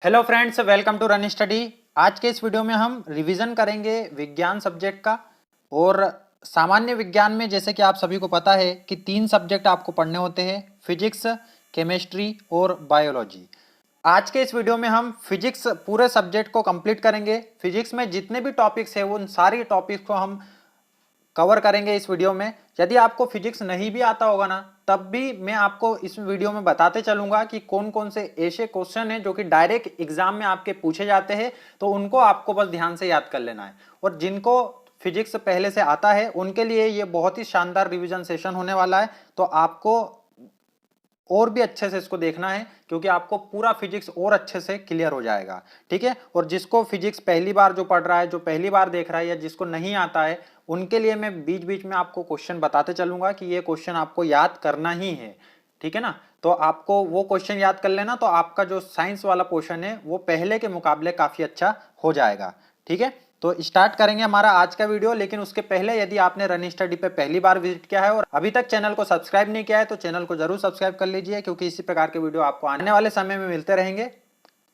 Hello friends, welcome to run study. आज के इस वीडियो में हम रिवीजन करेंगे विज्ञान सब्जेक्ट का। और सामान्य विज्ञान में जैसे कि आप सभी को पता है कि 3 सब्जेक्ट आपको पढ़ने होते हैं, फिजिक्स, केमिस्ट्री और बायोलॉजी। आज के इस वीडियो में हम फिजिक्स पूरे सब्जेक्ट को कंप्लीट करेंगे। फिजिक्स में जितने भी टॉपिक्स हैं उन सारी टॉपिक्स को हम कवर करेंगे इस वीडियो में। यदि आपको फिजिक्स नहीं भी आता होगा ना, तब भी मैं आपको इस वीडियो में बताते चलूंगा कि कौन कौन से ऐसे क्वेश्चन हैं जो कि डायरेक्ट एग्जाम में आपके पूछे जाते हैं, तो उनको आपको बस ध्यान से याद कर लेना है। और जिनको फिजिक्स पहले से आता है उनके लिए ये बहुत ही शानदार रिवीजन सेशन होने वाला है। तो आपको और भी अच्छे से इसको देखना है, क्योंकि आपको पूरा फिजिक्स और अच्छे से क्लियर हो जाएगा। ठीक है। और जिसको फिजिक्स पहली बार जो पढ़ रहा है, जो पहली बार देख रहा है, या जिसको नहीं आता है, उनके लिए मैं बीच बीच में आपको क्वेश्चन बताते चलूंगा कि ये क्वेश्चन आपको याद करना ही है। ठीक है ना। तो आपको वो क्वेश्चन याद कर लेना, तो आपका जो साइंस वाला पोर्शन है वो पहले के मुकाबले काफी अच्छा हो जाएगा। ठीक है। तो स्टार्ट करेंगे हमारा आज का वीडियो। लेकिन उसके पहले यदि आपने रन स्टडी पे पहली बार विजिट किया है और अभी तक चैनल को सब्सक्राइब नहीं किया है, तो चैनल को जरूर सब्सक्राइब कर लीजिए, क्योंकि इसी प्रकार के वीडियो आपको आने वाले समय में मिलते रहेंगे।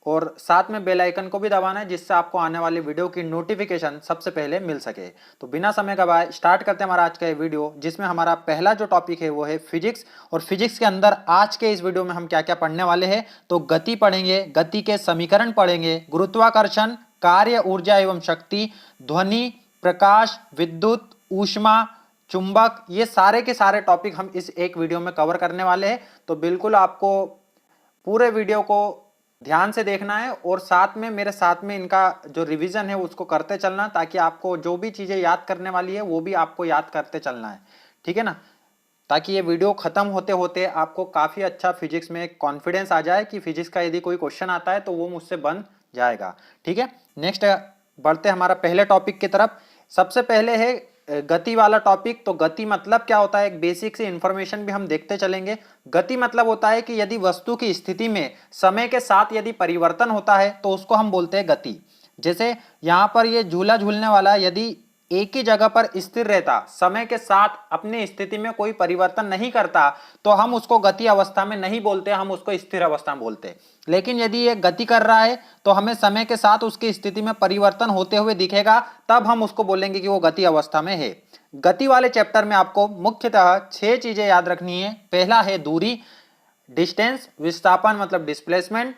और साथ में बेल आइकन को भी दबाना है, जिससे आपको आने वाली वीडियो की नोटिफिकेशन सबसे पहले मिल सके। तो बिना समय गवाए स्टार्ट करते हैं हमारा आज का ये वीडियो, जिसमें हमारा पहला जो टॉपिक है वो है फिजिक्स। और फिजिक्स के अंदर आज के इस वीडियो में हम क्या क्या पढ़ने वाले हैं, तो गति पढ़ेंगे, गति के समीकरण पढ़ेंगे, गुरुत्वाकर्षण, कार्य, ऊर्जा एवं शक्ति, ध्वनि, प्रकाश, विद्युत, ऊष्मा, चुंबक, ये सारे के सारे टॉपिक हम इस एक वीडियो में कवर करने वाले हैं। तो बिल्कुल आपको पूरे वीडियो को ध्यान से देखना है, और साथ में मेरे साथ में इनका जो रिवीजन है उसको करते चलना, ताकि आपको जो भी चीजें याद करने वाली है वो भी आपको याद करते चलना है। ठीक है ना। ताकि ये वीडियो खत्म होते होते आपको काफी अच्छा फिजिक्स में कॉन्फिडेंस आ जाए कि फिजिक्स का यदि कोई क्वेश्चन आता है तो वो मुझसे बन जाएगा। ठीक है। नेक्स्ट बढ़ते हमारा पहले टॉपिक की तरफ। सबसे पहले है गति वाला टॉपिक। तो गति मतलब क्या होता है, एक बेसिक सी इंफॉर्मेशन भी हम देखते चलेंगे। गति मतलब होता है कि यदि वस्तु की स्थिति में समय के साथ यदि परिवर्तन होता है तो उसको हम बोलते हैं गति। जैसे यहां पर ये झूला झूलने वाला यदि एक ही जगह पर स्थिर रहता, समय के साथ अपनी स्थिति में कोई परिवर्तन नहीं करता, तो हम उसको गति अवस्था में नहीं बोलते, हम उसको स्थिर अवस्था में बोलते। लेकिन यदि ये गति कर रहा है तो हमें समय के साथ उसकी स्थिति में परिवर्तन होते हुए दिखेगा, तब हम उसको बोलेंगे कि वो गति अवस्था में है। गति वाले चैप्टर में आपको मुख्यतः 6 चीजें याद रखनी है। पहला है दूरी, डिस्टेंस, विस्थापन मतलब डिस्प्लेसमेंट,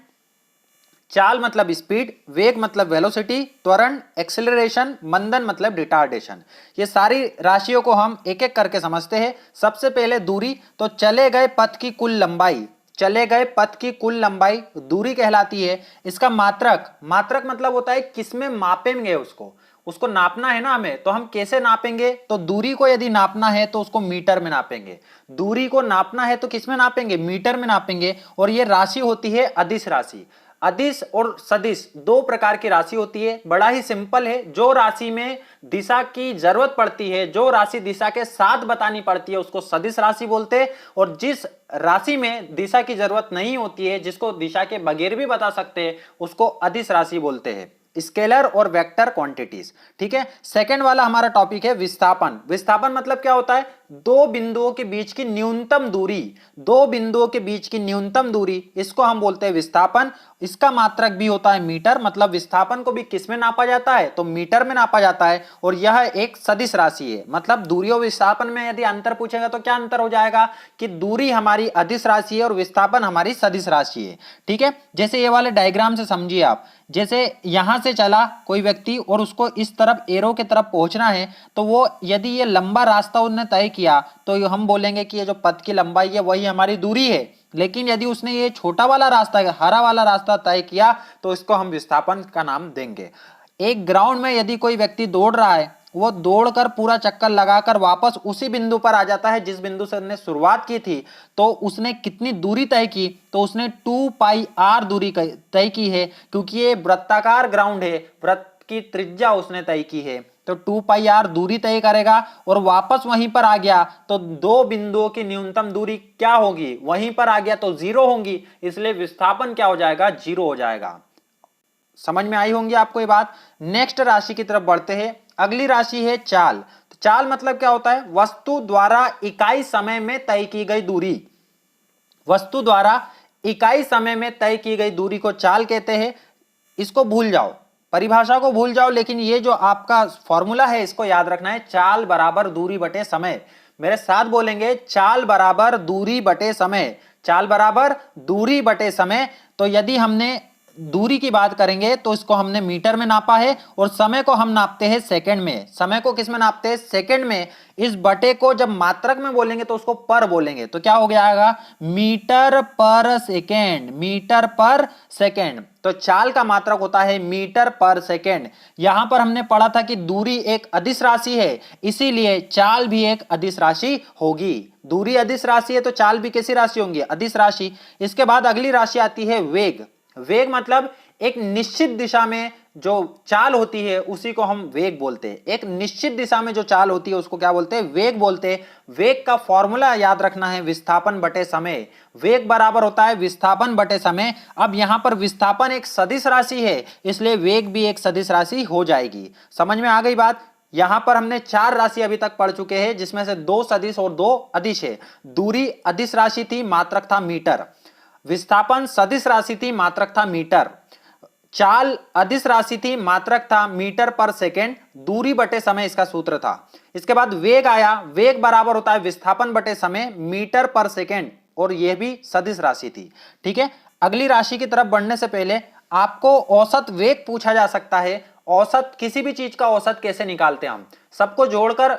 चाल मतलब स्पीड, वेग मतलब वेलोसिटी, त्वरण एक्सेलरेशन, मंदन मतलब रिटार्डेशन। ये सारी राशियों को हम एक एक करके समझते हैं। सबसे पहले दूरी, तो चले गए पथ की कुल लंबाई, चले गए पथ की कुल लंबाई दूरी कहलाती है। इसका मात्रक, मात्रक मतलब होता है किसमें मापेंगे, उसको उसको नापना है ना हमें, तो हम कैसे नापेंगे, तो दूरी को यदि नापना है तो उसको मीटर में नापेंगे। दूरी को नापना है तो किसमें नापेंगे, मीटर में नापेंगे। और ये राशि होती है अदिश राशि। अदिश और सदिश दो प्रकार की राशि होती है। बड़ा ही सिंपल है, जो राशि में दिशा की जरूरत पड़ती है, जो राशि दिशा के साथ बतानी पड़ती है, उसको सदिश राशि बोलते हैं। और जिस राशि में दिशा की जरूरत नहीं होती है, जिसको दिशा के बगैर भी बता सकते हैं, उसको अदिश राशि बोलते हैं। स्केलर और वेक्टर क्वांटिटीज। ठीक है। सेकंड वाला हमारा टॉपिक है विस्थापन। विस्थापन मतलब क्या होता है, दो बिंदुओं के बीच की न्यूनतम दूरी, दो बिंदुओं के बीच की न्यूनतम दूरी, इसको हम बोलते हैं विस्थापन। इसका मात्रक भी होता है मीटर। मतलब विस्थापन को भी किस में नापा जाता है, तो मीटर में नापा जाता है। और यह एक सदिश राशि है। मतलब दूरी और विस्थापन में यदि अंतर पूछेगा तो क्या अंतर हो जाएगा, कि दूरी हमारी अदिश राशि है और विस्थापन हमारी सदिश राशि है। ठीक है। जैसे ये वाले डायग्राम से समझिए आप, जैसे यहां से चला कोई व्यक्ति और उसको इस तरफ एरो के तरफ पहुंचना है, तो वो यदि ये लंबा रास्ता उसने तय किया तो हम बोलेंगे कि ये जो पथ की लंबाई है वही हमारी दूरी है। लेकिन यदि उसने ये छोटा वाला रास्ता, हरा वाला रास्ता तय किया, तो इसको हम विस्थापन का नाम देंगे। एक ग्राउंड में यदि कोई व्यक्ति दौड़ रहा है, वो दौड़कर पूरा चक्कर लगाकर वापस उसी बिंदु पर आ जाता है जिस बिंदु से उसने शुरुआत की थी, तो उसने कितनी दूरी तय की, तो उसने 2 पाई आर दूरी तय की है। क्योंकि ये वृत्ताकार ग्राउंड है, वृत्त की त्रिज्या उसने तय की है, तो 2 पाई आर दूरी तय करेगा और वापस वहीं पर आ गया, तो दो बिंदुओं की न्यूनतम दूरी क्या होगी, वहीं पर आ गया तो 0 होगी। इसलिए विस्थापन क्या हो जाएगा, 0 हो जाएगा। समझ में आई होंगी आपको ये बात। नेक्स्ट राशि की तरफ बढ़ते हैं। अगली राशि है चाल। तो चाल मतलब क्या होता है, वस्तु द्वारा इकाई समय में तय की गई दूरी। वस्तु द्वारा इकाई समय में तय की गई दूरी को चाल कहते हैं। इसको भूल जाओ, परिभाषा को भूल जाओ, लेकिन ये जो आपका फॉर्मूला है इसको याद रखना है, चाल बराबर दूरी बटे समय। मेरे साथ बोलेंगे, चाल बराबर दूरी बटे समय, चाल बराबर दूरी बटे समय। तो यदि हमने दूरी की बात करेंगे तो इसको हमने मीटर में नापा है और समय को हम नापते हैं सेकंड में। समय को किस में नापते हैं? सेकंड में। इस बटे को जब मात्रक में बोलेंगे तो उसको पर बोलेंगे, तो क्या हो गया? Metre per second, metre per second. तो चाल का मात्रक होता है मीटर पर सेकेंड। यहां पर हमने पढ़ा था कि दूरी एक अदिश राशि है, इसीलिए चाल भी एक अदिश राशि होगी। दूरी अदिश राशि है तो चाल भी कैसी राशि होंगी? अदिश राशि। इसके बाद अगली राशि आती है वेग। वेग मतलब एक निश्चित दिशा में जो चाल होती है उसी को हम वेग बोलते हैं। एक निश्चित दिशा में जो चाल होती है उसको क्या बोलते हैं? वेग बोलते हैं। वेग का फॉर्मूला याद रखना है, विस्थापन बटे समय। वेग बराबर होता है विस्थापन बटे समय। अब यहां पर विस्थापन एक सदिश राशि है, इसलिए वेग भी एक सदिश राशि हो जाएगी। समझ में आ गई बात? यहां पर हमने 4 राशि अभी तक पढ़ चुके हैं, जिसमें से 2 सदिश और 2 अदिश है। दूरी अदिश राशि थी, मात्रक था मीटर। विस्थापन सदिश राशि थी, मात्रक था मीटर। चाल अदिश राशि थी, मात्रक था मीटर पर सेकेंड। दूरी बटे समय इसका सूत्र था। इसके बाद वेग आया। वेग बराबर होता है विस्थापन बटे समय, मीटर पर सेकेंड, और यह भी सदिश राशि थी। ठीक है, अगली राशि की तरफ बढ़ने से पहले आपको औसत वेग पूछा जा सकता है। औसत, किसी भी चीज का औसत कैसे निकालते हैं हम? सबको जोड़कर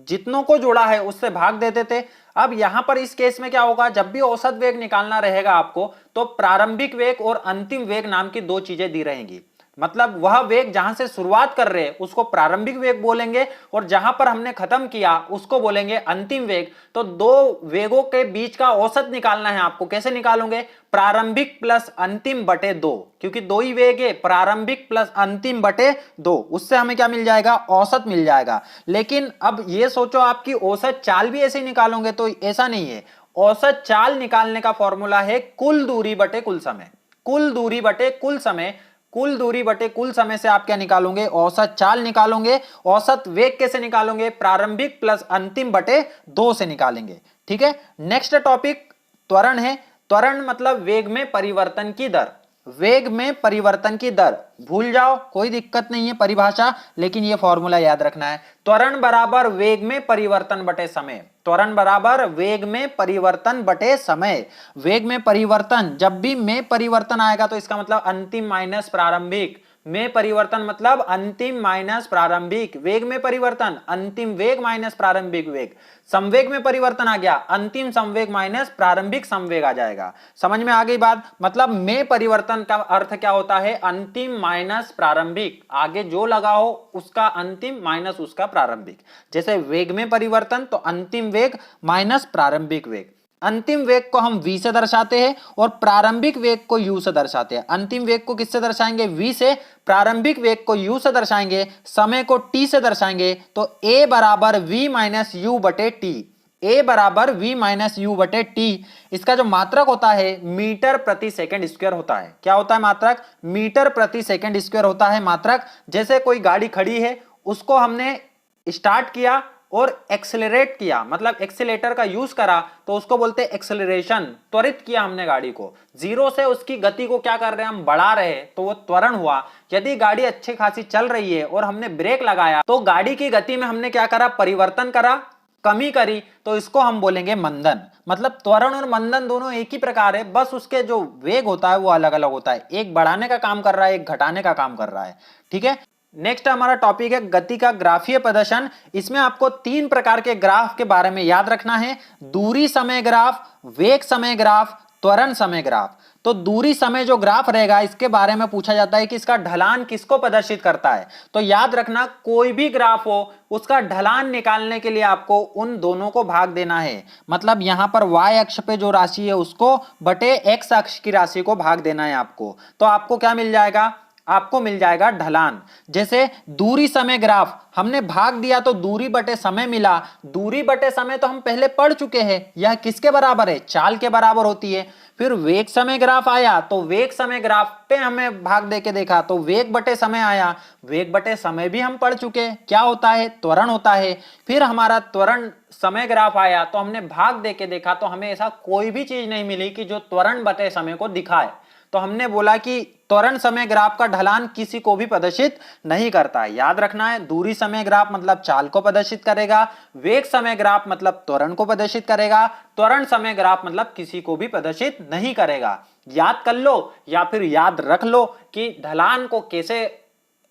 जितनों को जोड़ा है उससे भाग देते थे। अब यहां पर इस केस में क्या होगा? जब भी औसत वेग निकालना रहेगा आपको, तो प्रारंभिक वेग और अंतिम वेग नाम की 2 चीजें दी रहेंगी। मतलब वह वेग जहां से शुरुआत कर रहे हैं उसको प्रारंभिक वेग बोलेंगे, और जहां पर हमने खत्म किया उसको बोलेंगे अंतिम वेग। तो 2 वेगों के बीच का औसत निकालना है आपको। कैसे निकालोगे? प्रारंभिक प्लस अंतिम बटे 2, क्योंकि 2 ही वेग है, प्रारंभिक प्लस अंतिम बटे 2। उससे हमें क्या मिल जाएगा? औसत मिल जाएगा। लेकिन अब ये सोचो आपकी औसत चाल भी ऐसे ही निकालोगे, तो ऐसा नहीं है। औसत चाल निकालने का फॉर्मूला है कुल दूरी बटे कुल समय। कुल दूरी बटे कुल समय। कुल दूरी बटे कुल समय से आप क्या निकालोगे? औसत चाल निकालोगे। औसत वेग कैसे निकालोगे? प्रारंभिक प्लस अंतिम बटे 2 से निकालेंगे। ठीक है, नेक्स्ट टॉपिक त्वरण है। त्वरण मतलब वेग में परिवर्तन की दर। वेग में परिवर्तन की दर भूल जाओ, कोई दिक्कत नहीं है परिभाषा, लेकिन यह फॉर्मूला याद रखना है। त्वरण बराबर वेग में परिवर्तन बटे समय। त्वरण बराबर वेग में परिवर्तन बटे समय। वेग में परिवर्तन, जब भी में परिवर्तन आएगा तो इसका मतलब अंतिम माइनस प्रारंभिक। में परिवर्तन मतलब अंतिम माइनस प्रारंभिक। वेग में परिवर्तन अंतिम वेग माइनस प्रारंभिक वेग। संवेग में परिवर्तन आ गया, अंतिम संवेग माइनस प्रारंभिक संवेग आ जाएगा। समझ में आ गई बात? मतलब में परिवर्तन का अर्थ क्या होता है? अंतिम माइनस प्रारंभिक। आगे जो लगा हो उसका अंतिम माइनस उसका प्रारंभिक। जैसे वेग में परिवर्तन तो अंतिम वेग माइनस प्रारंभिक वेग। अंतिम वेग को हम v से दर्शाते हैं और प्रारंभिक वेग को u से दर्शाते हैं। अंतिम वेग को किससे दर्शाएंगे? v से। प्रारंभिक वेग को u से दर्शाएंगे, समय को t से दर्शाएंगे। तो a बराबर v माइनस यू बटे टी। a बराबर v माइनस यू बटे टी। इसका जो मात्रक होता है मीटर प्रति सेकंड स्क्वायर होता है। क्या होता है मात्रक? मीटर प्रति सेकंड स्क्वायर होता है मात्रक। जैसे कोई गाड़ी खड़ी है, उसको हमने स्टार्ट किया और एक्सेलरेट किया, मतलब एक्सेलेटर का यूज करा, तो उसको बोलते हैं एक्सेलरेशन। त्वरित किया हमने गाड़ी को, 0 से उसकी गति को क्या कर रहे हैं? हम बढ़ा रहे हैं, तो वो त्वरण हुआ। यदि गाड़ी अच्छी खासी चल रही है और हमने ब्रेक लगाया, तो गाड़ी की गति में हमने क्या करा? परिवर्तन करा, कमी करी, तो इसको हम बोलेंगे मंदन। मतलब त्वरण और मंदन दोनों एक ही प्रकार है, बस उसके जो वेग होता है वो अलग अलग होता है। एक बढ़ाने का काम कर रहा है, एक घटाने का काम कर रहा है। ठीक है, नेक्स्ट हमारा टॉपिक है गति का ग्राफीय प्रदर्शन। इसमें आपको 3 प्रकार के ग्राफ के बारे में याद रखना है। दूरी समय ग्राफ, वेग समय ग्राफ, त्वरण समय ग्राफ। तो दूरी समय जो ग्राफ रहेगा, इसके बारे में पूछा जाता है कि इसका ढलान किसको प्रदर्शित करता है। तो याद रखना, कोई भी ग्राफ हो उसका ढलान निकालने के लिए आपको उन दोनों को भाग देना है। मतलब यहां पर y अक्ष पे जो राशि है उसको बटे x अक्ष की राशि को भाग देना है आपको। तो आपको क्या मिल जाएगा? आपको मिल जाएगा ढलान। जैसे दूरी समय ग्राफ हमने भाग दिया तो दूरी बटे समय मिला। दूरी बटे समय तो हम पहले पढ़ चुके हैं, यह किसके बराबर है, चाल के बराबर होती है। फिर वेग समय ग्राफ आया तो वेग समय ग्राफ पे हमें भाग देके देखा तो वेग बटे समय आया। वेग बटे समय भी हम पढ़ चुके, क्या होता है, त्वरण होता है। फिर हमारा त्वरण समय ग्राफ आया तो हमने भाग देके देखा तो हमें ऐसा कोई भी चीज नहीं मिली कि जो त्वरण बटे समय को दिखाए। तो हमने बोला कि त्वरण समय ग्राफ का ढलान किसी को भी प्रदर्शित नहीं करता है। याद रखना है, दूरी समय ग्राफ मतलब चाल को प्रदर्शित करेगा, वेग समय ग्राफ मतलब त्वरण को प्रदर्शित करेगा, त्वरण समय ग्राफ मतलब किसी को भी प्रदर्शित नहीं करेगा। याद कर लो या फिर याद रख लो कि ढलान को कैसे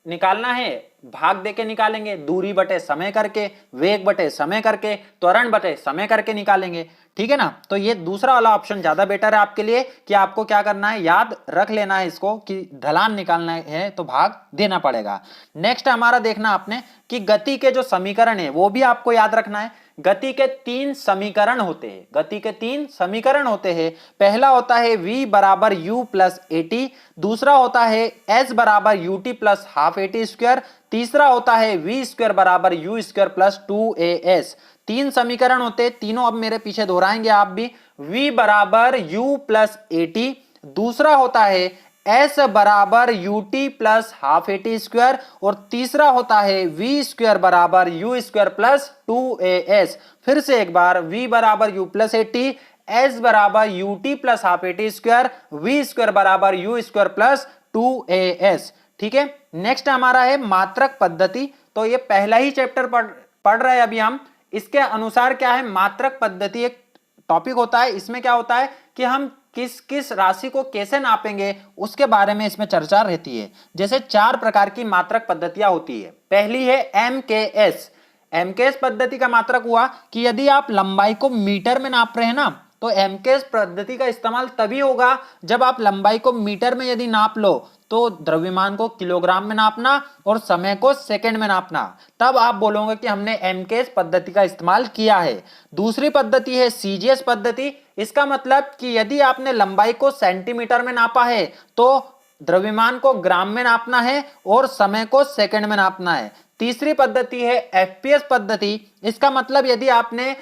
निकालना है, भाग देके निकालेंगे, दूरी बटे समय करके, वेग बटे समय करके, त्वरण बटे समय करके निकालेंगे। ठीक है ना। तो ये दूसरा वाला ऑप्शन ज्यादा बेटर है आपके लिए कि आपको क्या करना है, याद रख लेना है इसको कि ढलान निकालना है तो भाग देना पड़ेगा। नेक्स्ट हमारा देखना आपने कि गति के जो समीकरण है वो भी आपको याद रखना है। गति के 3 समीकरण होते हैं, गति के 3 समीकरण होते हैं। पहला होता है v बराबर u प्लस एटी, दूसरा होता है s बराबर ut plus half eighty square, तीसरा होता है v स्क्वायर बराबर u स्क्वायर प्लस 2as। 3 समीकरण होते, तीनों अब मेरे पीछे दोहराएंगे आप भी। v बराबर u प्लस एटी, दूसरा होता है s बराबर ut plus half eighty square, और तीसरा होता है v स्क्वायर बराबर u स्क्वायर प्लस 2as। फिर से एक बार, v बराबर u प्लस एटी, s बराबर ut plus half eighty square, v square बराबर u स्क्वायर प्लस 2as। ठीक है। नेक्स्ट हमारा है मात्रक पद्धति। तो ये पहला ही चैप्टर पढ़ रहे हैं अभी हम। इसके अनुसार क्या है, मात्रक पद्धति एक टॉपिक होता है। इसमें क्या होता है कि हम किस किस राशि को कैसे नापेंगे उसके बारे में इसमें चर्चा रहती है। जैसे 4 प्रकार की मात्रक पद्धतियां होती है। पहली है एमकेएस। एमकेएस पद्धति का मात्रक हुआ कि यदि आप लंबाई को मीटर में नाप रहे हैं ना, तो एमकेएस पद्धति का इस्तेमाल तभी होगा जब आप लंबाई को मीटर में यदि नाप लो तो द्रव्यमान को किलोग्राम में नापना और समय को सेकंड में नापना, तब आप बोलोगे कि हमने एमकेएस पद्धति का इस्तेमाल किया है। दूसरी पद्धति है सीजीएस पद्धति। इसका मतलब कि यदि आपने लंबाई को सेंटीमीटर में नापा है तो द्रव्यमान को ग्राम में नापना है और समय को सेकंड में नापना है। तीसरी पद्धति है एफपीएस पद्धति। इसका मतलब यदि आपने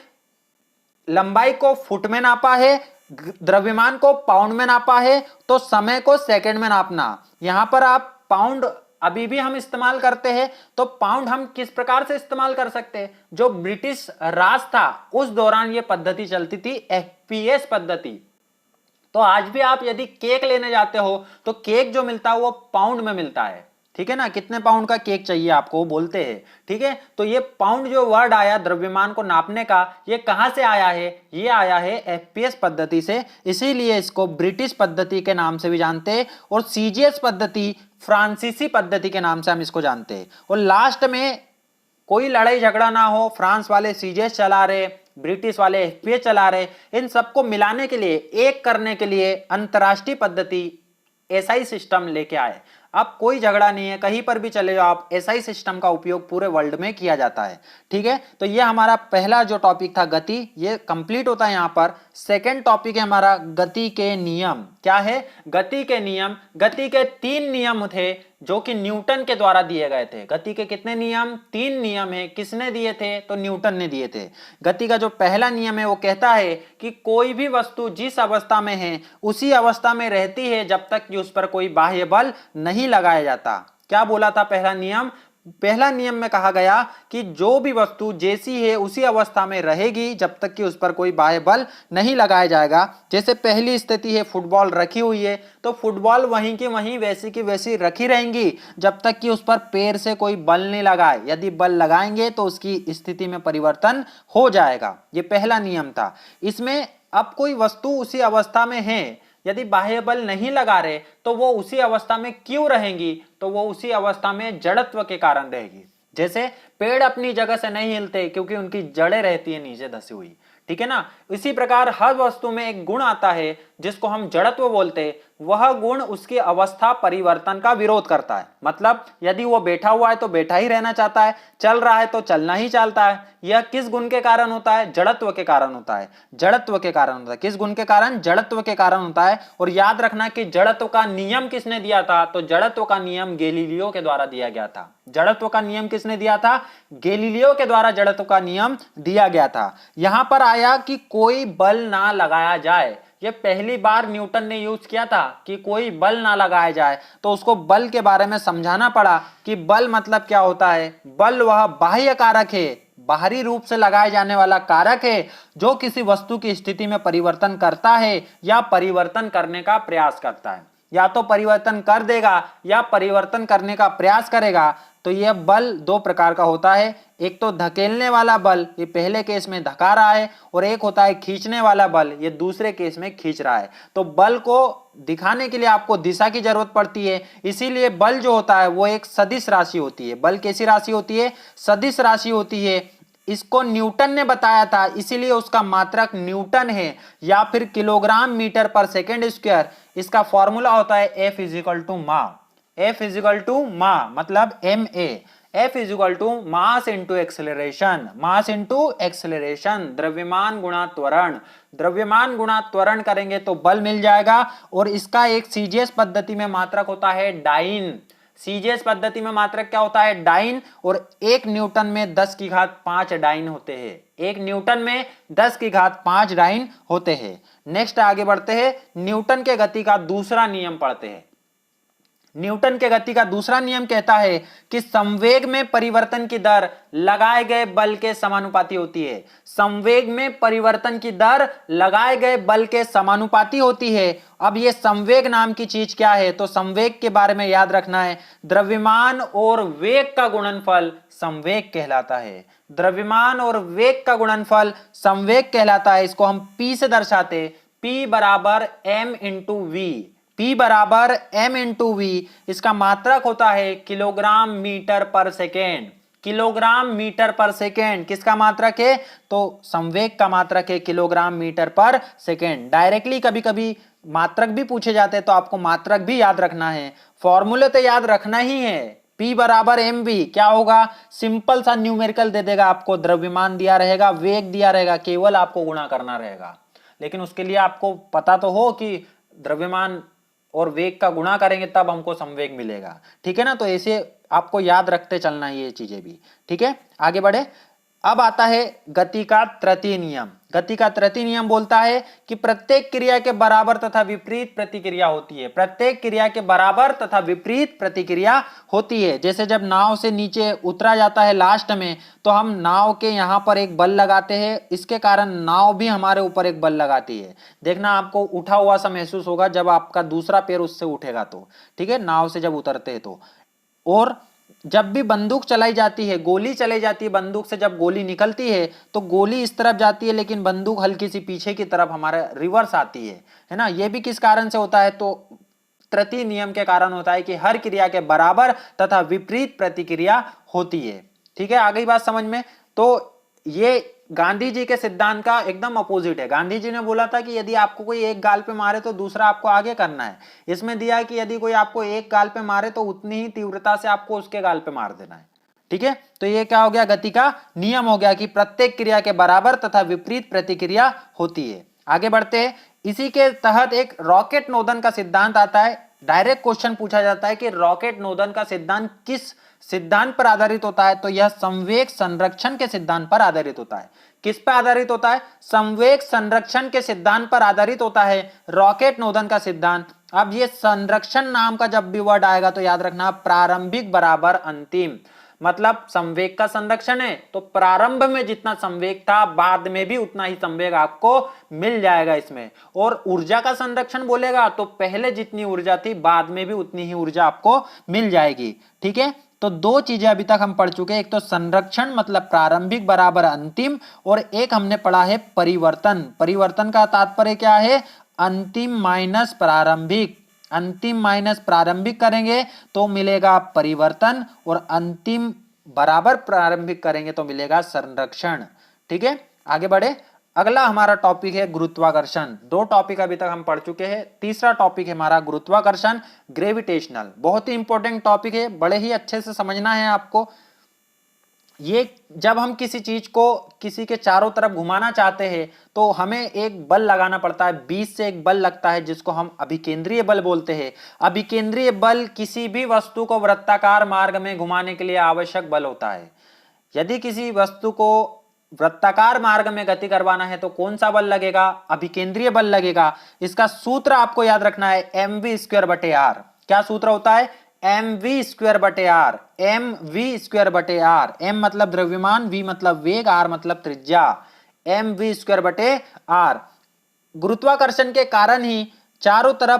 लंबाई को फुट में नापा है, द्रव्यमान को पाउंड में नापा है, तो समय को सेकंड में नापना। यहां पर आप पाउंड अभी भी हम इस्तेमाल करते हैं, तो पाउंड हम किस प्रकार से इस्तेमाल कर सकते हैं, जो ब्रिटिश राज था उस दौरान ये पद्धति चलती थी, एफपीएस पद्धति। तो आज भी आप यदि केक लेने जाते हो तो केक जो मिलता है वो पाउंड में मिलता है। ठीक है ना, कितने पाउंड का केक चाहिए आपको बोलते हैं। ठीक है, तो ये पाउंड जो वर्ड आया द्रव्यमान को नापने का, ये कहां से आया है, ये आया है एफपीएस पद्धति से। इसीलिए इसको ब्रिटिश पद्धति के नाम से भी जानते हैं और सीजीएस पद्धति फ्रांसीसी पद्धति के नाम से हम इसको जानते हैं। और लास्ट में कोई लड़ाई झगड़ा ना हो, फ्रांस वाले सीजीएस चला रहे, ब्रिटिश वाले एफपीएस चला रहे, इन सबको मिलाने के लिए, एक करने के लिए अंतरराष्ट्रीय पद्धति एसआई सिस्टम लेके आए। अब कोई झगड़ा नहीं है, कहीं पर भी चले जाओ आप, एसआई सिस्टम का उपयोग पूरे वर्ल्ड में किया जाता है। ठीक है, तो ये हमारा पहला जो टॉपिक था गति, ये कंप्लीट होता है यहाँ पर। सेकंड टॉपिक है हमारा गति के नियम। क्या है, गति के नियम। गति के 3 नियम थे जो कि न्यूटन के द्वारा दिए गए थे। गति के कितने नियम, 3 नियम है। किसने दिए थे, तो न्यूटन ने दिए थे। गति का जो पहला नियम है वो कहता है कि कोई भी वस्तु जिस अवस्था में है उसी अवस्था में रहती है जब तक कि उस पर कोई बाह्य बल नहीं लगाया जाता। क्या बोला था पहला नियम, पहला नियम में कहा गया कि जो भी वस्तु जैसी है उसी अवस्था में रहेगी जब तक कि उस पर कोई बाह्य बल नहीं लगाया जाएगा। जैसे पहली स्थिति है, फुटबॉल रखी हुई है तो फुटबॉल वहीं की वहीं वैसी की वैसी रखी रहेंगी जब तक कि उस पर पैर से कोई बल नहीं लगाए। यदि बल लगाएंगे तो उसकी स्थिति में परिवर्तन हो जाएगा। ये पहला नियम था। इसमें अब कोई वस्तु उसी अवस्था में है, यदि बाह्य बल नहीं लगा रहे तो वो उसी अवस्था में क्यों रहेंगी, तो वो उसी अवस्था में जड़त्व के कारण रहेगी। जैसे पेड़ अपनी जगह से नहीं हिलते क्योंकि उनकी जड़ें रहती है नीचे धसी हुई। ठीक है ना, इसी प्रकार हर वस्तु में एक गुण आता है जिसको हम जड़त्व बोलते हैं। वह गुण उसकी अवस्था परिवर्तन का विरोध करता है। मतलब यदि वो बैठा हुआ है तो बैठा ही रहना चाहता है, चल रहा है तो चलना ही चाहता है। यह किस गुण के कारण होता है? जड़त्व के कारण होता है। जड़त्व के कारण होता है। किस गुण के कारण? जड़त्व के कारण होता है। और याद रखना कि जड़त्व का नियम किसने दिया था? तो जड़त्व का नियम गैलीलियो के द्वारा दिया गया था। जड़त्व का नियम किसने दिया था? गैलीलियो के द्वारा जड़त्व का नियम दिया गया था। यहां पर आया कि कोई बल ना लगाया जाए। यह पहली बार न्यूटन ने यूज किया था कि कोई बल ना लगाया जाए, तो उसको बल के बारे में समझाना पड़ा कि बल मतलब क्या होता है। बल वह बाह्य कारक है, बाहरी रूप से लगाए जाने वाला कारक है जो किसी वस्तु की स्थिति में परिवर्तन करता है या परिवर्तन करने का प्रयास करता है। या तो परिवर्तन कर देगा या परिवर्तन करने का प्रयास करेगा। तो यह बल दो प्रकार का होता है। एक तो धकेलने वाला बल, ये पहले केस में धका रहा है, और एक होता है खींचने वाला बल, ये दूसरे केस में खींच रहा है। तो बल को दिखाने के लिए आपको दिशा की जरूरत पड़ती है, इसीलिए बल जो होता है वो एक सदिश राशि होती है। बल कैसी राशि होती है? सदिश राशि होती है। इसको न्यूटन ने बताया था, इसीलिए उसका मात्रक न्यूटन है या फिर kilogram metre per second square. इसका फॉर्मूला होता है F is equal to m a. F is equal to m a मतलब ma। F is equal to mass into acceleration. Mass into acceleration, द्रव्यमान गुणा त्वरण। द्रव्यमान गुणा त्वरण करेंगे तो बल मिल जाएगा। और इसका एक सीजीएस पद्धति में मात्रक होता है डाइन। सीजीएस पद्धति में मात्रक क्या होता है? डाइन। और 1 न्यूटन में 10 की घात 5 डाइन होते हैं। 1 न्यूटन में 10 की घात 5 डाइन होते हैं। नेक्स्ट आगे बढ़ते हैं, न्यूटन के गति का दूसरा नियम पढ़ते हैं। न्यूटन के गति का दूसरा नियम कहता है कि संवेग में परिवर्तन की दर लगाए गए बल के समानुपाती होती है। संवेग में परिवर्तन की दर लगाए गए बल के समानुपाती होती है। अब ये संवेग नाम की चीज क्या है? तो संवेग के बारे में याद रखना है, द्रव्यमान और वेग का गुणनफल संवेग कहलाता है। द्रव्यमान और वेग का गुणनफल संवेग कहलाता है। इसको हम P से दर्शाते, P बराबर m इंटू वी। P बराबर m इंटू वी। इसका मात्रक होता है kilogram metre per second. Kilogram metre per second किसका मात्रक है? तो संवेग का मात्रक है kilogram metre per second. Directly कभी कभी मात्रक भी पूछे जाते हैं तो आपको मात्रक भी याद रखना है, फॉर्मूले तो याद रखना ही है। P बराबर mv क्या होगा? सिंपल सा न्यूमेरिकल दे देगा आपको, द्रव्यमान दिया रहेगा, वेग दिया रहेगा, केवल आपको गुणा करना रहेगा। लेकिन उसके लिए आपको पता तो हो कि द्रव्यमान और वेग का गुणा करेंगे तब हमको संवेग मिलेगा। ठीक है ना? तो ऐसे आपको याद रखते चलना है ये चीजें भी। ठीक है, आगे बढ़े। अब आता है गति का तृतीय नियम। गति का तृतीय नियम बोलता है कि प्रत्येक क्रिया के बराबर तथा विपरीत प्रतिक्रिया होती है। प्रत्येक क्रिया के बराबर तथा विपरीत प्रतिक्रिया होती है। जैसे जब नाव से नीचे उतरा जाता है लास्ट में, तो हम नाव के यहाँ पर एक बल लगाते हैं, इसके कारण नाव भी हमारे ऊपर एक बल लगाती है। देखना आपको उठा हुआ सा महसूस होगा जब आपका दूसरा पैर उससे उठेगा तो। ठीक है, नाव से जब उतरते हैं तो। और जब भी बंदूक चलाई जाती है, गोली चलाई जाती है, बंदूक से जब गोली निकलती है तो गोली इस तरफ जाती है लेकिन बंदूक हल्की सी पीछे की तरफ हमारे रिवर्स आती है ना? ये भी किस कारण से होता है? तो तृतीय नियम के कारण होता है कि हर क्रिया के बराबर तथा विपरीत प्रतिक्रिया होती है। ठीक है, आ गई बात समझ में? तो ये गांधी जी के सिद्धांत का एकदम अपोजिट है। गांधी जी ने बोला था कि यदि आपको कोई एक गाल पे मारे तो दूसरा आपको आगे करना है। इसमें दिया है कि यदि कोई आपको एक गाल पे मारे तो उतनी ही तीव्रता से आपको उसके गाल पे मार देना है। ठीक है, तो ये क्या हो गया? गति का नियम हो गया कि प्रत्येक क्रिया के बराबर तथा विपरीत प्रतिक्रिया होती है। आगे बढ़ते हैं। इसी के तहत एक रॉकेट नोदन का सिद्धांत आता है। डायरेक्ट क्वेश्चन पूछा जाता है कि रॉकेट नोदन का सिद्धांत किस सिद्धांत पर आधारित होता है? तो यह संवेग संरक्षण के सिद्धांत पर आधारित होता है। किस पर आधारित होता है? संवेग संरक्षण के सिद्धांत पर आधारित होता है रॉकेट नोदन का सिद्धांत। अब ये संरक्षण नाम का जब भी वर्ड आएगा तो याद रखना प्रारंभिक बराबर अंतिम। मतलब संवेग का संरक्षण है तो प्रारंभ में जितना संवेग था बाद में भी उतना ही संवेग आपको मिल जाएगा इसमें। और ऊर्जा का संरक्षण बोलेगा तो पहले जितनी ऊर्जा थी बाद में भी उतनी ही ऊर्जा आपको मिल जाएगी। ठीक है, तो दो चीजें अभी तक हम पढ़ चुके हैं, एक तो संरक्षण मतलब प्रारंभिक बराबर अंतिम, और एक हमने पढ़ा है परिवर्तन। परिवर्तन का तात्पर्य क्या है? अंतिम माइनस प्रारंभिक। अंतिम माइनस प्रारंभिक करेंगे तो मिलेगा परिवर्तन, और अंतिम बराबर प्रारंभिक करेंगे तो मिलेगा संरक्षण। ठीक है, आगे बढ़े। अगला हमारा टॉपिक है गुरुत्वाकर्षण। 2 टॉपिक अभी तक हम पढ़ चुके हैं। तीसरा टॉपिक है हमारा गुरुत्वाकर्षण, ग्रेविटेशनल। बहुत ही इंपॉर्टेंट टॉपिक है, बड़े ही अच्छे से समझना है आपको। ये जब हम किसी चीज को किसी के चारों तरफ घुमाना चाहते हैं तो हमें एक बल लगाना पड़ता है, बीच से एक बल लगता है जिसको हम अभिकेंद्रीय बल बोलते हैं। अभिकेंद्रीय बल किसी भी वस्तु को वृत्ताकार मार्ग में घुमाने के लिए आवश्यक बल होता है। यदि किसी वस्तु को वृत्ताकार मार्ग में गति करवाना है तो कौन सा बल लगेगा? अभिकेंद्रीय बल लगेगा। इसका सूत्र आपको याद रखना है mv²/r। क्या सूत्र होता है? mv²/r। mv²/r। m मतलब द्रव्यमान, v मतलब वेग, r मतलब त्रिज्या। mv²/r। गुरुत्वाकर्षण के कारण ही चारों तरफ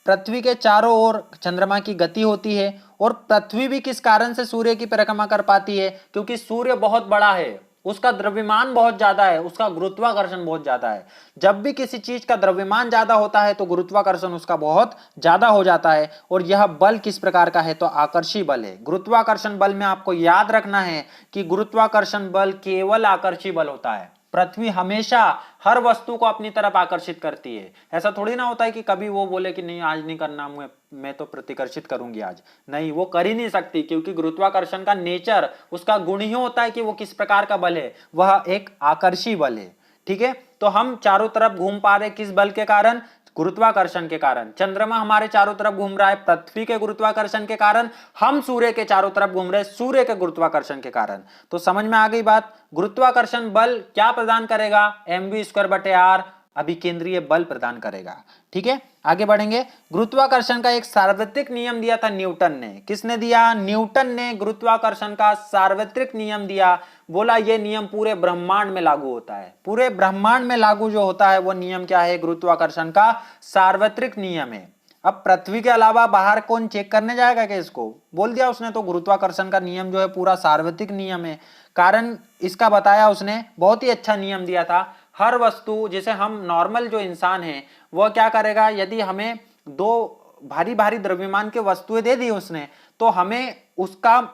पृथ्वी के चारों ओर चंद्रमा की गति होती है। और पृथ्वी भी किस कारण से सूर्य की परिक्रमा कर पाती है? क्योंकि सूर्य बहुत बड़ा है, उसका द्रव्यमान बहुत ज्यादा है, उसका गुरुत्वाकर्षण बहुत ज्यादा है। जब भी किसी चीज का द्रव्यमान ज्यादा होता है तो गुरुत्वाकर्षण उसका बहुत ज्यादा हो जाता है। और यह बल किस प्रकार का है? तो आकर्षी बल है। गुरुत्वाकर्षण बल में आपको याद रखना है कि गुरुत्वाकर्षण बल केवल आकर्षी बल होता है। पृथ्वी हमेशा हर वस्तु को अपनी तरफ आकर्षित करती है। ऐसा थोड़ी ना होता है कि कभी वो बोले कि नहीं आज नहीं करना, मैं तो प्रतिकर्षित करूंगी आज। नहीं, वो कर ही नहीं सकती, क्योंकि गुरुत्वाकर्षण का नेचर, उसका गुण ही होता है कि वो किस प्रकार का बल है, वह एक आकर्षी बल है। ठीक है, तो हम चारों तरफ घूम पा रहे किस बल के कारण? गुरुत्वाकर्षण के कारण। चंद्रमा हमारे चारों तरफ घूम रहा है पृथ्वी के गुरुत्वाकर्षण के कारण। हम सूर्य के चारों तरफ घूम रहे हैं सूर्य के गुरुत्वाकर्षण के कारण। तो समझ में आ गई बात। गुरुत्वाकर्षण बल क्या प्रदान करेगा? mv²/r अभिकेंद्रीय बल प्रदान करेगा। ठीक है, आगे बढ़ेंगे। गुरुत्वाकर्षण का एक सार्वत्रिक नियम दिया था न्यूटन ने। किसने दिया? न्यूटन ने गुरुत्वाकर्षण का सार्वत्रिक नियम दिया। बोला यह नियम पूरे ब्रह्मांड में लागू होता है। पूरे ब्रह्मांड में लागू जो होता है वो नियम क्या है? गुरुत्वाकर्षण का सार्वत्रिक नियम है। अब पृथ्वी के अलावा बाहर कौन चेक करने जाएगा क्या इसको? बोल दिया उसने। तो गुरुत्वाकर्षण का नियम जो है पूरा सार्वत्रिक नियम है। कारण इसका बताया उसने, बहुत ही अच्छा नियम दिया था। हर वस्तु, जैसे हम नॉर्मल जो इंसान है वह क्या करेगा? यदि हमें 2 भारी भारी द्रव्यमान के वस्तुएं दे दी उसने, तो हमें उसका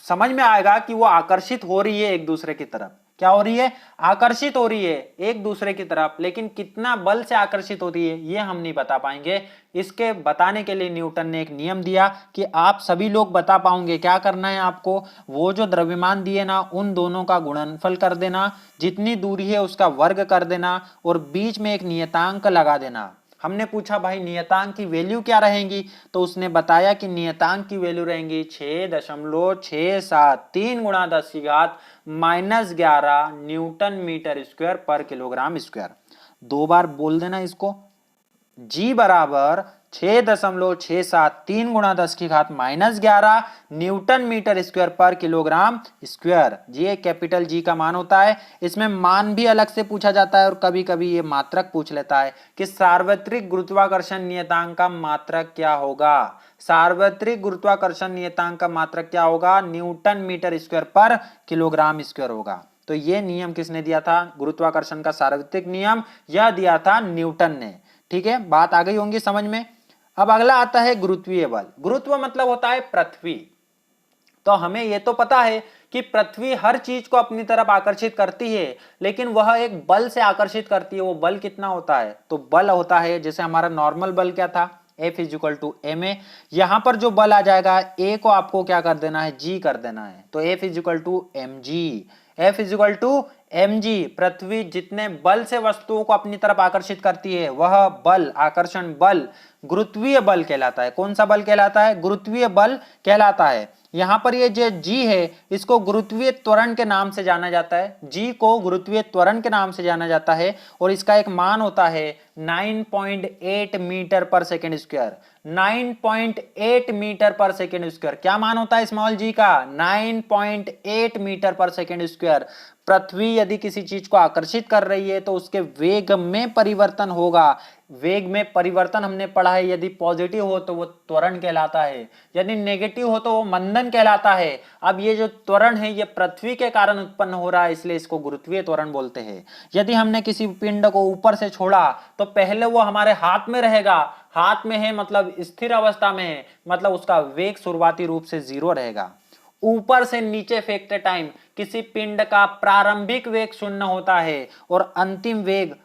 समझ में आएगा कि वो आकर्षित हो रही है एक दूसरे की तरफ। क्या हो रही है? आकर्षित हो रही है एक दूसरे की तरफ। लेकिन कितना बल से आकर्षित होती है ये हम नहीं बता पाएंगे। इसके बताने के लिए न्यूटन ने एक नियम दिया कि आप सभी लोग बता पाओगे। क्या करना है आपको? वो जो द्रव्यमान दिए ना, उन दोनों का गुणनफल कर देना, जितनी दूरी है उसका वर्ग कर देना और बीच में एक नियतांक लगा देना। हमने पूछा भाई नियतांक की वैल्यू क्या रहेंगी? तो उसने बताया कि नियतांक की वैल्यू रहेंगी 6.673 × 10⁻⁻11 न्यूटन मीटर स्क्वायर पर किलोग्राम स्क्वायर। 2 बार बोल देना इसको। G बराबर 6.673 × 10⁻⁻11 न्यूटन मीटर स्क्वायर पर किलोग्राम स्क्वायर। ये कैपिटल G का मान होता है। इसमें मान भी अलग से पूछा जाता है और कभी कभी ये मात्रक पूछ लेता है कि सार्वत्रिक गुरुत्वाकर्षण नियतांक का मात्रक क्या होगा। सार्वत्रिक गुरुत्वाकर्षण नियतांक का मात्रक क्या होगा? न्यूटन मीटर स्क्वायर पर किलोग्राम स्क्वायर होगा। तो ये नियम किसने दिया था? गुरुत्वाकर्षण का सार्वत्रिक नियम यह दिया था न्यूटन ने। ठीक है, बात आ गई होंगी समझ में। अब अगला आता है गुरुत्वीय बल। गुरुत्व मतलब होता है पृथ्वी। तो हमें यह तो पता है कि पृथ्वी हर चीज को अपनी तरफ आकर्षित करती है, लेकिन वह एक बल से आकर्षित करती है। वो बल कितना होता है? तो बल होता है, जैसे हमारा नॉर्मल बल क्या था? F = ma। यहां पर जो बल आ जाएगा A को आपको क्या कर देना है? G कर देना है। तो F = mg। F = mg। पृथ्वी जितने बल से वस्तुओं को अपनी तरफ आकर्षित करती है वह बल, आकर्षण बल, गुरुत्वीय बल कहलाता है। कौन सा बल कहलाता है? गुरुत्वीय बल कहलाता है। यहां पर ये जो G है इसको गुरुत्वीय त्वरण के नाम से जाना जाता है। G को गुरुत्वीय त्वरण के नाम से जाना जाता है और इसका एक मान होता है 9.8 metre per second square. 9.8 metre per second square. क्या मान होता है स्मॉल g का? 9.8 मीटर पर सेकेंड स्क्वायर। पृथ्वी यदि किसी चीज को आकर्षित कर रही है तो उसके वेग में परिवर्तन होगा। वेग में परिवर्तन हमने पढ़ा है, यदि पॉजिटिव हो तो वो त्वरण कहलाता है, यदि नेगेटिव हो तो वो मंदन कहलाता है। अब ये जो त्वरण है ये पृथ्वी के कारण उत्पन्न हो रहा है, इसलिए इसको गुरुत्वीय त्वरण बोलते हैं। यदि हमने किसी पिंड को ऊपर से छोड़ा तो पहले वो हमारे हाथ में रहेगा। हाथ में है मतलब स्थिर अवस्था में है, मतलब उसका वेग शुरुआती रूप से 0 रहेगा। ऊपर से नीचे फेंकते टाइम किसी पिंड का प्रारंभिक वेग 0 होता है और अंतिम वेग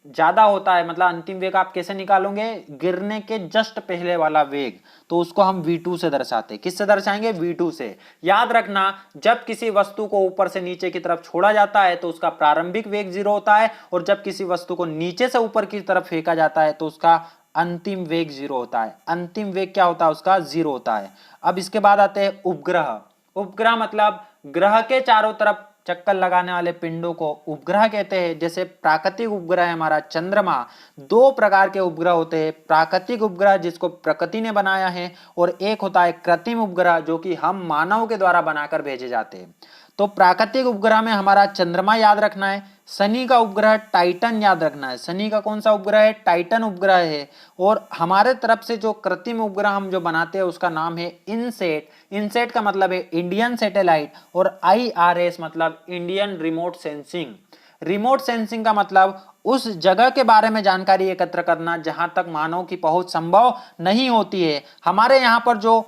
ज्यादा होता है, मतलब अंतिम वेग आप कैसे निकालोगे, गिरने के जस्ट पहले वाला वेग, तो उसको हम v2 से दर्शाते हैं। किससे दर्शाएंगे, v2 से। याद रखना, जब किसी वस्तु को ऊपर से नीचे की तरफ छोड़ा जाता है तो उसका प्रारंभिक वेग 0 होता है, और जब किसी वस्तु को नीचे से ऊपर की तरफ फेंका जाता है तो उसका अंतिम वेग 0 होता है। अंतिम वेग क्या होता है, उसका 0 होता है। अब इसके बाद आते हैं उपग्रह। उपग्रह मतलब ग्रह के चारों तरफ चक्कर लगाने वाले पिंडों को उपग्रह कहते हैं। जैसे प्राकृतिक उपग्रह है हमारा चंद्रमा। दो प्रकार के उपग्रह होते हैं, प्राकृतिक उपग्रह जिसको प्रकृति ने बनाया है, और एक होता है कृत्रिम उपग्रह जो कि हम मानव के द्वारा बनाकर भेजे जाते हैं। तो प्राकृतिक उपग्रह में हमारा चंद्रमा याद रखना है, शनि का उपग्रह टाइटन याद रखना है। शनि का कौन सा उपग्रह है, टाइटन उपग्रह है। और हमारे तरफ से जो कृत्रिम उपग्रह हम जो बनाते हैं उसका नाम है इनसेट। इनसेट का मतलब है इंडियन सैटेलाइट, और IRS मतलब Indian remote sensing. Remote sensing का मतलब उस जगह के बारे में जानकारी एकत्र करना जहां तक मानव की पहुंच संभव नहीं होती है। हमारे यहाँ पर जो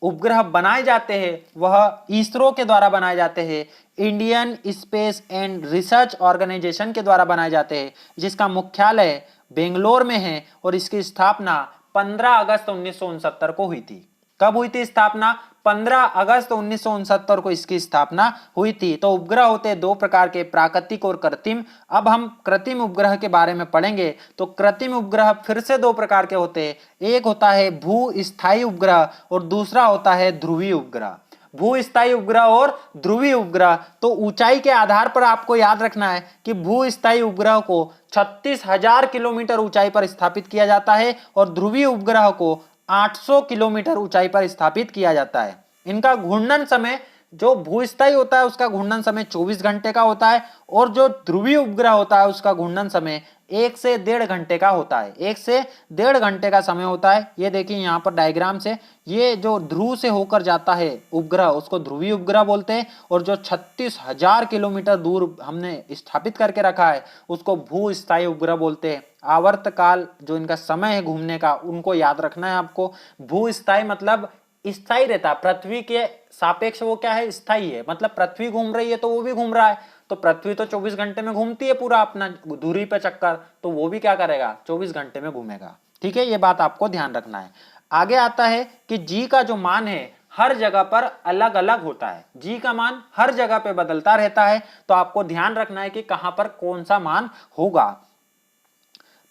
उपग्रह बनाए जाते हैं वह इसरो के द्वारा बनाए जाते हैं, Indian space and research organisation के द्वारा बनाए जाते हैं, जिसका मुख्यालय बेंगलोर में है, और इसकी स्थापना 15 अगस्त 1969 को हुई थी। कब हुई थी स्थापना, 15 अगस्त 1969 को इसकी स्थापना हुई थी। तो उपग्रह होते हैं दो प्रकार के, प्राकृतिक और कृत्रिम। अब हम कृत्रिम उपग्रह के बारे में पढ़ेंगे। तो कृत्रिम उपग्रह फिर से दो प्रकार के होते हैं, एक होता है भू-स्थायी उपग्रह और दूसरा होता है ध्रुवीय उपग्रह। भू-स्थायी उपग्रह और ध्रुवीय उपग्रह, तो ऊंचाई के आधार पर आपको याद रखना है कि भू-स्थायी उपग्रह को 36,000 किलोमीटर ऊंचाई पर स्थापित किया जाता है, और ध्रुवीय उपग्रह को 800 किलोमीटर ऊंचाई पर स्थापित किया जाता है। इनका घूर्णन समय, जो भूस्थायी होता है उसका घूर्णन समय 24 घंटे का होता है, और जो ध्रुवीय उपग्रह होता है उसका घूर्णन समय 1 से 1.5 घंटे का होता है। 1 से 1.5 घंटे का समय होता है। ये देखिए यहाँ पर डायग्राम से, ये जो ध्रुव से होकर जाता है उपग्रह उसको ध्रुवीय उपग्रह बोलते हैं, और जो 36,000 किलोमीटर दूर हमने स्थापित करके रखा है उसको भूस्थायी उपग्रह बोलते हैं। आवर्त काल जो इनका समय है घूमने का उनको याद रखना है आपको। भूस्थायी मतलब स्थायी रहता है, पृथ्वी के सापेक्ष वो क्या है, स्थायी है। मतलब पृथ्वी घूम रही है तो वो भी घूम रहा है, तो पृथ्वी तो 24 घंटे में घूमती है पूरा अपना दूरी पे चक्कर, तो वो भी क्या करेगा, 24 घंटे में घूमेगा। ठीक है, ये बात आपको ध्यान रखना है। आगे आता है कि जी का जो मान है हर जगह पर अलग अलग होता है। जी का मान हर जगह पे बदलता रहता है, तो आपको ध्यान रखना है कि कहां पर कौन सा मान होगा।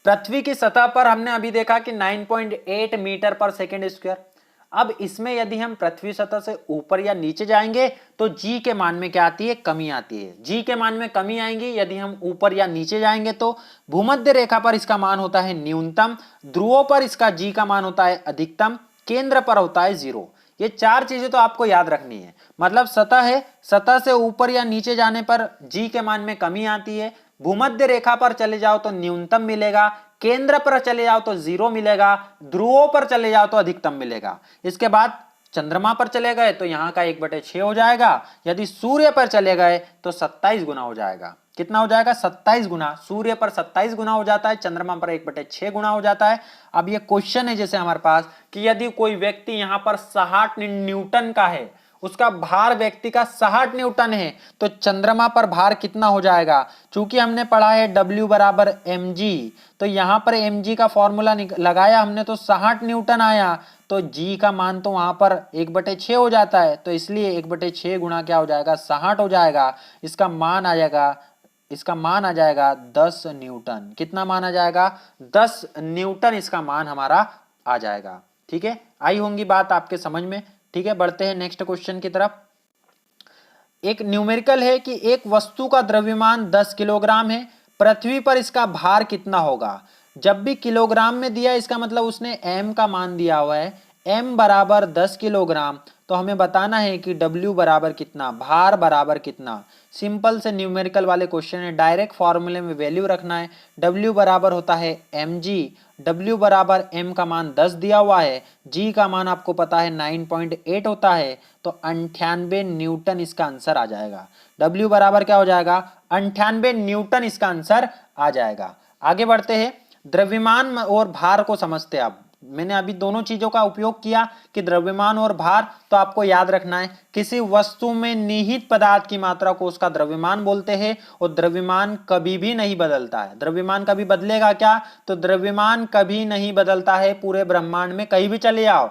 पृथ्वी की सतह पर हमने अभी देखा कि 9.8 मीटर पर सेकेंड स्क्वायर। अब इसमें यदि हम पृथ्वी सतह से ऊपर या नीचे जाएंगे तो जी के मान में क्या आती है, कमी आती है। जी के मान में कमी आएंगी यदि हम ऊपर या नीचे जाएंगे। तो भूमध्य रेखा पर इसका मान होता है न्यूनतम, ध्रुवों पर इसका जी का मान होता है अधिकतम, केंद्र पर होता है 0। ये चार चीजें तो आपको याद रखनी है। मतलब सतह है, सतह से ऊपर या नीचे जाने पर जी के मान में कमी आती है, भूमध्य रेखा पर चले जाओ तो न्यूनतम मिलेगा, केंद्र पर चले जाओ तो 0 मिलेगा, ध्रुवों पर चले जाओ तो अधिकतम मिलेगा। इसके बाद चंद्रमा पर चले गए तो यहाँ का 1/6 हो जाएगा। यदि सूर्य पर चले गए तो 27 गुना हो जाएगा। कितना हो जाएगा, 27 गुना। सूर्य पर 27 गुना हो जाता है, चंद्रमा पर 1/6 गुना हो जाता है। अब ये क्वेश्चन है जैसे हमारे पास कि यदि कोई व्यक्ति यहाँ पर 60 न्यूटन का है, उसका भार व्यक्ति का 60 न्यूटन है, तो चंद्रमा पर भार कितना हो जाएगा। चूंकि हमने पढ़ा है W बराबर mg, तो यहां पर mg का फॉर्मूला लगाया हमने तो 60 न्यूटन आया, तो g का मान तो वहां पर 1/6 हो जाता है, तो इसलिए 1/6 गुना क्या हो जाएगा, 60 हो जाएगा। इसका मान आ जाएगा 10 न्यूटन। कितना मान आ जाएगा, 10 न्यूटन इसका मान हमारा आ जाएगा। ठीक है, आई होंगी बात आपके समझ में। ठीक है, बढ़ते हैं नेक्स्ट क्वेश्चन की तरफ। एक न्यूमेरिकल है कि एक वस्तु का द्रव्यमान 10 किलोग्राम है, पृथ्वी पर इसका भार कितना होगा। जब भी किलोग्राम में दिया इसका मतलब उसने m का मान दिया हुआ है, m बराबर 10 किलोग्राम, तो हमें बताना है कि W बराबर कितना, भार बराबर कितना। सिंपल से न्यूमेरिकल वाले क्वेश्चन है, डायरेक्ट फॉर्मूले में वैल्यू रखना है। W बराबर होता है mg, W बराबर m का मान 10 दिया हुआ है, g का मान आपको पता है 9.8 होता है, तो 98 न्यूटन इसका आंसर आ जाएगा। W बराबर क्या हो जाएगा, 98 न्यूटन इसका आंसर आ जाएगा। आगे बढ़ते हैं, द्रव्यमान और भार को समझते हैं। अब मैंने अभी दोनों चीजों का उपयोग किया कि द्रव्यमान और भार, तो आपको याद रखना है किसी वस्तु में निहित पदार्थ की मात्रा को उसका द्रव्यमान बोलते हैं और द्रव्यमान कभी भी नहीं बदलता है। द्रव्यमान कभी बदलेगा क्या? तो द्रव्यमान कभी नहीं बदलता है पूरे ब्रह्मांड में, कहीं भी चले जाओ।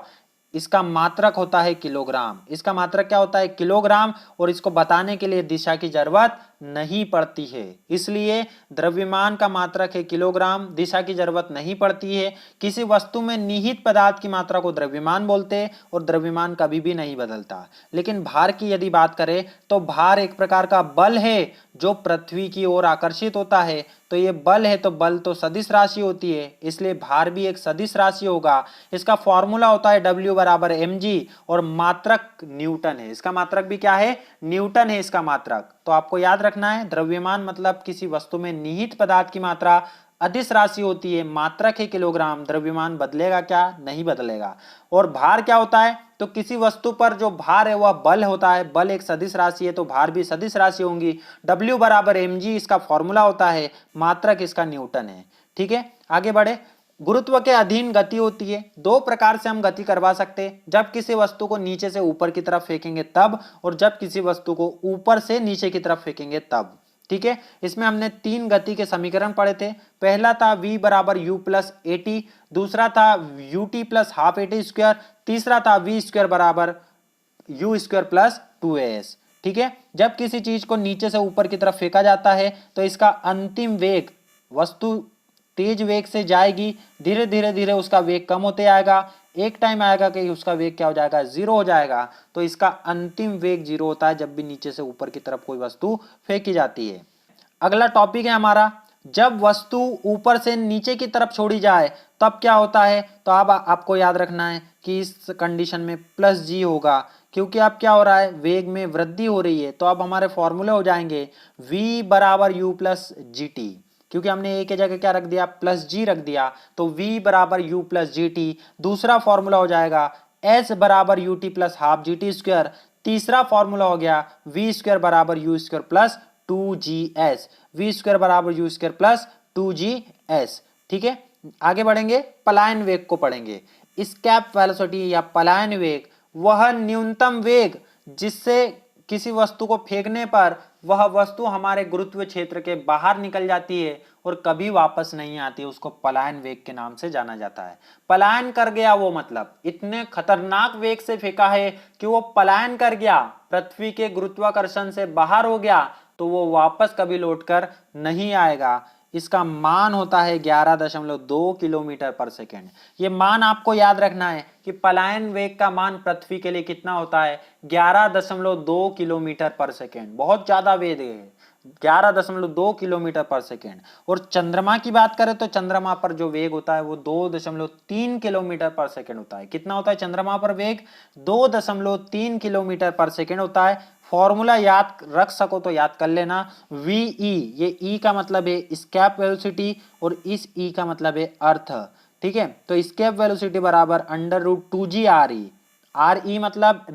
इसका मात्रक होता है किलोग्राम। इसका मात्रक क्या होता है? किलोग्राम। और इसको बताने के लिए दिशा की जरूरत नहीं पड़ती है, इसलिए द्रव्यमान का मात्रक है किलोग्राम, दिशा की जरूरत नहीं पड़ती है। किसी वस्तु में निहित पदार्थ की मात्रा को द्रव्यमान बोलते हैं और द्रव्यमान कभी भी नहीं बदलता। लेकिन भार की यदि बात करें तो भार एक प्रकार का बल है जो पृथ्वी की ओर आकर्षित होता है। तो ये बल है, तो बल तो सदिश राशि होती है, इसलिए भार भी एक सदिश राशि होगा। इसका फॉर्मूला होता है W बराबर mg और मात्रक न्यूटन है। इसका मात्रक भी क्या है? न्यूटन है इसका मात्रक। तो आपको याद रखना है द्रव्यमान मतलब किसी वस्तु में निहित पदार्थ की मात्रा, अदिश राशि होती है, मात्रक है किलोग्राम। द्रव्यमान बदलेगा क्या? नहीं बदलेगा। और भार क्या होता है? तो किसी वस्तु पर जो भार है वह बल होता है। बल एक सदिश राशि है तो भार भी सदिश राशि होंगी। W बराबर mg इसका फॉर्मूला होता है, मात्रक इसका न्यूटन है। ठीक है, आगे बढ़े। गुरुत्व के अधीन गति होती है। दो प्रकार से हम गति करवा सकते हैं, जब किसी वस्तु को नीचे से ऊपर की तरफ फेंकेंगे तब, और जब किसी वस्तु को ऊपर से नीचे की तरफ फेंकेंगे तब। ठीक है, इसमें हमने तीन गति के समीकरण पढ़े थे। पहला था v बराबर u प्लस ए टी, दूसरा था ut plus half A T square, तीसरा था v स्क्वायर बराबर u स्क्वायर प्लस 2as। ठीक है, जब किसी चीज को नीचे से ऊपर की तरफ फेंका जाता है तो इसका अंतिम वेग, वस्तु तेज वेग से जाएगी, धीरे धीरे धीरे उसका वेग कम होते आएगा, एक टाइम आएगा कि उसका वेग क्या हो जाएगा? जीरो हो जाएगा। तो इसका अंतिम वेग जीरो होता है जब भी नीचे से ऊपर की तरफ कोई वस्तु फेंकी जाती है। अगला टॉपिक है हमारा, जब वस्तु ऊपर से नीचे की तरफ छोड़ी जाए तब क्या होता है? तो अब आपको याद रखना है कि इस कंडीशन में प्लस जी होगा, क्योंकि अब क्या हो रहा है? वेग में वृद्धि हो रही है। तो अब हमारे फॉर्मूले हो जाएंगे v बराबर यू प्लस जी टी, क्योंकि हमने ए के जगह क्या रख दिया? प्लस जी रख दिया, तो v बराबर यू प्लस जी टी। दूसरा फॉर्मूला हो जाएगा s बराबर U T plus half G T square. तीसरा फॉर्मूला हो गया v स्क्वायर बराबर you square plus 2gs, v square बराबर यू स्क्वायर प्लस 2gs। ठीक है, आगे बढ़ेंगे, पलायन वेग को पढ़ेंगे। एस्केप वेलोसिटी या पलायन वेग वह न्यूनतम वेग जिससे किसी वस्तु को फेंकने पर वह वस्तु हमारे गुरुत्व क्षेत्र के बाहर निकल जाती है और कभी वापस नहीं आती, उसको पलायन वेग के नाम से जाना जाता है। पलायन कर गया वो मतलब इतने खतरनाक वेग से फेंका है कि वो पलायन कर गया, पृथ्वी के गुरुत्वाकर्षण से बाहर हो गया, तो वो वापस कभी लौटकर नहीं आएगा। इसका मान होता है 11.2 किलोमीटर पर सेकेंड। ये मान आपको याद रखना है कि पलायन वेग का मान पृथ्वी के लिए कितना होता है? 11.2 किलोमीटर पर सेकेंड। बहुत ज्यादा वेग है, 11.2 किलोमीटर पर सेकेंड। और चंद्रमा की बात करें तो चंद्रमा पर जो वेग होता है वो 2.3 किलोमीटर पर सेकेंड होता है। कितना होता है चंद्रमा पर वेग? 2.3 किलोमीटर पर सेकेंड होता है। फॉर्मूला याद रख सको तो याद कर लेना, VE, ये E का मतलब है एस्केप वेलोसिटी और इस E का मतलब है अर्थ। ठीक है, तो एस्केप वेलोसिटी बराबर under root 2g RE, RE मतलब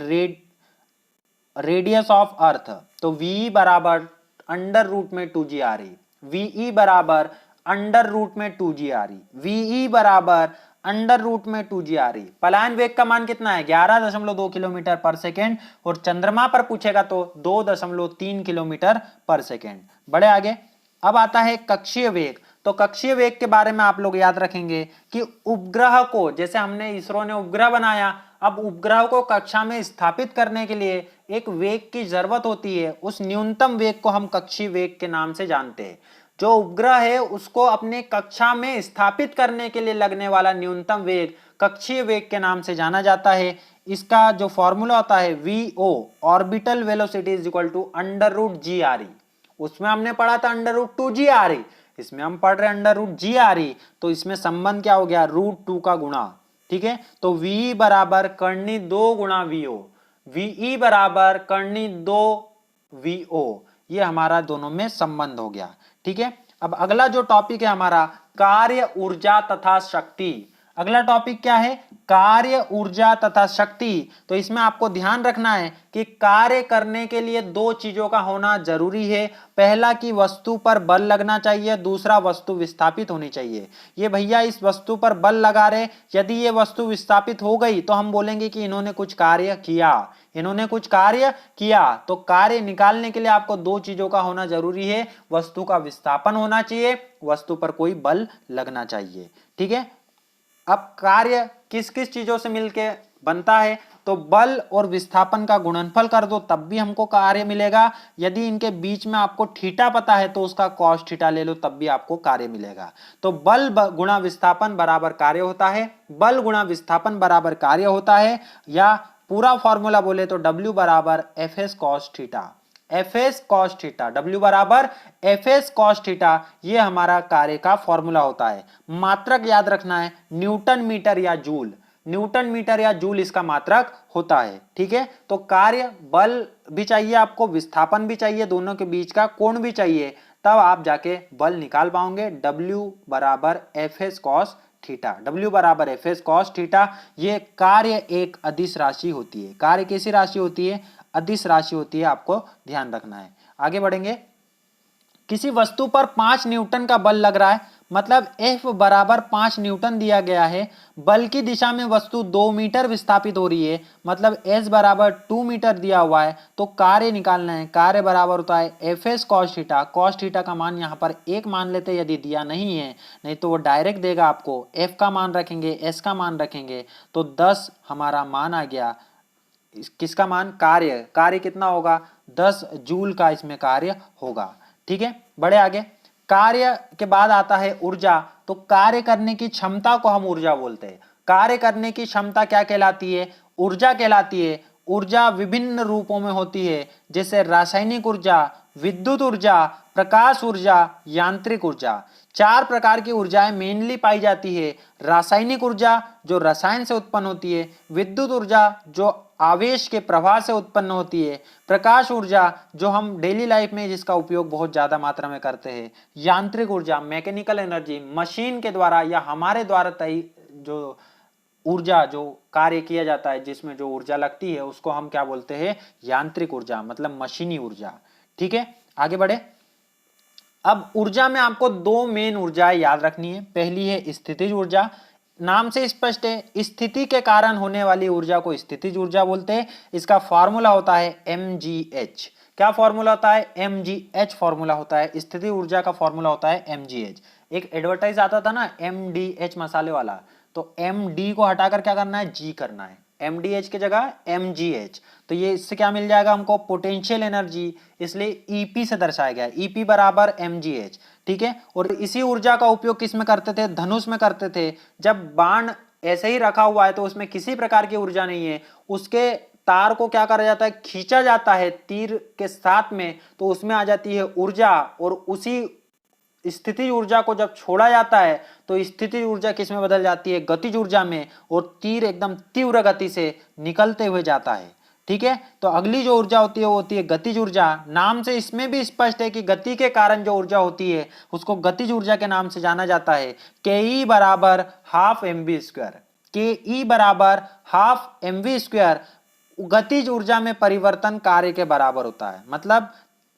रेडियस ऑफ अर्थ, तो VE बराबर अंडर रूट में 2g RE, VE बराबर अंडर रूट में 2g RE, VE बराबर अंडर रूट में 2g RE। पलायन वेग का मान कितना है? 11.2 किलोमीटर पर सेकेंड, और चंद्रमा पर पूछेगा तो 2.3 किलोमीटर पर सेकेंड। बड़े आगे, अब आता है कक्षीय वेग। तो कक्षीय वेग के बारे में आप लोग याद रखेंगे कि उपग्रह को, जैसे हमने इसरो ने उपग्रह बनाया, अब उपग्रह को कक्षा में स्थापित करने के लिए एक वेग की जरूरत होती है। उस न्यूनतम वेग को हम कक्षीय वेग के नाम से जानते हैं। जो उपग्रह है उसको अपने कक्षा में स्थापित करने के लिए लगने वाला न्यूनतम वेग कक्षीय वेग के नाम से जाना जाता है। इसका जो फॉर्मूला होता है VO, orbital velocity is equal to under root g RE। उसमें हमने पढ़ा था अंडर रूट 2g RE, इसमें हम पढ़ रहे हैं अंडर रूट जी RE, तो इसमें संबंध क्या हो गया? √2 का गुणा। ठीक है, तो VE बराबर करनी 2 गुणा VO, VE बराबर करनी 2 VO, ये हमारा दोनों में संबंध हो गया। ठीक है, अब अगला जो टॉपिक है हमारा, कार्य, ऊर्जा तथा शक्ति। अगला टॉपिक क्या है, कार्य, ऊर्जा तथा शक्ति। तो इसमें आपको ध्यान रखना है कि कार्य करने के लिए दो चीजों का होना जरूरी है। पहला कि वस्तु पर बल लगना चाहिए, दूसरा वस्तु विस्थापित होनी चाहिए। ये भैया इस वस्तु पर बल लगा रहे, यदि ये वस्तु विस्थापित हो गई तो हम बोलेंगे कि इन्होंने कुछ कार्य किया, इन्होंने कुछ कार्य किया। तो कार्य निकालने के लिए आपको दो चीजों का होना जरूरी है, वस्तु का विस्थापन होना चाहिए, वस्तु पर कोई बल लगना चाहिए। ठीक है, अब कार्य किस किस चीजों से मिलके बनता है, तो बल और विस्थापन का गुणनफल कर दो तब भी हमको कार्य मिलेगा। यदि इनके बीच में आपको थीटा पता है तो उसका कॉस थीटा ले लो तब भी आपको कार्य मिलेगा। तो बल गुणा विस्थापन बराबर कार्य होता है, बल गुणा विस्थापन बराबर कार्य होता है, या पूरा फॉर्मूला बोले तो W बराबर F S cos theta, F S cos theta, W बराबर एफ एस कॉस थीटा, ये हमारा कार्य का फॉर्मूला होता है। मात्रक याद रखना है, न्यूटन मीटर या जूल, न्यूटन मीटर या जूल इसका मात्रक होता है। ठीक है, तो कार्य, बल भी चाहिए आपको, विस्थापन भी चाहिए, दोनों के बीच का कोण भी चाहिए, तब आप जाके बल निकाल पाओगे। W बराबर F S cos theta, W बराबर एफ एस कॉस थीटा। ये कार्य एक अदिश राशि होती है। कार्य कैसी राशि होती है, अदिश राशि होती है, आपको ध्यान रखना है। आगे बढ़ेंगे, किसी वस्तु पर 5 न्यूटन का बल लग रहा है, मतलब F बराबर 5 न्यूटन दिया गया है, बल की दिशा में वस्तु 2 मीटर विस्थापित हो रही है, मतलब S बराबर 2 मीटर दिया हुआ है, तो कार्य निकालना है। कार्य बराबर होता है F S cos theta, cos theta का मान यहाँ पर 1 मान लेते यदि दिया नहीं है, नहीं तो वो डायरेक्ट देगा आपको। F का मान रखेंगे, S का मान रखेंगे, तो 10 हमारा मान आ गया। किसका मान, कार्य, कार्य कितना होगा, 10 जूल का इसमें कार्य होगा। ठीक है, बड़े आगे, कार्य के बाद आता है ऊर्जा। तो कार्य करने की क्षमता को हम ऊर्जा बोलते हैं। कार्य करने की क्षमता क्या कहलाती है, ऊर्जा कहलाती है। ऊर्जा विभिन्न रूपों में होती है, जैसे रासायनिक ऊर्जा, विद्युत ऊर्जा, प्रकाश ऊर्जा, यांत्रिक ऊर्जा। 4 प्रकार की ऊर्जाएं मेनली पाई जाती है। रासायनिक ऊर्जा जो रसायन से उत्पन्न होती है, विद्युत ऊर्जा जो आवेश के प्रवाह से उत्पन्न होती है, प्रकाश ऊर्जा जो हम डेली लाइफ में जिसका उपयोग बहुत ज्यादा मात्रा में करते हैं, यांत्रिक ऊर्जा मैकेनिकल एनर्जी, मशीन के द्वारा या हमारे द्वारा तय जो ऊर्जा, जो कार्य किया जाता है, जिसमें जो ऊर्जा लगती है उसको हम क्या बोलते हैं, यांत्रिक ऊर्जा, मतलब मशीनी ऊर्जा। ठीक है, आगे बढ़े। अब ऊर्जा में आपको दो मेन ऊर्जाएं याद रखनी है। पहली है स्थितिज ऊर्जा, नाम से स्पष्ट है, स्थिति के कारण होने वाली ऊर्जा को स्थितिज ऊर्जा बोलते हैं। इसका फॉर्मूला होता है mgh। क्या फॉर्मूला होता है, mgh फॉर्मूला होता है। स्थिति ऊर्जा का फॉर्मूला होता है mgh। एक एडवर्टाइज आता था ना mdh मसाले वाला, तो md को हटाकर क्या करना है, g करना है, mdh की जगह mgh। तो ये इससे क्या मिल जाएगा हमको, पोटेंशियल एनर्जी, इसलिए ep से दर्शाया गया है, ep बराबर mgh। ठीक है, और इसी ऊर्जा का उपयोग किस में करते थे, धनुष में करते थे। जब बाण ऐसे ही रखा हुआ है तो उसमें किसी प्रकार की ऊर्जा नहीं है, उसके तार को क्या करा जाता है, खींचा जाता है तीर के साथ में, तो उसमें आ जाती है ऊर्जा। और उसी स्थिति ऊर्जा को जब छोड़ा जाता है तो स्थिति ऊर्जा किस में बदल जाती है, गतिज ऊर्जा में, और तीर एकदम तीव्र गति से निकलते हुए जाता है। ठीक है, तो अगली जो ऊर्जा होती है वो होती है गतिज ऊर्जा। नाम से इसमें भी स्पष्ट है कि गति के कारण जो ऊर्जा होती है उसको गतिज ऊर्जा के नाम से जाना जाता है। के ई बराबर हाफ एम वी स्क्वायर, के ई बराबर हाफ एम वी स्क्वायर गतिज ऊर्जा में परिवर्तन कार्य के बराबर होता है। मतलब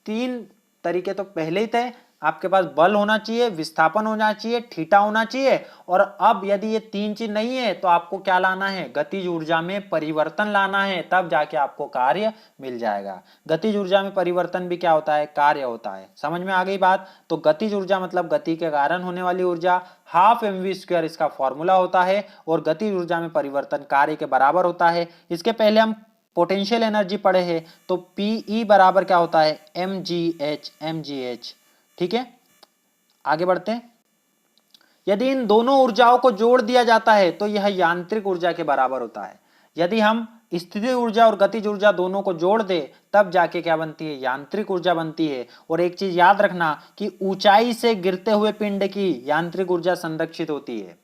3 तरीके तो पहले ही थे, आपके पास बल होना चाहिए, विस्थापन होना चाहिए, थीटा होना चाहिए, और अब यदि ये 3 चीज नहीं है तो आपको क्या लाना है, गतिज ऊर्जा में परिवर्तन लाना है, तब जाके आपको कार्य मिल जाएगा। गतिज ऊर्जा में परिवर्तन भी क्या होता है, कार्य होता है। समझ में आ गई बात। तो गतिज ऊर्जा मतलब गति के कारण होने वाली ऊर्जा, हाफ एम वी स्क्वायर इसका फॉर्मूला होता है, और गतिज ऊर्जा में परिवर्तन कार्य के बराबर होता है। इसके पहले हम पोटेंशियल एनर्जी पढ़े हैं, तो पीई बराबर क्या होता है, mgh। ठीक है, आगे बढ़ते हैं। यदि इन दोनों ऊर्जाओं को जोड़ दिया जाता है तो यह यांत्रिक ऊर्जा के बराबर होता है। यदि हम स्थितिज ऊर्जा और गतिज ऊर्जा दोनों को जोड़ दे तब जाके क्या बनती है, यांत्रिक ऊर्जा बनती है। और एक चीज याद रखना कि ऊंचाई से गिरते हुए पिंड की यांत्रिक ऊर्जा संरक्षित होती है।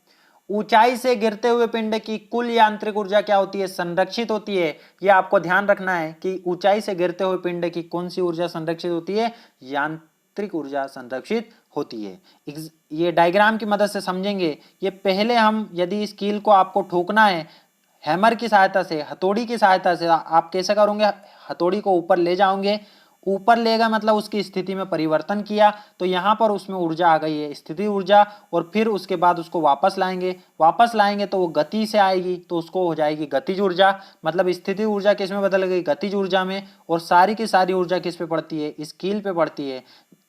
ऊंचाई से गिरते हुए पिंड की कुल यांत्रिक ऊर्जा क्या होती है, संरक्षित होती है। यह आपको ध्यान रखना है कि ऊंचाई से गिरते हुए पिंड की कौन सी ऊर्जा संरक्षित होती है, यांत्रिक यांत्रिक ऊर्जा संरक्षित होती है। ये डायग्राम की मदद से समझेंगे। ये पहले हम यदि इस कील को आपको ठोकना है हैमर की सहायता से, हथौड़ी की सहायता से, आप कैसे करोगे? हथौड़ी को ऊपर ले जाओगे, ऊपर लेगा मतलब उसकी स्थिति में परिवर्तन किया, तो यहाँ पर उसमें ऊर्जा आ गई है स्थिति ऊर्जा, और फिर उसके बाद उसको वापस लाएंगे तो वो गति से आएगी, तो उसको हो जाएगी गतिज ऊर्जा। मतलब स्थिति ऊर्जा किस में बदल गई? गतिज ऊर्जा में। और सारी की सारी ऊर्जा किस पे पड़ती है? इस कील पे पड़ती है।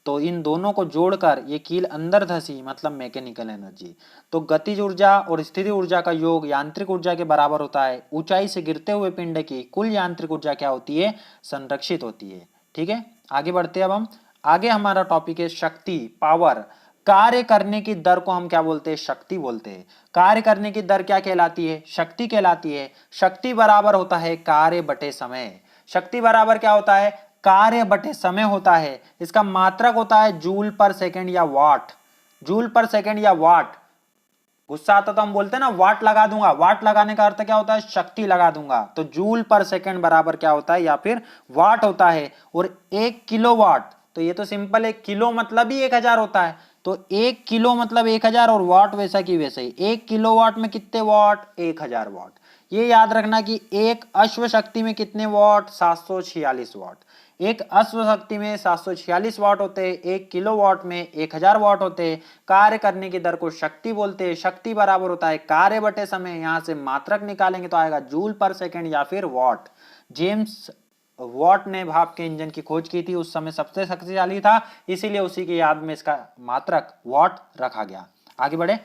तो इन दोनों को जोड़कर ये कील अंदर धसी, मतलब मैकेनिकल एनर्जी। तो गतिज ऊर्जा और स्थिति ऊर्जा का योग यांत्रिक ऊर्जा के बराबर होता है। ऊंचाई से गिरते हुए पिंड की कुल यांत्रिक ऊर्जा क्या होती है? संरक्षित होती है। ठीक है, आगे बढ़ते हैं। अब हम आगे हमारा टॉपिक है शक्ति, पावर। कार्य करने की दर को हम क्या बोलते हैं? शक्ति बोलते हैं। कार्य करने की दर क्या कहलाती है? शक्ति कहलाती है। शक्ति बराबर होता है कार्य बटे समय। शक्ति बराबर क्या होता है? कार्य बटे समय होता है। इसका मात्रक होता है जूल पर सेकंड या वाट। जूल पर सेकंड या वाट। गुस्सा आता तो हम बोलते हैं ना वाट लगा दूंगा। वाट लगाने का अर्थ क्या होता है? शक्ति लगा दूंगा। तो जूल पर सेकंड बराबर क्या होता है? या फिर वाट होता है। और 1 किलोवाट, तो ये तो सिंपल है, किलो मतलब ही 1000 होता है। तो 1 किलो मतलब 1000 और वाट वैसा की वैसे ही। 1 किलोवाट में कितने वाट? 1000 वाट। ये याद रखना कि एक अश्व शक्ति में कितने वाट? 746 वाट। एक अश्व शक्ति में 746 वाट होते हैं, 1 किलोवाट में 1000 वाट होते हैं। कार्य करने की दर को शक्ति बोलते हैं। शक्ति बराबर होता है कार्य बटे समय। यहां से मात्रक निकालेंगे तो आएगा जूल पर सेकंड या फिर वाट। जेम्स वाट ने भाप के इंजन की खोज की थी, उस समय सबसे शक्तिशाली था, इसीलिए उसी की याद में इसका मात्रक वाट रखा गया। आगे बढ़े।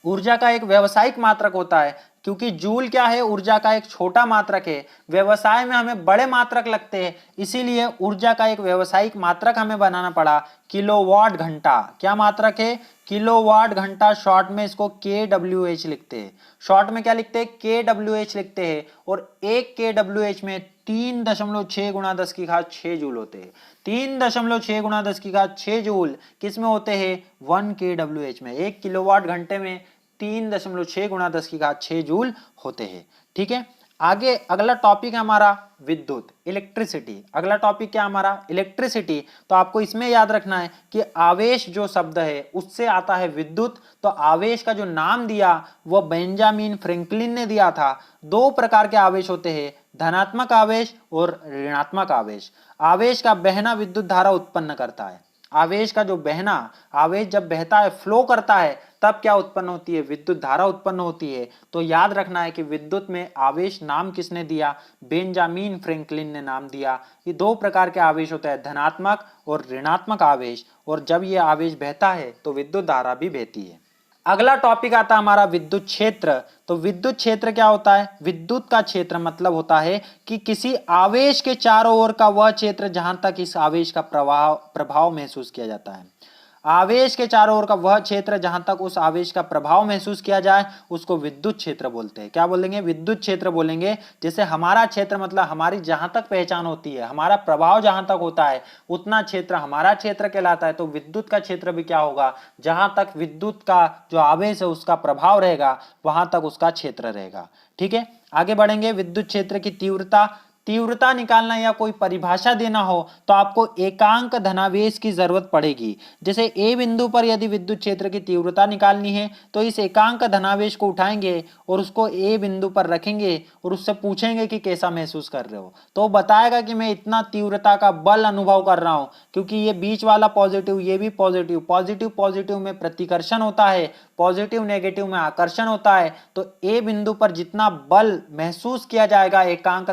ऊर्जा का एक व्यवसायिक मात्रक होता है, क्योंकि जूल क्या है? ऊर्जा का एक छोटा मात्रक है। व्यवसाय में हमें बड़े मात्रक लगते हैं, इसीलिए ऊर्जा का एक व्यवसायिक मात्रक हमें बनाना पड़ा, किलोवाट घंटा। क्या मात्रक है? किलोवाट घंटा। शॉर्ट में इसको kWh लिखते हैं। शॉर्ट में क्या लिखते हैं? kWh लिखते हैं। और 1 kWh में 3.6 गुणा 10 की घात 6 जूल होते हैं। 3.6 गुणा 10 की घात 6 जूल किस में होते हैं? 1 kWh में। 1 किलोवाट घंटे में 3.6 गुणा 10 की घात 6 जूल होते हैं। ठीक है, आगे अगला टॉपिक है हमारा विद्युत, इलेक्ट्रिसिटी। अगला टॉपिक क्या हमारा? इलेक्ट्रिसिटी। तो आपको इसमें याद रखना है कि आवेश जो शब्द है उससे आता है विद्युत। तो आवेश का जो नाम दिया वो बेंजामिन फ्रैंकलिन ने दिया था। 2 प्रकार के आवेश होते हैं, धनात्मक आवेश और ऋणात्मक आवेश। आवेश का बहना विद्युत धारा उत्पन्न करता है। आवेश का जो बहना, आवेश जब बहता है, फ्लो करता है, तब क्या उत्पन्न होती है? विद्युत धारा उत्पन्न होती है। तो याद रखना है कि विद्युत में आवेश नाम किसने दिया? बेंजामिन फ्रैंकलिन ने नाम दिया। ये 2 प्रकार के आवेश होते हैं, धनात्मक और ऋणात्मक आवेश। और जब ये आवेश बहता है तो विद्युत धारा भी बहती है। अगला टॉपिक आता है हमारा विद्युत क्षेत्र। तो विद्युत क्षेत्र क्या होता है? विद्युत का क्षेत्र मतलब होता है कि किसी आवेश के चारों ओर का वह क्षेत्र जहां तक इस आवेश का प्रभाव महसूस किया जाता है। आवेश के चारों ओर का वह क्षेत्र जहां तक उस आवेश का प्रभाव महसूस किया जाए उसको विद्युत क्षेत्र बोलते हैं। क्या बोलेंगे? विद्युत क्षेत्र बोलेंगे। जैसे हमारा क्षेत्र मतलब हमारी जहां तक पहचान होती है, हमारा प्रभाव जहां तक होता है उतना क्षेत्र हमारा क्षेत्र कहलाता है। तो विद्युत का क्षेत्र भी क्या होगा? जहां तक विद्युत का जो आवेश है उसका प्रभाव रहेगा वहां तक उसका क्षेत्र रहेगा। ठीक है, आगे बढ़ेंगे। विद्युत क्षेत्र की तीव्रता। तीव्रता निकालना या कोई परिभाषा देना हो तो आपको एकांक धनावेश की जरूरत पड़ेगी। जैसे ए बिंदु पर यदि विद्युत क्षेत्र की तीव्रता निकालनी है तो इस एकांक धनावेश को उठाएंगे और उसको ए बिंदु पर रखेंगे और उससे पूछेंगे कि कैसा महसूस कर रहे हो, तो वो बताएगा कि मैं इतना तीव्रता का बल अनुभव कर रहा हूं, क्योंकि ये बीच वाला पॉजिटिव, ये भी पॉजिटिव, पॉजिटिव पॉजिटिव में प्रतिकर्षण होता है, पॉजिटिव नेगेटिव में आकर्षण होता है। तो ए बिंदु पर जितना बल महसूस किया जाएगा एकांक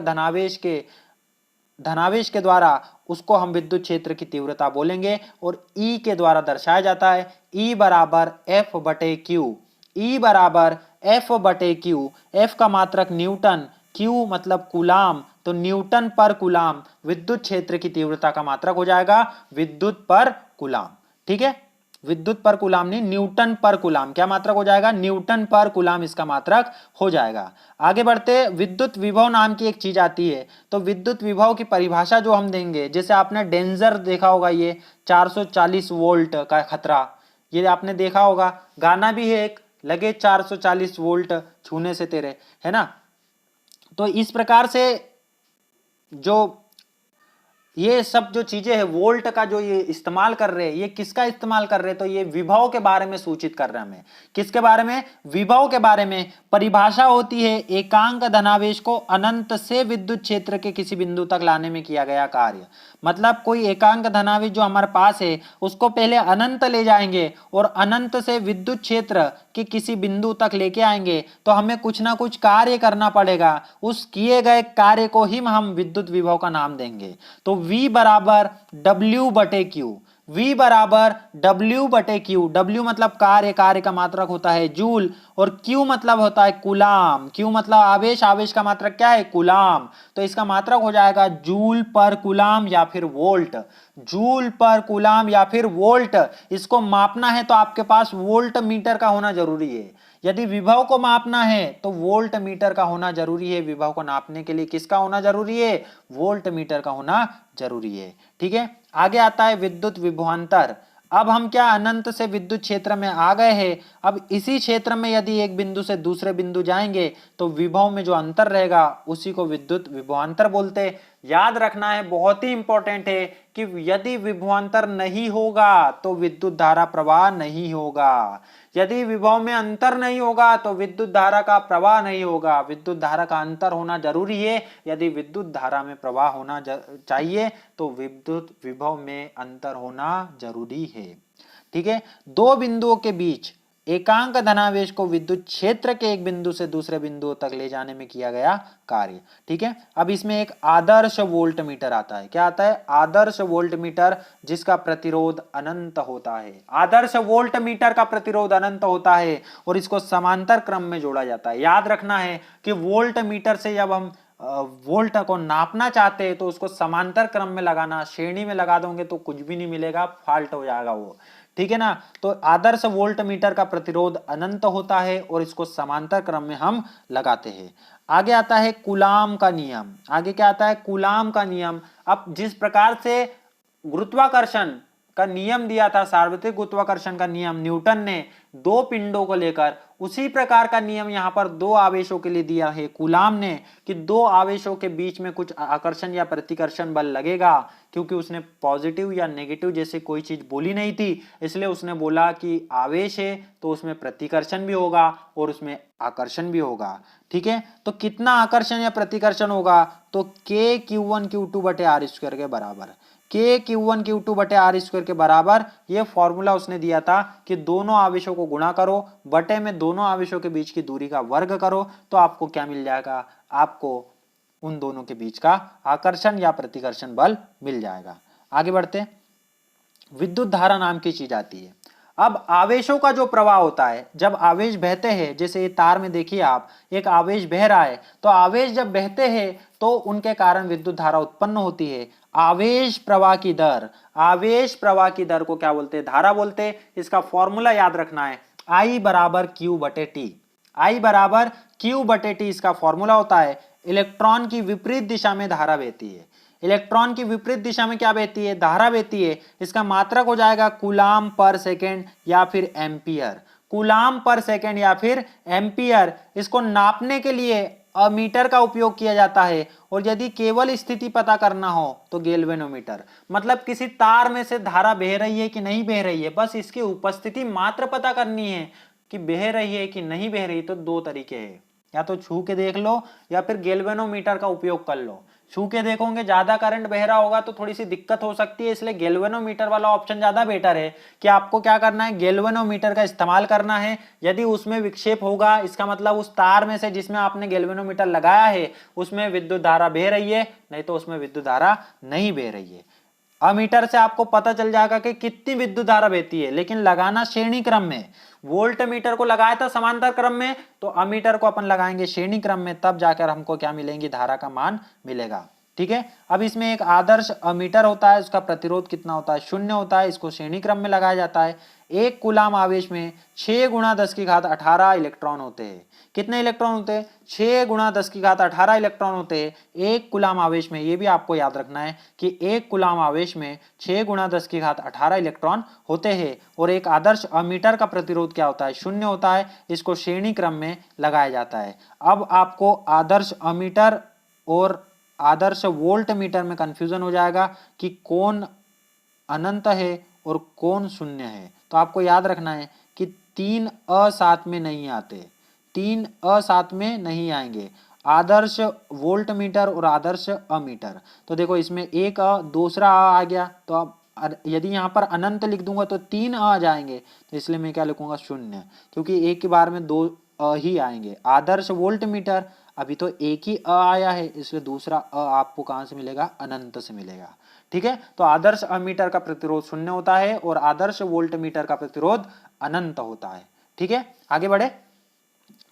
धनावेश के द्वारा उसको हम विद्युत क्षेत्र की तीव्रता बोलेंगे। और ई के द्वारा दर्शाया जाता है। ई बराबर एफ बटे क्यू। ई बराबर एफ बटे क्यू। एफ का मात्रक न्यूटन, क्यू मतलब कूलाम, तो न्यूटन पर कूलाम विद्युत क्षेत्र की तीव्रता का मात्रक हो जाएगा, विद्युत पर कूलाम। ठीक है, विद्युत पर कूलाम नहीं, न्यूटन पर कूलाम। क्या मात्रक हो जाएगा? न्यूटन पर कूलाम इसका मात्रक हो जाएगा। आगे बढ़ते, विद्युत विभव नाम की एक चीज आती है। तो विद्युत विभव की परिभाषा जो हम देंगे, जैसे आपने डेंजर देखा होगा, ये 440 वोल्ट का खतरा, ये आपने देखा होगा। गाना भी है एक, लगे 440 वोल्ट छूने से तेरे, है ना। तो इस प्रकार से जो ये सब जो चीजें है वोल्ट का जो ये इस्तेमाल कर रहे हैं, ये किसका इस्तेमाल कर रहे हैं, तो ये विभव के बारे में सूचित कर रहे हैं हमें। किसके बारे में? विभव के बारे में। परिभाषा होती है एकांक धनावेश को अनंत से विद्युत क्षेत्र के किसी बिंदु तक लाने में किया गया कार्य। मतलब कोई एकांक धनावेश जो हमारे पास है उसको पहले अनंत ले जाएंगे और अनंत से विद्युत क्षेत्र के किसी बिंदु तक लेके आएंगे तो हमें कुछ ना कुछ कार्य करना पड़ेगा। उस किए गए कार्य को ही हम विद्युत विभव का नाम देंगे। तो V बराबर W बटे क्यू। V बराबर W बटे क्यू। W मतलब कार्य, कार्य का मात्रक होता है जूल, और Q मतलब होता है कूलाम। Q मतलब आवेश, आवेश का मात्रक क्या है? कूलाम। तो इसका मात्रक हो जाएगा जूल पर कूलाम या फिर वोल्ट। जूल पर कूलाम या फिर वोल्ट। इसको मापना है तो आपके पास वोल्ट मीटर का होना जरूरी है। यदि विभव को मापना है तो वोल्ट मीटर का होना जरूरी है। विभव को नापने के लिए किसका होना जरूरी है? वोल्ट मीटर का होना जरूरी है। ठीक है, आगे आता है विद्युत विभवांतर। अब हम क्या अनंत से विद्युत क्षेत्र में आ गए हैं। अब इसी क्षेत्र में यदि एक बिंदु से दूसरे बिंदु जाएंगे तो विभव में जो अंतर रहेगा उसी को विद्युत विभवांतर बोलते हैं। याद रखना है, बहुत ही इंपॉर्टेंट है कि यदि विभवांतर नहीं होगा तो विद्युत धारा प्रवाह नहीं होगा। यदि विभव में अंतर नहीं होगा तो विद्युत धारा का प्रवाह नहीं होगा। विद्युत धारा का अंतर होना जरूरी है। यदि विद्युत धारा में प्रवाह होना चाहिए तो विद्युत विभव में अंतर होना जरूरी है। ठीक है, दो बिंदुओं के बीच एकांक धनावेश को विद्युत क्षेत्र के एक बिंदु से दूसरे बिंदु तक ले जाने में किया गया कार्य। ठीक है, अब इसमें एक आदर्श वोल्ट मीटर आता है। क्या आता है? आदर्श वोल्ट मीटर, जिसका प्रतिरोध अनंत होता है। आदर्श वोल्ट मीटर का प्रतिरोध अनंत होता है और इसको समांतर क्रम में जोड़ा जाता है। याद रखना है कि वोल्ट मीटर से जब हम वोल्ट को नापना चाहते हैं तो उसको समांतर क्रम में लगाना, श्रेणी में लगा दोगे तो कुछ भी नहीं मिलेगा, फॉल्ट हो जाएगा वो। ठीक है ना, तो आदर्श वोल्ट मीटर का प्रतिरोध अनंत होता है और इसको समांतर क्रम में हम लगाते हैं। आगे आता है कूलाम का नियम। आगे क्या आता है? कूलाम का नियम। अब जिस प्रकार से गुरुत्वाकर्षण का नियम दिया था, सार्वत्रिक गुरुत्वाकर्षण का नियम न्यूटन ने दो पिंडों को लेकर, उसी प्रकार का नियम यहां पर दो आवेशों के लिए दिया है कूलाम ने, कि दो आवेशों के बीच में कुछ आकर्षण या प्रतिकर्षण बल लगेगा। क्योंकि उसने पॉजिटिव या नेगेटिव जैसे कोई चीज बोली नहीं थी, इसलिए उसने बोला कि आवेश है तो उसमें प्रतिकर्षण भी होगा और उसमें आकर्षण भी होगा। ठीक है, तो कितना आकर्षण या प्रतिकर्षण होगा? तो K Q1 Q2 बटे R स्क्वायर के बराबर। K Q1 Q2 बटे R स्क्वायर के बराबर ये फॉर्मूला उसने दिया था कि दोनों आवेशों को गुणा करो, बटे में दोनों आवेशों के बीच की दूरी का वर्ग करो, तो आपको क्या मिल जाएगा? आपको उन दोनों के बीच का आकर्षण या प्रतिकर्षण बल मिल जाएगा। आगे बढ़ते, विद्युत धारा नाम की चीज आती है। अब आवेशों का जो प्रवाह होता है, जब आवेश बहते हैं, जैसे ये तार में देखिए आप, एक आवेश बह रहा है, तो आवेश जब बहते हैं तो उनके कारण विद्युत धारा उत्पन्न होती है। आवेश प्रवाह की दर, आवेश प्रवाह की दर को क्या बोलते हैं? धारा बोलते हैं। इसका फॉर्मूला याद रखना है, I बराबर Q बटे टी। I बराबर Q बटे टी इसका फॉर्मूला होता है। इलेक्ट्रॉन की विपरीत दिशा में धारा बहती है। इलेक्ट्रॉन की विपरीत दिशा में क्या बहती है? धारा बहती है। इसका मात्रक हो जाएगा कूलाम पर सेकेंड या फिर एम्पियर। कूलाम पर सेकेंड या फिर एम्पियर। इसको नापने के लिए मीटर का उपयोग किया जाता है, और यदि केवल स्थिति पता करना हो तो गैल्वेनोमीटर। मतलब किसी तार में से धारा बह रही है कि नहीं बह रही है, बस इसकी उपस्थिति मात्र पता करनी है कि बह रही है कि नहीं बह रही। तो दो तरीके हैं, या तो छू के देख लो या फिर गैल्वेनोमीटर का उपयोग कर लो। छू के देखोगे ज्यादा करंट बह रहा होगा तो थोड़ी सी दिक्कत हो सकती है, इसलिए गैल्वेनोमीटर वाला ऑप्शन ज्यादा बेटर है कि आपको क्या करना है? गैल्वेनोमीटर का इस्तेमाल करना है। यदि उसमें विक्षेप होगा, इसका मतलब उस तार में से जिसमें आपने गैल्वेनोमीटर लगाया है उसमें विद्युत धारा बह रही है, नहीं तो उसमें विद्युत धारा नहीं बह रही है। अमीटर से आपको पता चल जाएगा कि कितनी विद्युत धारा बहती है, लेकिन लगाना श्रेणी क्रम में। वोल्ट मीटर को लगाया था समांतर क्रम में, तो अमीटर को अपन लगाएंगे श्रेणी क्रम में, तब जाकर हमको क्या मिलेंगी? धारा का मान मिलेगा। ठीक है, अब इसमें एक आदर्श अमीटर होता है, उसका प्रतिरोध कितना होता है? 0 होता है। इसको श्रेणी क्रम में लगाया जाता है। एक कूलाम आवेश में 6 गुणा 10 की घात 18 इलेक्ट्रॉन होते हैं। कितने इलेक्ट्रॉन होते हैं? 6 गुणा 10 की घात 18 इलेक्ट्रॉन होते हैं एक कूलाम आवेश में। ये भी आपको याद रखना है कि एक कूलाम आवेश में 6 गुणा 10 की घात 18 इलेक्ट्रॉन होते हैं। और एक आदर्श अमीटर का प्रतिरोध क्या होता है? 0 होता है। इसको श्रेणी क्रम में लगाया जाता है। अब आपको आदर्श अमीटर और आदर्श वोल्ट मीटर में कंफ्यूजन हो जाएगा कि कौन अनंत है और कौन शून्य है। तो आपको याद रखना है कि 3 अ साथ में नहीं आते, 3 अ साथ में नहीं आएंगे, आदर्श वोल्ट मीटर और आदर्श अमीटर। तो देखो इसमें एक अ दूसरा अ आ गया, तो अब यदि यहाँ पर अनंत लिख दूंगा तो 3 अ आ जाएंगे, तो इसलिए मैं क्या लिखूंगा शून्य, क्योंकि एक ही बार में 2 अ ही आएंगे। आदर्श वोल्ट मीटर अभी तो एक ही अ आया है, इसलिए दूसरा अ आपको कहां से मिलेगा, अनंत से मिलेगा। ठीक है, तो आदर्श अमीटर का प्रतिरोध शून्य होता है और आदर्श वोल्ट मीटर का प्रतिरोध अनंत होता है। ठीक है, आगे बढ़े।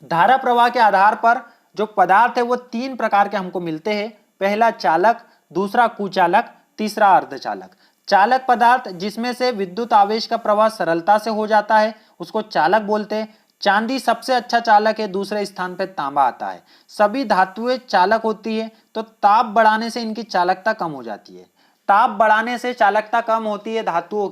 धारा प्रवाह के आधार पर जो पदार्थ है वो 3 प्रकार के हमको मिलते हैं। पहला चालक, दूसरा कुचालक, तीसरा अर्धचालक। चालक पदार्थ जिसमें से विद्युत आवेश का प्रवाह सरलता से हो जाता है उसको चालक बोलते हैं। चांदी सबसे अच्छा चालक है, दूसरे स्थान पर तांबा आता है। सभी धातुएं चालक होती है, तो ताप बढ़ाने से इनकी चालकता कम हो जाती है। ताप बढ़ाने से चालकता कम होती है धातुओं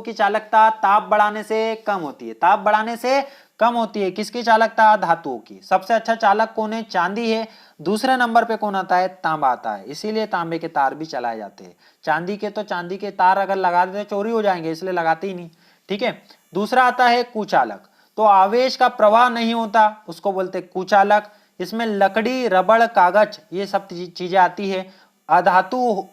की चालकता ताप बढ़ाने से कम होती है, ताप बढ़ाने से कम होती है। किसकी चालकता, धातुओं की। सबसे अच्छा चालक कौन है, चांदी है। दूसरे नंबर पे कौन आता है, तांबा आता है, इसीलिए तांबे के तार भी चलाए जाते हैं। चांदी के तार अगर लगा देते चोरी हो जाएंगे, इसलिए लगाते ही नहीं। ठीक है, दूसरा आता है कुचालक, तो आवेश का प्रवाह नहीं होता उसको बोलते हैं कुचालक। इसमें लकड़ी, रबड़, कागज ये सब चीजें आती है। अधातु,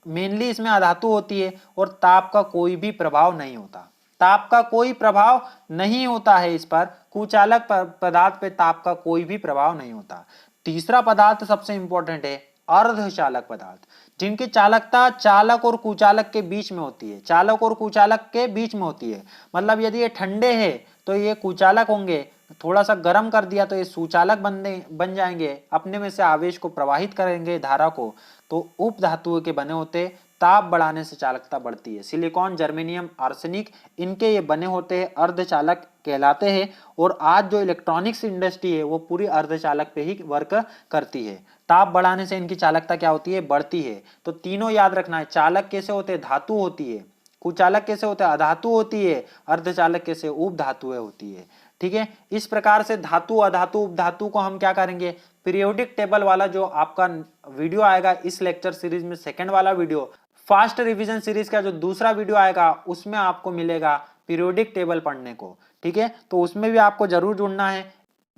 मेनली इसमें अधातु होती है और ताप का कोई भी प्रभाव नहीं होता, ताप का कोई प्रभाव नहीं होता है इस पर। कुचालक पदार्थ पे ताप का कोई भी प्रभाव नहीं होता। तीसरा पदार्थ सबसे इंपॉर्टेंट है, अर्धचालक पदार्थ, जिनकी चालकता चालक और कुचालक के बीच में होती है, चालक और कुचालक के बीच में होती है। मतलब यदि ये ठंडे हैं तो ये कुचालक होंगे, थोड़ा सा गर्म कर दिया तो ये सुचालक बन जाएंगे, अपने में से आवेश को प्रवाहित करेंगे, धारा को। तो उप धातुओं के बने होते, ताप बढ़ाने से चालकता बढ़ती है। सिलिकॉन, जर्मेनियम, आर्सेनिक इनके ये बने होते हैं, अर्धचालक कहलाते हैं। और आज जो इलेक्ट्रॉनिक्स इंडस्ट्री है वो पूरी अर्धचालक पे ही वर्क करती है। ताप बढ़ाने से इनकी चालकता क्या होती है, बढ़ती है। तो तीनों याद रखना है, चालक कैसे होते हैं, धातु होती है। कुचालक कैसे होता है, अधातु होती है। अर्धचालक कैसे, उप धातुएं होती है। ठीक है, इस प्रकार से धातु, अधातु, उपधातु को हम क्या करेंगे, पीरियोडिक टेबल वाला जो आपका वीडियो आएगा इस लेक्चर सीरीज में, सेकंड वाला वीडियो, फास्ट रिवीजन सीरीज का जो दूसरा वीडियो आएगा उसमें आपको मिलेगा पीरियोडिक टेबल पढ़ने को। ठीक है, तो उसमें भी आपको जरूर जुड़ना है।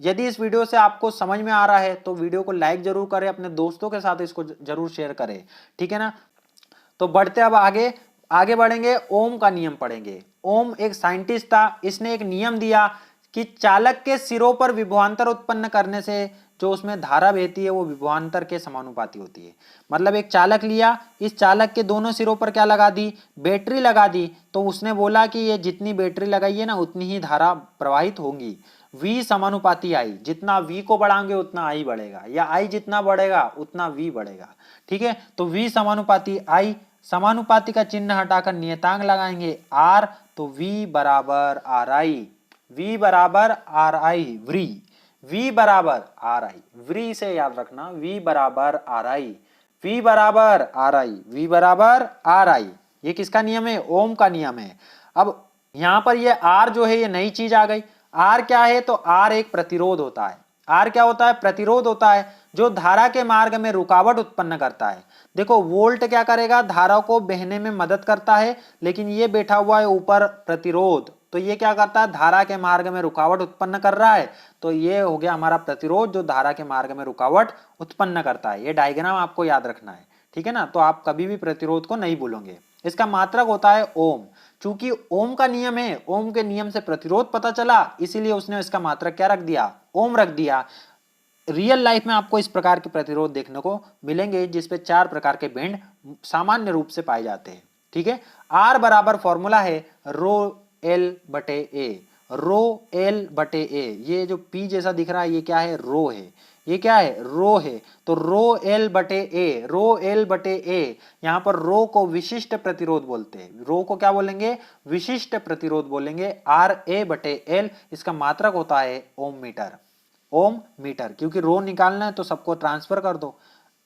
यदि इस वीडियो से आपको समझ में आ रहा है तो वीडियो को लाइक जरूर करें, अपने दोस्तों के साथ इसको जरूर शेयर करें। ठीक है ना, तो बढ़ते अब आगे बढ़ेंगे, ओम का नियम पढ़ेंगे। ओम एक साइंटिस्ट था, इसने एक नियम दिया कि चालक के सिरों पर विभवांतर उत्पन्न करने से जो उसमें धारा बहती है वो विभवांतर के समानुपाती होती है। मतलब एक चालक लिया, इस चालक के दोनों सिरों पर क्या लगा दी, बैटरी लगा दी। तो उसने बोला कि ये जितनी बैटरी लगाई है ना उतनी ही धारा प्रवाहित होंगी। V समानुपाती I, जितना V को बढ़ाएंगे उतना I बढ़ेगा, या I जितना बढ़ेगा उतना V बढ़ेगा। ठीक है, तो V समानुपाती I, समानुपाती का चिन्ह हटाकर नियतांक लगाएंगे R, तो V बराबर RI, V बराबर RI, V बराबर RI, व्री से याद रखना, V बराबर RI, V बराबर RI, V बराबर RI। ये किसका नियम है, ओम का नियम है। अब यहां पर ये R जो है ये नई चीज आ गई। R क्या है, तो R एक प्रतिरोध होता है। R क्या होता है, प्रतिरोध होता है जो धारा के मार्ग में रुकावट उत्पन्न करता है। देखो वोल्ट क्या करेगा, धारा को बहने में मदद करता है, लेकिन ये बैठा हुआ है ऊपर प्रतिरोध, तो ये क्या करता है, धारा के मार्ग में रुकावट उत्पन्न कर रहा है। तो ये हो गया हमारा प्रतिरोध जो धारा के मार्ग में रुकावट उत्पन्न करता है। ये डायग्राम आपको याद रखना है। ठीक है ना, तो आप कभी भी प्रतिरोध को नहीं भूलोगे। इसका मात्रक होता है ओम। चूंकि ओम का नियम है, ओम के नियम से प्रतिरोध पता चला, इसीलिए उसने इसका मात्रक क्या रख दिया, ओम रख दिया। रियल लाइफ में आपको इस प्रकार के प्रतिरोध देखने को मिलेंगे जिसपे 4 प्रकार के बैंड सामान्य रूप से पाए जाते हैं। ठीक है, आर बराबर फॉर्मूला है रो एल बटे ए, रो एल बटे ए। ये जो पी जैसा दिख रहा है ये क्या है, रो है, ये क्या है, रो है। तो रो एल बटे ए, रो एल बटे ए, यहां पर रो को विशिष्ट प्रतिरोध बोलते हैं। रो को क्या बोलेंगे, विशिष्ट प्रतिरोध बोलेंगे। आर ए बटे एल, इसका मात्रक होता है ओम मीटर, ओम मीटर। क्योंकि रो निकालना है तो सबको ट्रांसफर कर दो,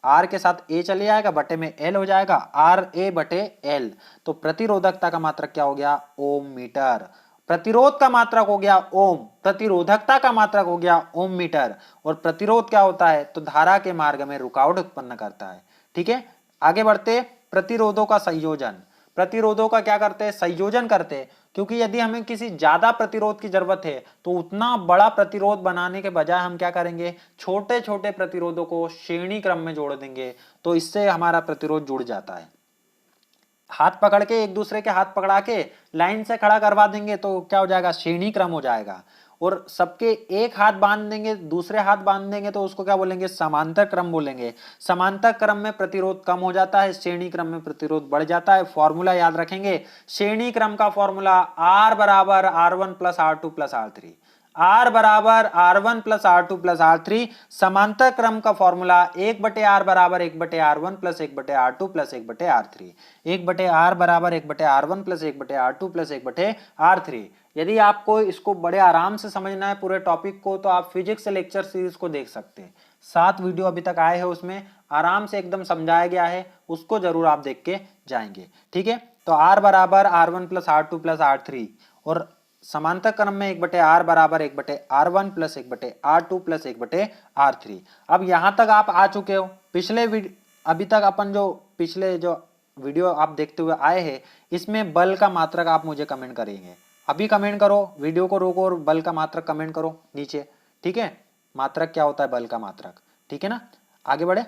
आर के साथ ए चले जाएगा, बटे में एल हो जाएगा, आर ए बटे एल। तो प्रतिरोधकता का मात्रक क्या हो गया, ओम मीटर। प्रतिरोध का मात्रक हो गया ओम, प्रतिरोधकता का मात्रक हो गया ओम मीटर, और प्रतिरोध क्या होता है, तो धारा के मार्ग में रुकावट उत्पन्न करता है। ठीक है, आगे बढ़ते, प्रतिरोधों का संयोजन। प्रतिरोधों का क्या करते हैं, संयोजन करते हैं, क्योंकि यदि हमें किसी ज्यादा प्रतिरोध की जरूरत है तो उतना बड़ा प्रतिरोध बनाने के बजाय हम क्या करेंगे, छोटे छोटे प्रतिरोधों को श्रेणी क्रम में जोड़ देंगे, तो इससे हमारा प्रतिरोध जुड़ जाता है। हाथ पकड़ के, एक दूसरे के हाथ पकड़ा के लाइन से खड़ा करवा देंगे तो क्या हो जाएगा, श्रेणी क्रम हो जाएगा। और सबके एक हाथ बांध देंगे, दूसरे हाथ बांध देंगे तो उसको क्या बोलेंगे, समांतर क्रम बोलेंगे। समांतर क्रम में प्रतिरोध कम हो जाता है, श्रेणी क्रम में प्रतिरोध बढ़ जाता है। फॉर्मूला याद रखेंगे, श्रेणी क्रम का फॉर्मूला R बराबर R1 plus R2 plus R3, R बराबर R1 plus R2 plus R3। समांतर क्रम का फॉर्मूला 1/R बराबर 1/R1 plus 1/R2 plus 1/R3, 1/R बराबर 1/R1 plus 1/R2 plus 1/R3। यदि आपको इसको बड़े आराम से समझना है पूरे टॉपिक को, तो आप फिजिक्स लेक्चर सीरीज को देख सकते हैं। 7 वीडियो अभी तक आए हैं, उसमें आराम से एकदम समझाया गया है, उसको जरूर आप देख के जाएंगे। ठीक है, तो R बराबर R1 plus R2 plus R3, और समांतर क्रम में 1/R बराबर 1/R1 plus 1/R2 plus 1/R3। अब यहां तक आप आ चुके हो। अभी तक अपन जो पिछले जो वीडियो आप देखते हुए आए हैं, इसमें बल का मात्रक आप मुझे कमेंट करेंगे। अभी कमेंट करो, वीडियो को रोको और बल का मात्रक कमेंट करो नीचे। ठीक है, मात्रक क्या होता है, बल का मात्रक। ठीक है ना, आगे बढ़े।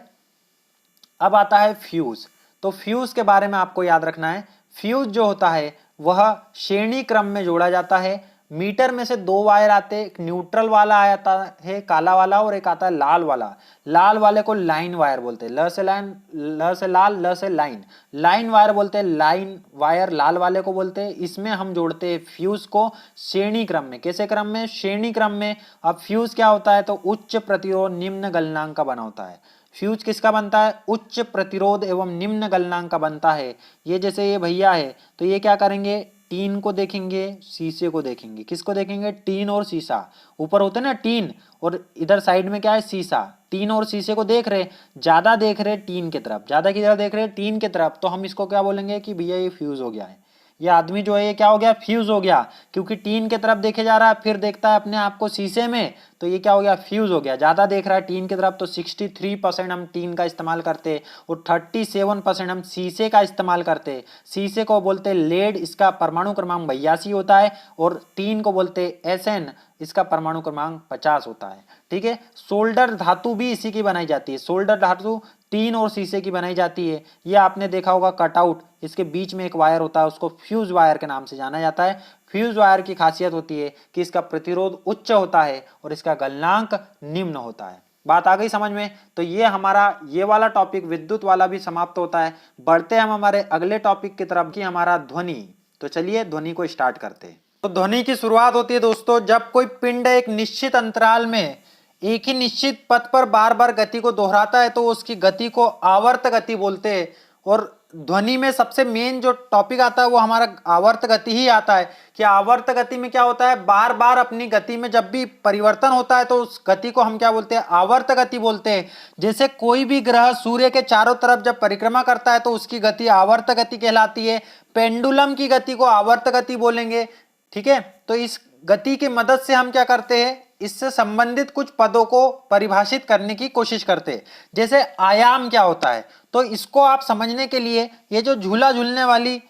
अब आता है फ्यूज। तो फ्यूज के बारे में आपको याद रखना है, फ्यूज जो होता है वह श्रेणी क्रम में जोड़ा जाता है। मीटर में से 2 वायर आते हैं, एक न्यूट्रल वाला आता है काला वाला, और एक आता है लाल वाला। लाल वाले को लाइन वायर बोलते हैं, ल से लाइन, ल से लाल, ल से लाइन, लाइन वायर बोलते हैं। लाइन वायर लाल वाले को बोलते हैं। इसमें हम जोड़ते हैं फ्यूज को श्रेणी क्रम में। कैसे क्रम में, श्रेणी क्रम में। अब फ्यूज क्या होता है, तो उच्च प्रतिरोध निम्न गलनांक का बना होता है। फ्यूज किसका बनता है, उच्च प्रतिरोध एवं निम्न गलनांक का बनता है। ये जैसे ये भैया है, तो ये क्या करेंगे, टीन को देखेंगे, शीशे को देखेंगे। किसको देखेंगे, टीन और शीशा। ऊपर होते हैं ना टीन, और इधर साइड में क्या है, शीशा। टीन और शीशे को देख रहे, ज्यादा देख रहे टीन की तरफ, ज्यादा किधर देख रहे, टीन की तरफ, तो हम इसको क्या बोलेंगे कि भैया ये फ्यूज हो गया है। ये आदमी जो है ये क्या हो गया, फ्यूज हो गया, क्योंकि टीन की तरफ देखे जा रहा है, फिर देखता है अपने आप को शीशे में, तो ये क्या हो गया, फ्यूज हो गया। ज्यादा देख रहा है टीन की तरफ, तो 63% हम टीन का इस्तेमाल करते, और 37% हम शीशे का इस्तेमाल करते। शीशे को बोलते लेड, इसका परमाणु क्रमांक 82 होता है, और टीन को बोलते SN, इसका परमाणु क्रमांक 50 होता है। ठीक है, सोल्डर धातु भी इसी की बनाई जाती है। सोल्डर धातु टीन और शीशे की बनाई जाती है। ये आपने देखा होगा कटआउट, इसके बीच में एक वायर होता है, उसको फ्यूज वायर के नाम से जाना जाता है। फ्यूज वायर की खासियत होती है कि इसका प्रतिरोध उच्च होता है और इसका गलनांक निम्न होता है। बात आ गई समझ में। तो ये हमारा ये वाला टॉपिक विद्युत वाला भी समाप्त होता है। बढ़ते हम हमारे अगले टॉपिक की तरफ, की हमारा ध्वनि। तो चलिए ध्वनि को स्टार्ट करते हैं। तो ध्वनि की शुरुआत होती है दोस्तों, जब कोई पिंड एक निश्चित अंतराल में एक ही निश्चित पथ पर बार बार गति को दोहराता है, तो उसकी गति को आवर्त गति बोलते हैं। और ध्वनि में सबसे मेन जो टॉपिक आता है वो हमारा आवर्त गति ही आता है। कि आवर्त गति में क्या होता है, बार बार अपनी गति में जब भी परिवर्तन होता है तो उस गति को हम क्या बोलते हैं, आवर्त गति बोलते हैं। जैसे कोई भी ग्रह सूर्य के चारों तरफ जब परिक्रमा करता है तो उसकी गति आवर्त गति कहलाती है। पेंडुलम की गति को आवर्त गति बोलेंगे। ठीक है, तो इस गति की मदद से हम क्या करते हैं, इससे संबंधित कुछ पदों को परिभाषित करने की कोशिश करते हैं। जैसे आयाम क्या होता है, तो इसको आप समझने के लिए ये जो झूला झूलने वाली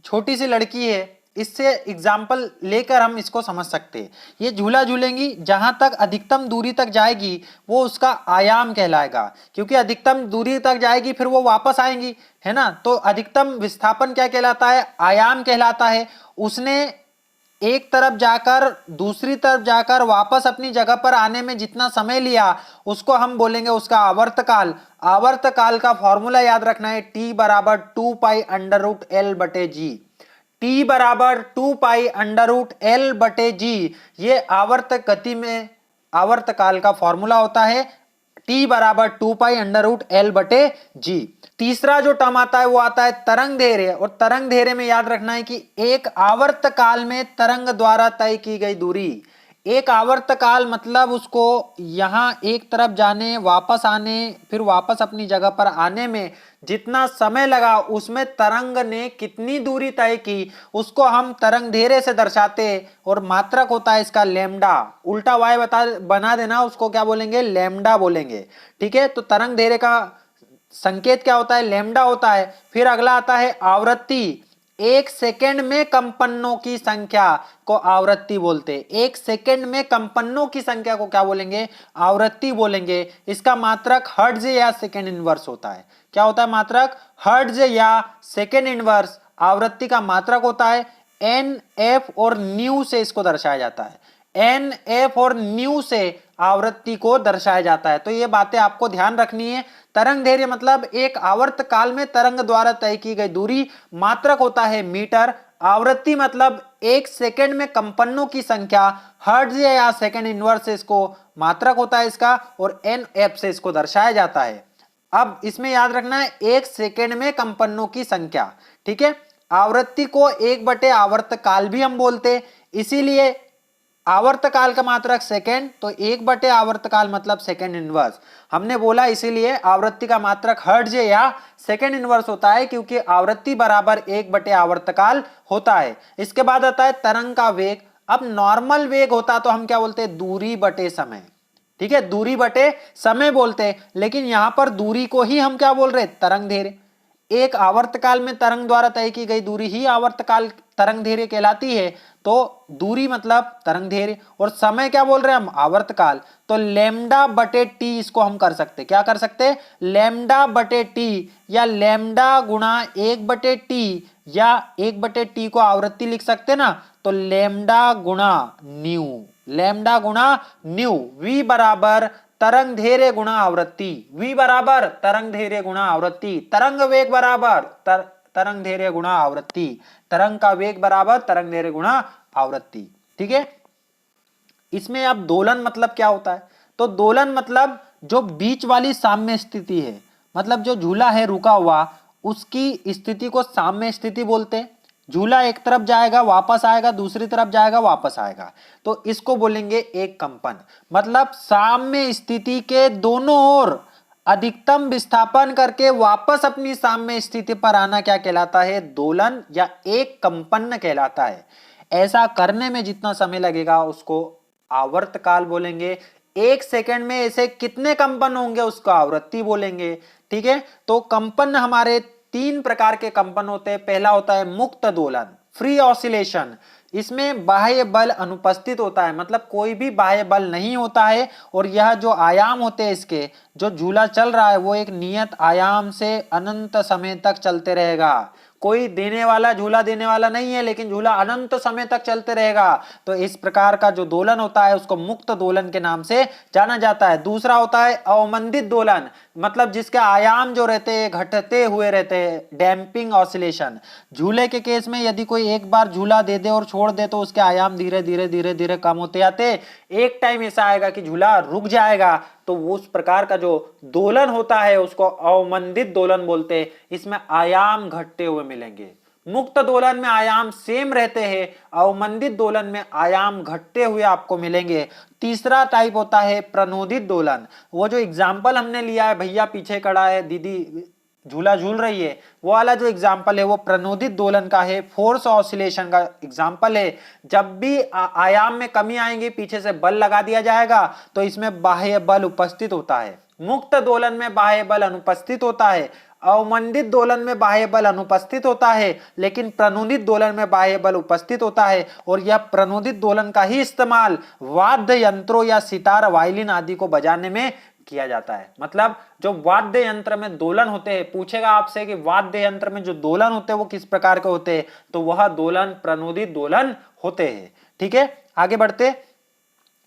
छोटी सी लड़की है, इससे एग्जाम्पल लेकर हम इसको समझ सकते हैं। ये झूला झूलेंगी, जहां तक अधिकतम दूरी तक जाएगी वो उसका आयाम कहलाएगा, क्योंकि अधिकतम दूरी तक जाएगी फिर वो वापस आएंगी, है ना। तो अधिकतम विस्थापन क्या कहलाता है, आयाम कहलाता है। उसने एक तरफ जाकर दूसरी तरफ जाकर वापस अपनी जगह पर आने में जितना समय लिया उसको हम बोलेंगे उसका आवर्तकाल। आवर्तकाल का फॉर्मूला याद रखना है, T बराबर 2 पाई अंडर रूट L बटे जी। T बराबर 2 पाई अंडर रूट L बटे जी, ये आवर्त गति में आवर्तकाल का फॉर्मूला होता है। T बराबर 2 पाई अंडर रूट L बटे जी। तीसरा जो टर्म आता है वो आता है तरंग धैर्य। और तरंग धैर्य में याद रखना है कि एक आवर्त काल में तरंग द्वारा तय की गई दूरी, एक आवर्तकाल मतलब उसको यहाँ एक तरफ जाने, वापस आने, फिर वापस अपनी जगह पर आने में जितना समय लगा उसमें तरंग ने कितनी दूरी तय की उसको हम तरंग धैर्य से दर्शाते। और मात्रक होता है इसका लैम्डा, उल्टा वाय बना देना, उसको क्या बोलेंगे, लैम्डा बोलेंगे। ठीक है, तो तरंग धैर्य का संकेत क्या होता है, लैम्डा होता है। फिर अगला आता है आवृत्ति। एक सेकेंड में कंपनों की संख्या को आवृत्ति बोलते हैं। एक सेकेंड में कंपनों की संख्या को क्या बोलेंगे, आवृत्ति बोलेंगे। इसका मात्रक हर्ट्ज या सेकेंड इनवर्स होता है। क्या होता है मात्रक, हर्ट्ज या सेकेंड इनवर्स। आवृत्ति का मात्रक होता है एन, एफ और न्यू से इसको दर्शाया जाता है। एन, एफ और न्यू से आवृत्ति को दर्शाया जाता है। तो ये बातें आपको ध्यान रखनी है। तरंग धैर्य मतलब एक आवर्त काल में तरंग द्वारा तय की गई दूरी, मात्रक होता है मीटर। आवृत्ति मतलब एक सेकंड में कंपनों की संख्या, हर्ट्ज या सेकंड इनवर्स से इसको मात्रक होता है इसका, और एन, एफ से इसको दर्शाया जाता है। अब इसमें याद रखना है एक सेकंड में कंपनों की संख्या। ठीक है, आवृत्ति को 1/, आवर्त काल भी हम बोलते, इसीलिए आवर्तकाल का मात्रक सेकेंड, तो 1/, आवर्तकाल मतलब सेकेंड इनवर्स हमने बोला, इसीलिए आवृत्ति का मात्रक हर्ट्ज या सेकेंड इनवर्स होता है, क्योंकि आवृत्ति बराबर 1/, आवर्तकाल होता है। इसके बाद आता है तरंग का वेग। अब नॉर्मल वेग होता तो हम क्या बोलते हैं, दूरी बटे समय। ठीक है, दूरी बटे समय बोलते, लेकिन यहां पर दूरी को ही हम क्या बोल रहे, तरंग धैर्य। एक आवर्तकाल में तरंग द्वारा तय की गई दूरी ही आवर्तकाल तरंग धैर्य कहलाती है। तो दूरी मतलब तरंग धैर्य, और समय क्या बोल रहे हैं हम, आवर्तकाल। तो लैम्डा बटे टी इसको हम कर सकते, क्या कर सकते, लैम्डा बटे टी, या लैम्डा गुणा 1/t, या 1/t को आवृत्ति लिख सकते ना, तो लैम्डा गुणा न्यू, लैम्डा गुणा न्यू। v बराबर तरंग धैर्य गुणा आवृत्ति, v बराबर तरंग धैर्य गुणा आवृत्ति। तरंग वेग बराबर तरंग धैर्य गुणा आवृत्ति, तरंग का वेग बराबर तरंग धैर्य गुणा आवृत्ति। ठीक है, इसमें अब दोलन मतलब क्या होता है, तो दोलन मतलब जो बीच वाली साम्य स्थिति है, मतलब जो झूला है रुका हुआ, उसकी स्थिति को साम्य स्थिति बोलते हैं। झूला एक तरफ जाएगा वापस आएगा, दूसरी तरफ जाएगा वापस आएगा, तो इसको बोलेंगे एक कंपन। मतलब साम्य स्थिति के दोनों ओर अधिकतम विस्थापन करके वापस अपनी साम्य स्थिति पर आना क्या कहलाता है, दोलन या एक कंपन कहलाता है। ऐसा करने में जितना समय लगेगा उसको आवर्तकाल बोलेंगे। एक सेकंड में ऐसे कितने कंपन होंगे उसको आवृत्ति बोलेंगे। ठीक है, तो कंपन हमारे 3 प्रकार के कंपन होते हैं। पहला होता है मुक्त दोलन, फ्री ऑसिलेशन। इसमें बाह्य बल अनुपस्थित होता है, मतलब कोई भी बाह्य बल नहीं होता है, और यह जो आयाम होते हैं इसके, जो झूला चल रहा है वो एक नियत आयाम से अनंत समय तक चलते रहेगा। कोई देने वाला, झूला देने वाला नहीं है, लेकिन झूला अनंत समय तक चलते रहेगा। तो इस प्रकार का जो दोलन होता है उसको मुक्त दोलन के नाम से जाना जाता है। दूसरा होता है अवमंदित दोलन, मतलब जिसके आयाम जो रहते हैं घटते हुए रहते हैं, डैम्पिंग ऑसिलेशन। झूले के केस में यदि कोई एक बार झूला दे दे और छोड़ दे तो उसके आयाम धीरे धीरे धीरे धीरे कम होते जाते, एक टाइम ऐसा आएगा कि झूला रुक जाएगा। तो उस प्रकार का जो दोलन होता है उसको अवमंदित दोलन बोलते हैं। इसमें आयाम घटते हुए मिलेंगे। मुक्त दोलन में आयाम सेम रहते हैं, अवमंदित दोलन में आयाम घटते हुए आपको मिलेंगे। तीसरा टाइप होता है प्रणोदित दोलन। वो जो एग्जाम्पल हमने लिया है, भैया पीछे खड़ा है, दीदी झूला झूल रही है, वो वाला जो एग्जाम्पल है वो प्रणोदित दोलन का है, फोर्स ऑसिलेशन का एग्जाम्पल है। जब भी आयाम में कमी आएंगी, पीछे से बल लगा दिया जाएगा, तो इसमें बाह्य बल उपस्थित होता है। मुक्त दोलन में बाह्य बल अनुपस्थित होता है, अवमंदित दोलन में बाह्य बल अनुपस्थित होता है, लेकिन प्रणोदित दोलन में बाह्य बल उपस्थित होता है। और यह प्रणोदित दोलन का ही इस्तेमाल वाद्य यंत्रों या सितार, वायलिन आदि को बजाने में किया जाता है। मतलब जो वाद्य यंत्र में दोलन होते हैं, पूछेगा आपसे कि वाद्य यंत्र में जो दोलन होते हैं वो किस प्रकार के होते हैं, तो वह दोलन प्रणोदित दोलन होते हैं। ठीक है, आगे बढ़ते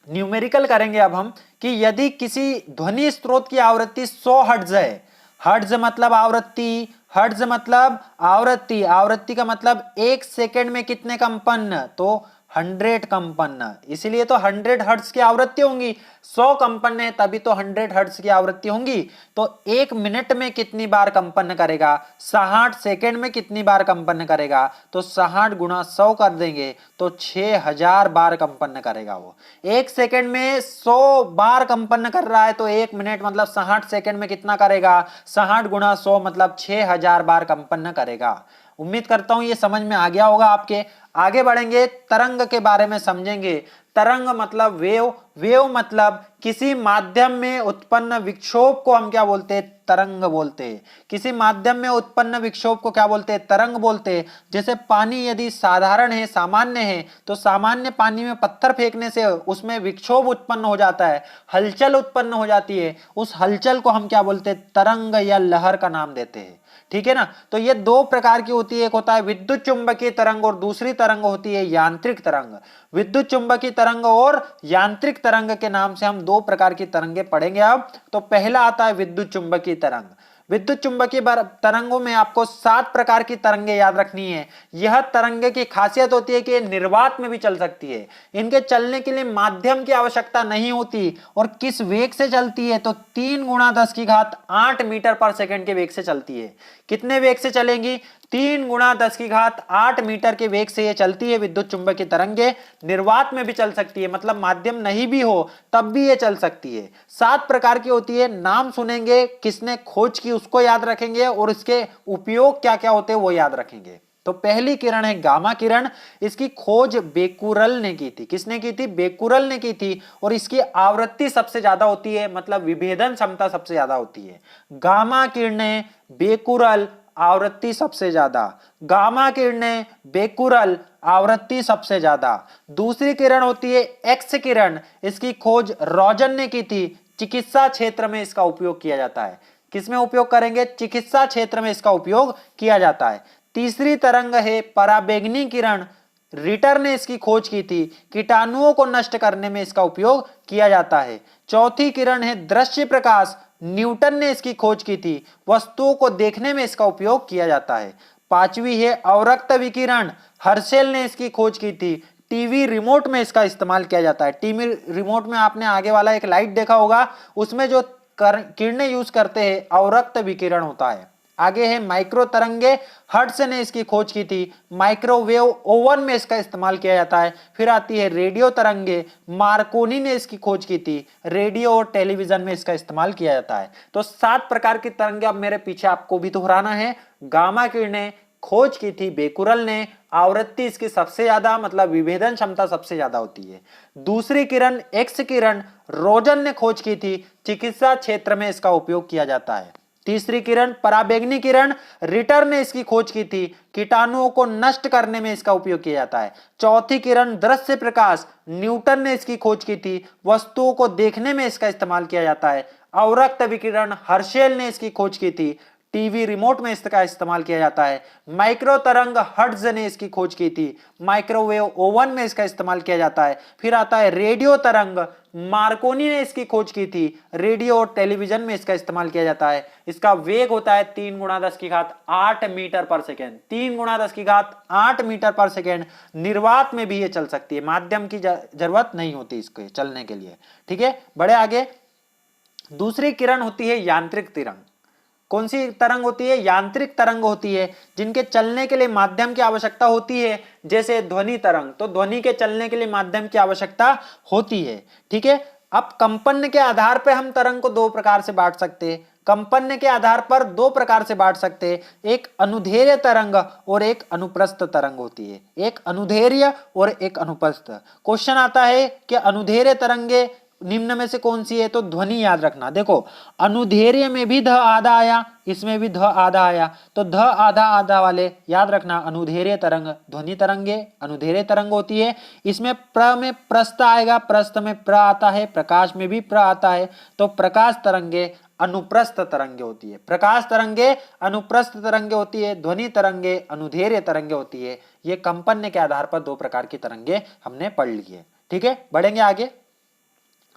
न्यूमेरिकल करेंगे अब हम, कि यदि किसी ध्वनि स्रोत की आवृत्ति 100 हर्ट्ज है, हर्ट्ज मतलब आवृत्ति, हर्ट्ज मतलब आवृत्ति, आवृत्ति का मतलब एक सेकंड में कितने कंपन, तो 100 कंपन, इसलिए तो 100 हर्ट्ज की आवृत्ति होंगी। 100 कंपन है तभी तो 100 हर्ट्ज की आवृत्ति होंगी। तो 1 मिनट में कितनी बार कंपन करेगा, 60 सेकंड में कितनी बार कंपन करेगा, तो 60 गुणा 100 कर देंगे तो 6000 बार कंपन करेगा। वो 1 सेकंड में 100 बार कंपन कर रहा है तो 1 मिनट मतलब 60 सेकंड में कितना करेगा, 60 गुणा 100 मतलब 6000 बार कंपन करेगा। उम्मीद करता हूं ये समझ में आ गया होगा आपके। आगे बढ़ेंगे, तरंग के बारे में समझेंगे। तरंग मतलब वेव, वेव मतलब किसी माध्यम में उत्पन्न विक्षोभ को हम क्या बोलते हैं, तरंग बोलते हैं। किसी माध्यम में उत्पन्न विक्षोभ को क्या बोलते हैं, तरंग बोलते हैं। जैसे पानी यदि साधारण है, सामान्य है, तो सामान्य पानी में पत्थर फेंकने से उसमें विक्षोभ उत्पन्न हो जाता है, हलचल उत्पन्न हो जाती है। उस हलचल को हम क्या बोलते हैं, तरंग या लहर का नाम देते हैं। ठीक है ना। तो ये दो प्रकार की होती है, एक होता है विद्युत चुंबकीय तरंग और दूसरी तरंग होती है यांत्रिक तरंग। विद्युत चुंबकीय तरंग और यांत्रिक तरंग के नाम से हम दो प्रकार की तरंगे पढ़ेंगे अब। तो पहला आता है विद्युत चुंबकीय तरंग। विद्युत चुंबकीय तरंगों में आपको 7 प्रकार की तरंगे याद रखनी है। यह तरंगे की खासियत होती है कि निर्वात में भी चल सकती है। इनके चलने के लिए माध्यम की आवश्यकता नहीं होती। और किस वेग से चलती है, तो 3 गुणा 10 की घात 8 मीटर पर सेकंड के वेग से चलती है। कितने वेग से चलेंगी, 3 गुणा 10 की घात 8 मीटर के वेग से ये चलती है विद्युत चुंबकीय तरंगे। निर्वात में भी चल सकती है, मतलब माध्यम नहीं भी हो तब भी ये चल सकती है। 7 प्रकार की होती है, नाम सुनेंगे, किसने खोज की उसको याद रखेंगे और इसके उपयोग क्या क्या होते हैं वो याद रखेंगे। तो पहली किरण है गामा किरण। इसकी खोज बेकुरल ने की थी। किसने की थी, बेकुरल ने की थी। और इसकी आवृत्ति सबसे ज्यादा होती है, मतलब विभेदन क्षमता सबसे ज्यादा होती है। गामा किरणें, बेकुरल, आवृत्ति सबसे ज्यादा। गामा किरणें, बेकुरल, आवृत्ति सबसे ज्यादा। दूसरी किरण होती है एक्स किरण। इसकी खोज रोजन ने की थी। चिकित्सा क्षेत्र में इसका उपयोग किया जाता है। किसमें उपयोग करेंगे, चिकित्सा क्षेत्र में इसका उपयोग किया जाता है। तीसरी तरंग है पराबैंगनी किरण। रिटर ने इसकी खोज की थी। कीटाणुओं को नष्ट करने में इसका उपयोग किया जाता है। चौथी किरण है दृश्य प्रकाश। न्यूटन ने इसकी खोज की थी। वस्तुओं को देखने में इसका उपयोग किया जाता है। पांचवी है अवरक्त विकिरण। हर्शेल ने इसकी खोज की थी। टीवी रिमोट में इसका इस्तेमाल किया जाता है। टीवी रिमोट में आपने आगे वाला एक लाइट देखा होगा, उसमें जो किरणें यूज करते हैं अवरक्त विकिरण होता है। आगे है माइक्रो तरंगे। हर्ट्ज ने इसकी खोज की थी। माइक्रोवेव ओवन में इसका इस्तेमाल किया जाता है। फिर आती है रेडियो तरंगे। मार्कोनी ने इसकी खोज की थी। रेडियो और टेलीविजन में इसका इस्तेमाल किया जाता है। तो 7 प्रकार की तरंगे अब मेरे पीछे आपको भी दोहराना है। गामा किरणें खोज की थी बेकुरल ने। आवृत्ति इसकी सबसे ज्यादा, मतलब विभेदन क्षमता सबसे ज्यादा होती है। दूसरी किरण एक्स किरण रोजन ने खोज की थी। चिकित्सा क्षेत्र में इसका उपयोग किया जाता है। तीसरी किरण पराबैंगनी किरण, रिटर ने इसकी खोज की थी। कीटाणुओं को नष्ट करने में इसका उपयोग किया जाता है। चौथी किरण दृश्य प्रकाश, न्यूटन ने इसकी खोज की थी। वस्तुओं को देखने में इसका इस्तेमाल किया जाता है। अवरक्त विकिरण हर्शेल ने इसकी खोज की थी। टीवी रिमोट में इसका इस्तेमाल किया जाता है। माइक्रो तरंग हर्ट्ज ने इसकी खोज की थी। माइक्रोवेव ओवन में इसका इस्तेमाल किया जाता है। फिर आता है रेडियो तरंग। मार्कोनी ने इसकी खोज की थी। रेडियो और टेलीविजन में इसका इस्तेमाल किया जाता है। इसका वेग होता है 3 गुणा 10 की घात 8 मीटर पर सेकेंड। 3 गुणा 10 की घात 8 मीटर पर सेकेंड। निर्वात में भी ये चल सकती है, माध्यम की जरूरत नहीं होती इसके चलने के लिए। ठीक है, बड़े आगे। दूसरी किरण होती है यांत्रिक तरंग। कौन सी तरंग होती है, यांत्रिक तरंग होती है, जिनके चलने के लिए माध्यम की आवश्यकता होती है। जैसे ध्वनि तरंग, तो ध्वनि के चलने के लिए माध्यम की आवश्यकता होती है। ठीक है, अब कंपन के आधार पर हम तरंग को 2 प्रकार से बांट सकते हैं। कंपन के आधार पर 2 प्रकार से बांट सकते हैं, एक अनुदैर्ध्य तरंग और एक अनुप्रस्थ तरंग होती है। एक अनुदैर्ध्य और एक अनुप्रस्थ। क्वेश्चन आता है कि अनुदैर्ध्य तरंगे निम्न में से कौन सी है, तो ध्वनि याद रखना। देखो, अनुदैर्ध्य में भी ध आधा आया, इसमें भी ध आधा आया, तो ध आधा आधा वाले याद रखना। अनुदैर्ध्य तरंग ध्वनि तरंगे अनुदैर्ध्य तरंग होती है। इसमें प्र में प्रस्थ आएगा, प्रस्थ में प्र आता है, प्रकाश में भी प्र आता है, तो प्रकाश तरंगे अनुप्रस्थ तरंगे होती है। प्रकाश तरंगे अनुप्रस्थ तरंगे होती है। ध्वनि तरंगे अनुदैर्ध्य तरंगे होती है। ये कंपन के आधार पर 2 प्रकार की तरंगे हमने पढ़ ली है। ठीक है, बढ़ेंगे आगे।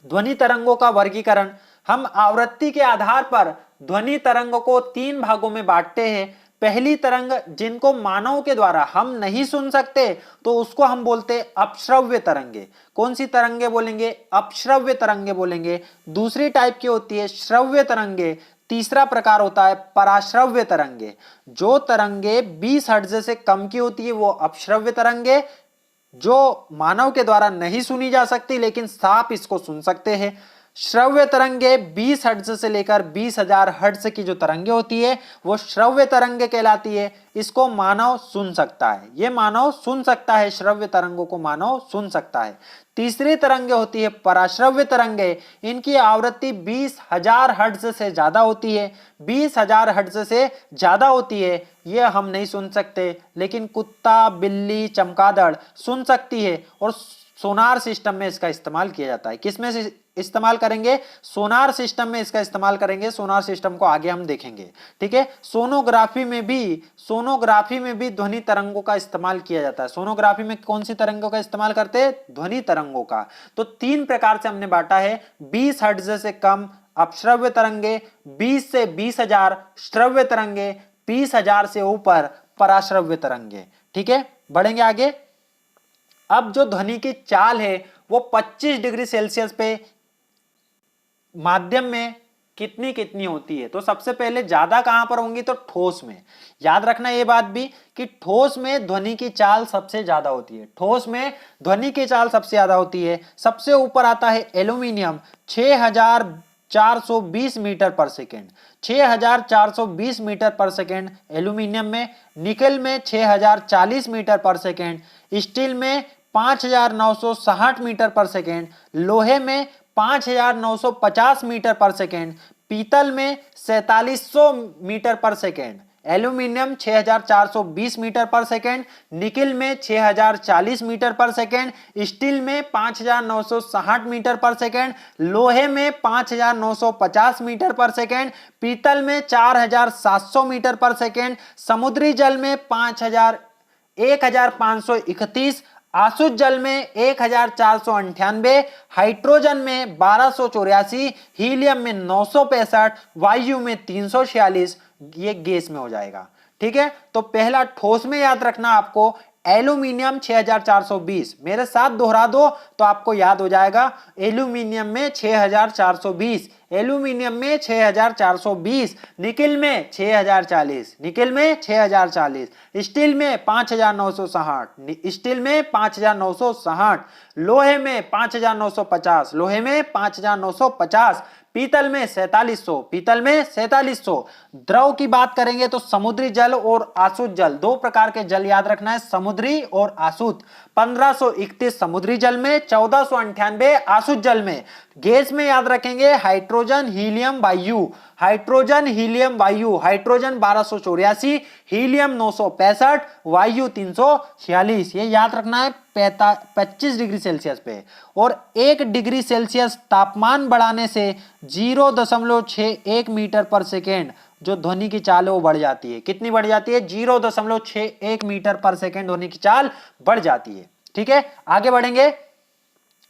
ध्वनि तरंगों का वर्गीकरण। हम आवृत्ति के आधार पर ध्वनि तरंगों को 3 भागों में बांटते हैं। पहली तरंग जिनको मानव के द्वारा हम नहीं सुन सकते तो उसको हम बोलते हैं अपश्रव्य तरंगे। कौन सी तरंगे बोलेंगे? अपश्रव्य तरंगे बोलेंगे। दूसरी टाइप की होती है श्रव्य तरंगे। तीसरा प्रकार होता है पराश्रव्य तरंगे। जो तरंगे 20 हर्ट्ज से कम की होती है वो अपश्रव्य तरंगे, जो मानव के द्वारा नहीं सुनी जा सकती लेकिन सांप इसको सुन सकते हैं। श्रव्य तरंगे 20 हर्ट्ज से लेकर 20,000 हर्ट्ज की जो तरंगे होती है वो श्रव्य तरंगे कहलाती है। इसको मानव सुन सकता है, ये मानव सुन सकता है, श्रव्य तरंगों को मानव सुन सकता है। तीसरी तरंगे होती है पराश्रव्य तरंगे। इनकी आवृत्ति 20,000 हर्ट्ज से ज्यादा होती है। 20,000 हर्ट्ज से ज्यादा होती है, ये हम नहीं सुन सकते लेकिन कुत्ता, बिल्ली, चमगादड़ सुन सकती है और सोनार सिस्टम में इसका इस्तेमाल किया जाता है। किसमें से इस्तेमाल करेंगे? सोनार सिस्टम में इसका इस्तेमाल करेंगे। सोनार सिस्टम को आगे हम देखेंगे, ठीक है। सोनोग्राफी में भी ध्वनि तरंगों का इस्तेमाल किया जाता है। सोनोग्राफी में कौन सी तरंगों का इस्तेमाल करते हैं? ध्वनि तरंगों का। तो 3 प्रकार से हमने बांटा है, 20 हर्ट्ज से कम अपश्रव्य तरंगे, 20 से 20,000 श्रव्य तरंगे, 20,000 से ऊपर पराश्रव्य तरंगे, ठीक है। बढ़ेंगे आगे। अब जो ध्वनि की चाल है वो 25 डिग्री सेल्सियस पे माध्यम में कितनी कितनी होती है? तो सबसे पहले ज्यादा कहां पर होंगी? तो ठोस में। याद रखना ये बात भी कि ठोस में ध्वनि की चाल सबसे ज्यादा होती है। ठोस में ध्वनि की चाल सबसे ज्यादा होती है। सबसे ऊपर आता है aluminium, 6420 metre per second. 6420 metre per second aluminium में। निकल में 6040 मीटर पर सेकेंड। स्टील में 5960 मीटर पर सेकेंड। लोहे में 5950 मीटर पर सेकेंड। पीतल में 4700 metre per second. Aluminium 6420 metre per second. Nickel में 6040 मीटर पर सेकेंड। स्टील में 5960 मीटर पर सेकेंड। लोहे में 5950 मीटर पर सेकेंड। पीतल में 4700 मीटर पर सेकेंड। समुद्री जल में 1531, आसुत जल में 1498, हाइड्रोजन में 1284, हीलियम में 965, वायु में 346, ये गैस में हो जाएगा, ठीक है। तो पहला ठोस में याद रखना आपको एल्यूमिनियम 6420, मेरे साथ दोहरा दो तो आपको याद हो जाएगा। एल्यूमिनियम में 6420, एल्यूमिनियम में 6420, निकिल में 6040, निकिल में 6040, स्टील में 5960, स्टील में 5960, लोहे में 5950, लोहे में 5950, पीतल में 4700, पीतल में 4700। द्रव की बात करेंगे तो समुद्री जल और आसुत जल, 2 प्रकार के जल याद रखना है, समुद्री और आसुत। 1531 समुद्री जल में, 1498 आसुत जल में। गैस में याद रखेंगे हाइड्रोजन, हीलियम, वायु। हाइड्रोजन, हीलियम, वायु। हाइड्रोजन 1284, हीलियम 965, वायु 346। ये याद रखना है 25 डिग्री सेल्सियस पे। और 1 डिग्री सेल्सियस तापमान बढ़ाने से 0.61 मीटर पर सेकेंड जो ध्वनि की चाल है वो बढ़ जाती है। कितनी बढ़ जाती है? 0.61 मीटर पर सेकेंड ध्वनि की चाल बढ़ जाती है, ठीक है। आगे बढ़ेंगे।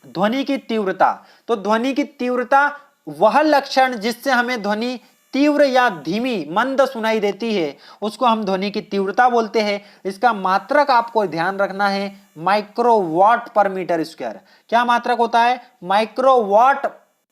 ध्वनि की तीव्रता। तो ध्वनि की तीव्रता वह लक्षण जिससे हमें ध्वनि तीव्र या धीमी, मंद सुनाई देती है उसको हम ध्वनि की तीव्रता बोलते हैं। इसका मात्रक आपको ध्यान रखना है, माइक्रोवाट पर मीटर स्क्वायर। क्या मात्रक होता है? माइक्रोवाट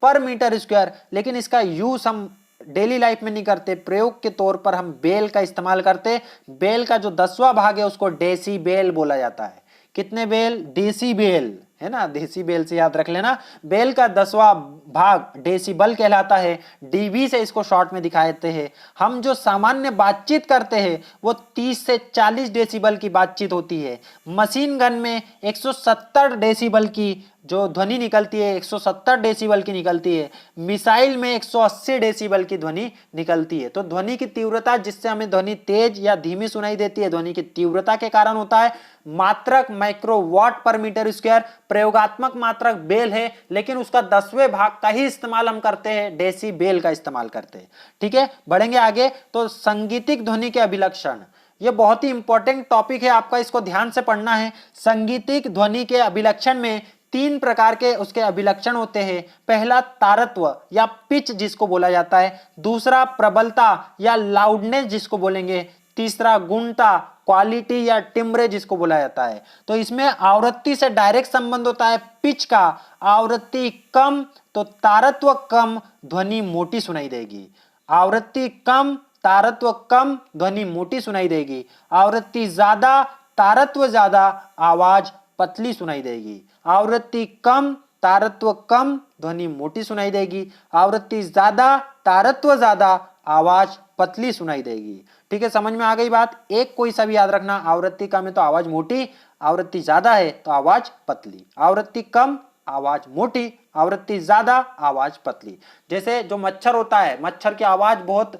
पर मीटर स्क्वायर। लेकिन इसका यूज हम डेली लाइफ में नहीं करते, प्रयोग के तौर पर हम बेल का इस्तेमाल करते। बेल का जो 10वां भाग है उसको डेसीबेल बोला जाता है। कितने बेल? डेसीबेल, है ना, डेसीबेल से याद रख लेना। बेल का 10वां भाग डेसिबल कहलाता है। डीबी से इसको शॉर्ट में दिखाते हैं। हम जो सामान्य बातचीत करते हैं वो 30 से 40 डेसिबल की बातचीत होती है। मशीन गन में 170 डेसिबल की जो ध्वनि निकलती है, 170 डेसिबल की निकलती है। मिसाइल में 180 डेसिबल की ध्वनि निकलती है। तो ध्वनि की तीव्रता जिससे हमें ध्वनि तेज या धीमी सुनाई देती है, ध्वनि की तीव्रता के कारण होता है। मात्रक माइक्रोवाट पर मीटर स्क्वायर। प्रयोगात्मक मात्रक बेल है लेकिन उसका 10वें भाग का ही इस्तेमाल हम करते हैं, डेसीबेल का इस्तेमाल करते हैं, ठीक है। बढ़ेंगे आगे। तो संगीतिक ध्वनि के अभिलक्षण, ये बहुत ही इंपॉर्टेंट टॉपिक है, आपका इसको ध्यान से पढ़ना है। संगीतिक ध्वनि के अभिलक्षण में 3 प्रकार के उसके अभिलक्षण होते हैं। पहला तारत्व या पिच जिसको बोला जाता है। दूसरा प्रबलता या लाउडनेस जिसको बोलेंगे। तीसरा गुणता, क्वालिटी या टिम्bre जिसको बोला जाता है। तो इसमें आवृत्ति से डायरेक्ट संबंध होता है पिच का। आवृत्ति कम तो तारत्व कम, ध्वनि मोटी सुनाई देगी। आवृत्ति कम, तारत्व कम, ध्वनि मोटी सुनाई देगी। आवृत्ति ज्यादा, तारत्व ज्यादा, आवाज पतली सुनाई देगी। आवृत्ति कम, तारत्व कम, ध्वनि मोटी सुनाई देगी। आवृत्ति ज्यादा, तारत्व ज्यादा, आवाज पतली सुनाई देगी। ठीक है, समझ में आ गई बात। एक कोई सा भी याद रखना, आवृत्ति कम है तो आवाज मोटी, आवृत्ति ज्यादा है तो आवाज पतली। आवृत्ति कम, आवाज मोटी, आवृत्ति ज्यादा, आवाज पतली। जैसे जो मच्छर होता है, मच्छर की आवाज बहुत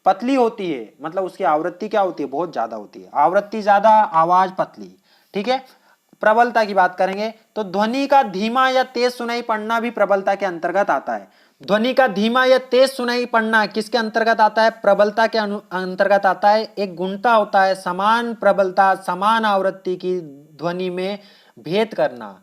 पतली होती है, मतलब उसकी आवृत्ति क्या होती है, बहुत ज्यादा होती है। आवृत्ति ज्यादा, आवाज पतली। ठीक है, प्रबलता की बात करेंगे तो ध्वनि का धीमा या तेज सुनाई पड़ना भी प्रबलता के अंतर्गत आता है। ध्वनि का धीमा या तेज सुनाई पड़ना किसके अंतर्गत आता है, प्रबलता के अंतर्गत आता है। एक गुणता होता है, समान प्रबलता, समान आवृत्ति की ध्वनि में भेद करना।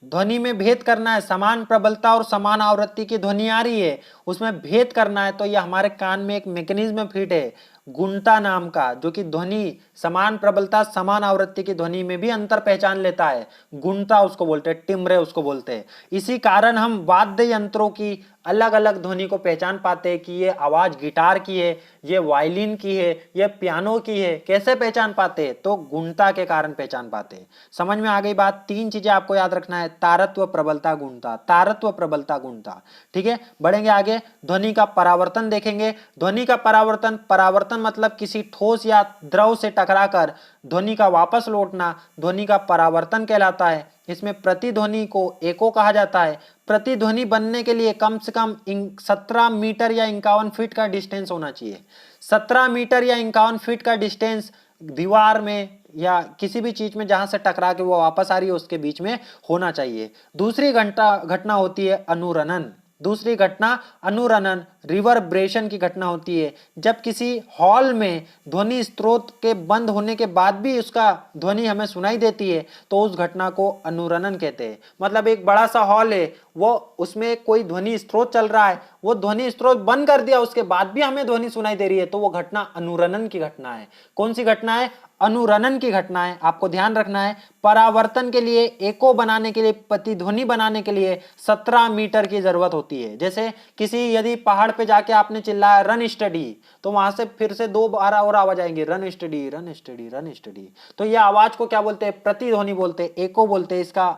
ध्वनि में भेद करना है, समान प्रबलता और समान आवृत्ति की ध्वनि आ रही है, उसमें भेद करना है। तो यह हमारे कान में एक मैकेनिज्म फिट है गुणता नाम का, जो कि ध्वनि समान प्रबलता समान आवृत्ति की ध्वनि में भी अंतर पहचान लेता है। गुणता उसको बोलते हैं, टिम्bre उसको बोलते हैं। इसी कारण हम वाद्य यंत्रों की अलग अलग ध्वनि को पहचान पाते हैं कि ये आवाज गिटार की है, ये वायलिन की है, ये पियानो की है। कैसे पहचान पाते हैं, तो गुणता के कारण पहचान पाते हैं। समझ में आ गई बात। तीन चीजें आपको याद रखना है, तारत्व, प्रबलता, गुणता। तारत्व, प्रबलता, गुणता। ठीक है, बढ़ेंगे आगे। ध्वनि का परावर्तन देखेंगे। ध्वनि का परावर्तन, परावर्तन मतलब किसी ठोस या द्रव से टकराकर ध्वनि का वापस लौटना, ध्वनि का परावर्तन कहलाता है। इसमें प्रतिध्वनि को एको कहा जाता है। प्रतिध्वनि बनने के लिए कम से कम 17 मीटर या 51 फीट का डिस्टेंस होना चाहिए। 17 मीटर या 51 फीट का डिस्टेंस दीवार में या किसी भी चीज में जहां से टकरा के वो वापस आ रही है उसके बीच में होना चाहिए। दूसरी घटना होती है अनुरणन। दूसरी घटना अनुरणन, रिवर्ब्रेशन की घटना होती है। जब किसी हॉल में ध्वनि स्रोत के बंद होने के बाद भी उसका ध्वनि हमें सुनाई देती है तो उस घटना को अनुरणन कहते हैं। मतलब एक बड़ा सा हॉल है, वो उसमें कोई ध्वनि स्रोत चल रहा है, वो ध्वनि स्रोत बंद कर दिया, उसके बाद भी हमें ध्वनि सुनाई दे रही है, तो वो घटना अनुरणन की घटना है। कौन सी घटना है, अनुरणन की घटना है। आपको ध्यान रखना है, परावर्तन के लिए, एको बनाने के लिए, प्रतिध्वनि बनाने के लिए 17 मीटर की जरूरत होती है। जैसे किसी यदि पहाड़ पे जाके आपने चिल्लाया रन स्टडी, तो वहां से फिर से 2 बार और आवाज आएंगे, run study, run study, run study. तो ये आवाज को क्या बोलते हैं, प्रतिध्वनि बोलते हैं, एको बोलते हैं। इसका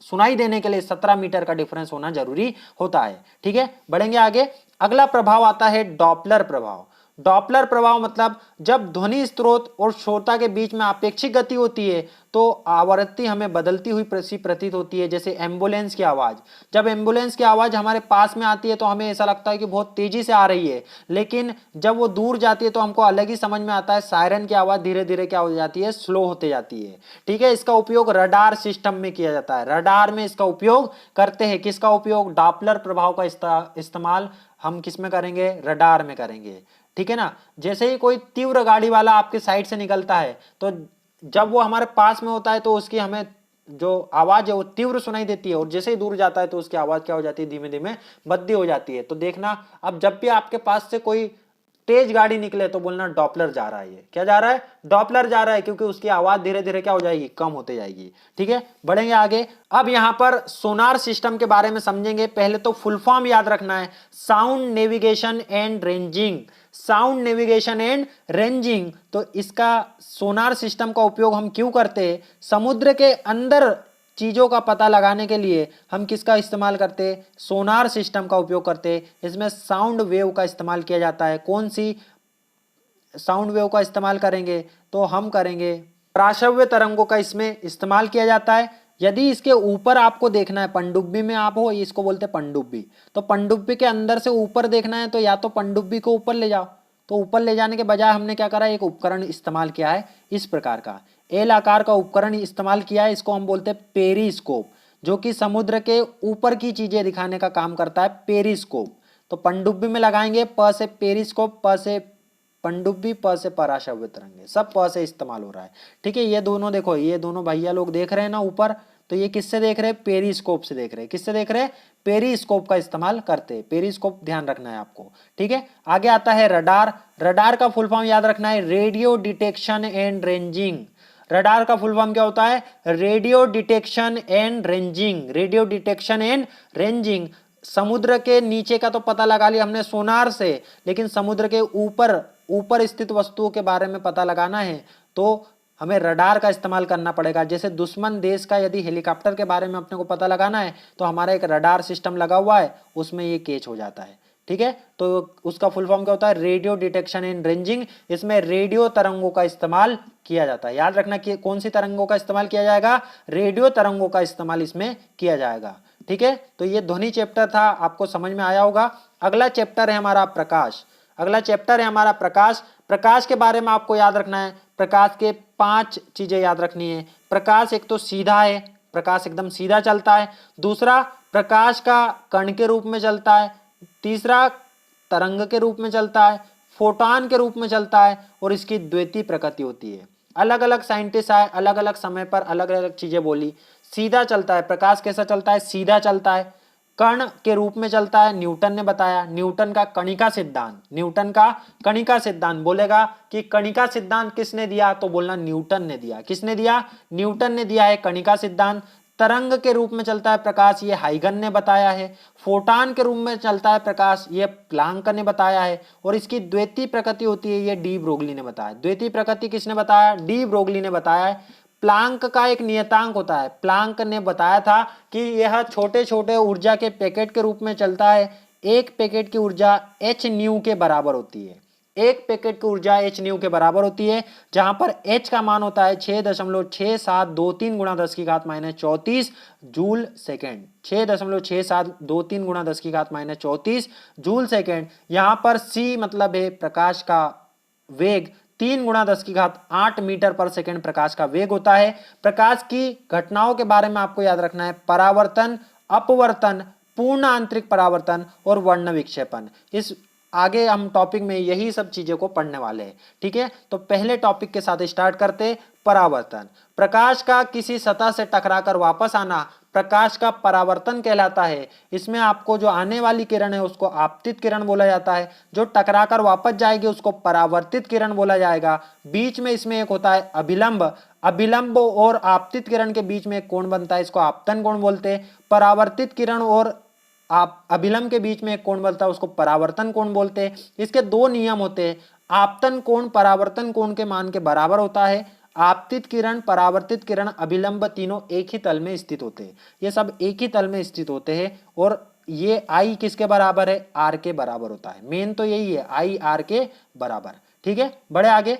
सुनाई देने के लिए 17 मीटर का डिफरेंस होना जरूरी होता है। ठीक है, बढ़ेंगे आगे। अगला प्रभाव आता है डॉपलर प्रभाव। डॉपलर प्रभाव मतलब जब ध्वनि स्रोत और श्रोता के बीच में अपेक्षित गति होती है तो आवृत्ति हमें बदलती हुई प्रतीत होती है। जैसे एम्बुलेंस की आवाज, जब एम्बुलेंस की आवाज हमारे पास में आती है तो हमें ऐसा लगता है कि बहुत तेजी से आ रही है, लेकिन जब वो दूर जाती है तो हमको अलग ही समझ में आता है। सायरन की आवाज धीरे धीरे क्या हो जाती है, स्लो होते जाती है। ठीक है, इसका उपयोग रडार सिस्टम में किया जाता है। रडार में इसका उपयोग करते हैं। किसका उपयोग, डॉपलर प्रभाव का इस्तेमाल हम किस में करेंगे, रडार में करेंगे। ठीक है ना। जैसे ही कोई तीव्र गाड़ी वाला आपके साइड से निकलता है तो जब वो हमारे पास में होता है तो उसकी हमें जो आवाज है वो तीव्र सुनाई देती है, और जैसे ही दूर जाता है तो उसकी आवाज क्या हो जाती है, धीमे धीमे मध्य हो जाती है। तो देखना, अब जब भी आपके पास से कोई तेज गाड़ी निकले तो बोलना डॉपलर जा रहा है। ये क्या जा रहा है, डॉपलर जा रहा है, क्योंकि उसकी आवाज धीरे धीरे क्या हो जाएगी, कम होते जाएगी। ठीक है, बढ़ेंगे आगे। अब यहां पर सोनार सिस्टम के बारे में समझेंगे। पहले तो फुल फॉर्म याद रखना है, sound navigation and ranging. Sound navigation and ranging, तो इसका सोनार सिस्टम का उपयोग हम क्यों करते हैं, समुद्र के अंदर चीजों का पता लगाने के लिए हम किसका इस्तेमाल करते हैं, सोनार सिस्टम का उपयोग करते हैं। इसमें साउंड वेव का इस्तेमाल किया जाता है। कौन सी साउंड वेव का इस्तेमाल करेंगे, तो हम करेंगे प्राश्रव्य तरंगों का इसमें इस्तेमाल किया जाता है। यदि इसके ऊपर आपको देखना है, पनडुब्बी में आप हो, इसको बोलते हैं पनडुब्बी, तो पनडुब्बी के अंदर से ऊपर देखना है तो या तो पनडुब्बी को ऊपर ले जाओ। तो ऊपर ले जाने के बजाय हमने क्या करा, एक उपकरण इस्तेमाल किया है इस प्रकार का, एल आकार का उपकरण इस्तेमाल किया है। इसको हम बोलते हैं पेरिस्कोप, जो कि समुद्र के ऊपर की चीजें दिखाने का काम करता है, पेरिस्कोप। तो पनडुब्बी में लगाएंगे, प से पेरिस्कोप, प से पनडुब्बी, प से पराश्रव्य तरंगे, सब प से इस्तेमाल हो रहा है। ठीक है, ये दोनों देखो, ये दोनों भैया लोग देख रहे हैं ना ऊपर, तो ये किससे देख रहे हैं, पेरिस्कोप से देख रहे हैं। किससे देख रहे हैं, पेरिस्कोप का इस्तेमाल करते हैं, पेरिस्कोप ध्यान रखना है आपको, ठीक है। आगे आता है रडार। रडार का फुल फॉर्म याद रखना है, radio detection and ranging. Radar का फुल फॉर्म क्या होता है, radio detection and ranging. Radio detection and ranging. समुद्र के नीचे का तो पता लगा लिया हमने सोनार से, लेकिन समुद्र के ऊपर ऊपर स्थित वस्तुओं के बारे में पता लगाना है तो हमें रडार का इस्तेमाल करना पड़ेगा। जैसे दुश्मन देश का यदि हेलीकॉप्टर के बारे में अपने को पता लगाना है तो हमारा एक रडार सिस्टम लगा हुआ है, उसमें ये कैच हो जाता है, ठीक है। तो उसका फुल फॉर्म क्या होता है, रेडियो डिटेक्शन एंड रेंजिंग। इसमें रेडियो तरंगों का इस्तेमाल किया जाता है। याद रखना कि कौन सी तरंगों का इस्तेमाल किया जाएगा, रेडियो तरंगों का इस्तेमाल इसमें किया जाएगा, ठीक है। तो ये ध्वनि चैप्टर था, आपको समझ में आया होगा। अगला चैप्टर है हमारा प्रकाश। अगला चैप्टर है हमारा प्रकाश। प्रकाश के बारे में आपको याद रखना है, प्रकाश के 5 चीजें याद रखनी है। प्रकाश एक तो सीधा है, प्रकाश एकदम सीधा चलता है। दूसरा, प्रकाश का कण के रूप में चलता है। तीसरा, तरंग के रूप में चलता है। फोटॉन के रूप में चलता है और इसकी द्वितीय प्रकृति होती है। अलग अलग साइंटिस्ट आए, अलग अलग समय पर अलग अलग चीजें बोली। सीधा चलता है, प्रकाश कैसा चलता है, सीधा चलता है। कण के रूप में चलता है, न्यूटन ने बताया। न्यूटन का कणिका सिद्धांत, न्यूटन का कणिका सिद्धांत। बोलेगा कि कणिका सिद्धांत किसने दिया, तो बोलना न्यूटन ने दिया। किसने दिया, न्यूटन ने दिया है कणिका सिद्धांत। तरंग के रूप में चलता है प्रकाश, ये हाइगन ने बताया है। फोटॉन के रूप में चलता है प्रकाश, ये प्लांक ने बताया है। और इसकी द्वितीय प्रकृति होती है, ये डी ब्रोगली ने बताया। द्वितीय प्रकृति किसने बताया, डी ब्रोगली ने बताया है। प्लांक का एक नियतांक होता है, प्लांक ने बताया था कि यह छोटे छोटे ऊर्जा के पैकेट के रूप में चलता है। एक पैकेट की ऊर्जा h न्यू के बराबर होती है। एक पैकेट की ऊर्जा h न्यू के बराबर होती है, जहां पर h का मान होता है 6.6723 गुणा 10 की घात माइनस 34 जूल सेकेंड। 6.6723 गुणा 10 की घात माइनस 34 जूल सेकेंड। यहां पर c मतलब है प्रकाश का वेग, 3 गुणा 10 की घात 8 मीटर पर सेकंड प्रकाश का वेग होता है। प्रकाश की घटनाओं के बारे में आपको याद रखना है, परावर्तन, अपवर्तन, पूर्ण आंतरिक परावर्तन और वर्ण विक्षेपण। इस आगे हम टॉपिक में यही सब चीजों को पढ़ने वाले हैं, ठीक है। तो पहले टॉपिक के साथ स्टार्ट करते, परावर्तन। प्रकाश का किसी सतह से टकराकर वापस आना प्रकाश का परावर्तन कहलाता है। इसमें आपको जो आने वाली किरण है उसको आपतित किरण बोला जाता है, जो टकराकर वापस जाएगी उसको परावर्तित किरण बोला जाएगा। बीच में इसमें एक होता है अभिलंब। अभिलंब और आपतित किरण के बीच में एक कोण बनता है, इसको आपतन कोण बोलते हैं। परावर्तित किरण और आप अभिलंब के बीच में एक कोण बनता है, उसको परावर्तन कोण बोलते हैं। इसके 2 नियम होते हैं, आपतन कोण परावर्तन कोण के मान के बराबर होता है। आपतित किरण, परावर्तित किरण, अभिलंब तीनों एक ही तल में स्थित होते हैं। ये सब एक ही तल में स्थित होते हैं और ये आई किसके बराबर है, आर के बराबर होता है। मेन तो यही है, आई आर के बराबर, ठीक है। बड़े आगे,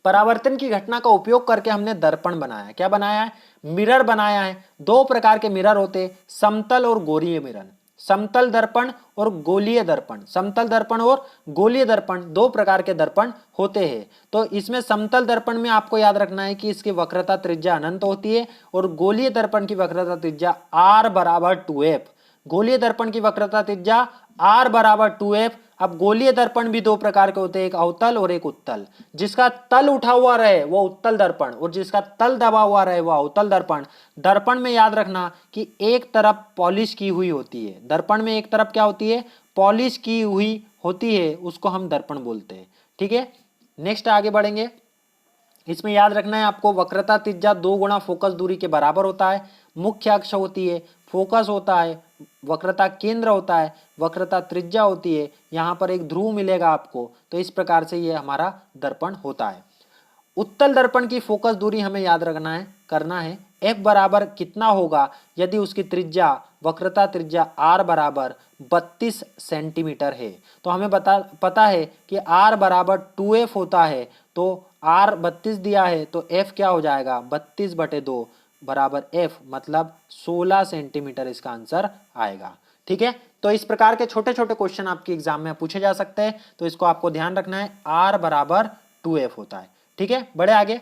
परावर्तन की घटना का उपयोग करके हमने दर्पण बनाया। क्या बनाया है, मिरर बनाया है। 2 प्रकार के मिरर होते हैं, समतल और गोलीय मिरर। समतल दर्पण और गोलीय दर्पण। समतल दर्पण और गोलीय दर्पण 2 प्रकार के दर्पण होते हैं। तो इसमें समतल दर्पण में आपको याद रखना है कि इसकी वक्रता त्रिज्या अनंत होती है और गोलीय दर्पण की वक्रता त्रिज्या r बराबर 2f। गोलीय दर्पण की वक्रता त्रिज्या r बराबर 2f। अब गोलीय दर्पण भी 2 प्रकार के होते हैं, एक अवतल और एक उत्तल। जिसका तल उठा हुआ रहे वो उत्तल दर्पण और जिसका तल दबा हुआ रहे वो अवतल दर्पण। दर्पण में याद रखना कि एक तरफ पॉलिश की हुई होती है। दर्पण में एक तरफ क्या होती है, पॉलिश की हुई होती है, उसको हम दर्पण बोलते हैं, ठीक है। नेक्स्ट आगे बढ़ेंगे। इसमें याद रखना है आपको, वक्रता त्रिज्या 2 गुणा फोकस दूरी के बराबर होता है। मुख्य अक्ष होती है, फोकस होता है, वक्रता केंद्र होता है, वक्रता त्रिज्या होती है। यहाँ पर एक ध्रुव मिलेगा आपको। तो इस प्रकार से ये हमारा दर्पण होता है। उत्तल दर्पण की फोकस दूरी हमें याद रखना है, करना है। f बराबर कितना होगा यदि उसकी त्रिज्या, वक्रता त्रिज्या r बराबर 32 सेंटीमीटर है। तो हमें पता है कि r बराबर 2f होता है। तो r 32 दिया है तो f क्या हो जाएगा, 32/2 बराबर f, मतलब 16 सेंटीमीटर इसका आंसर आएगा, ठीक है। तो इस प्रकार के छोटे छोटे क्वेश्चन आपके एग्जाम में पूछे जा सकते हैं, तो इसको आपको ध्यान रखना है, r बराबर 2f होता है, ठीक है। बड़े आगे,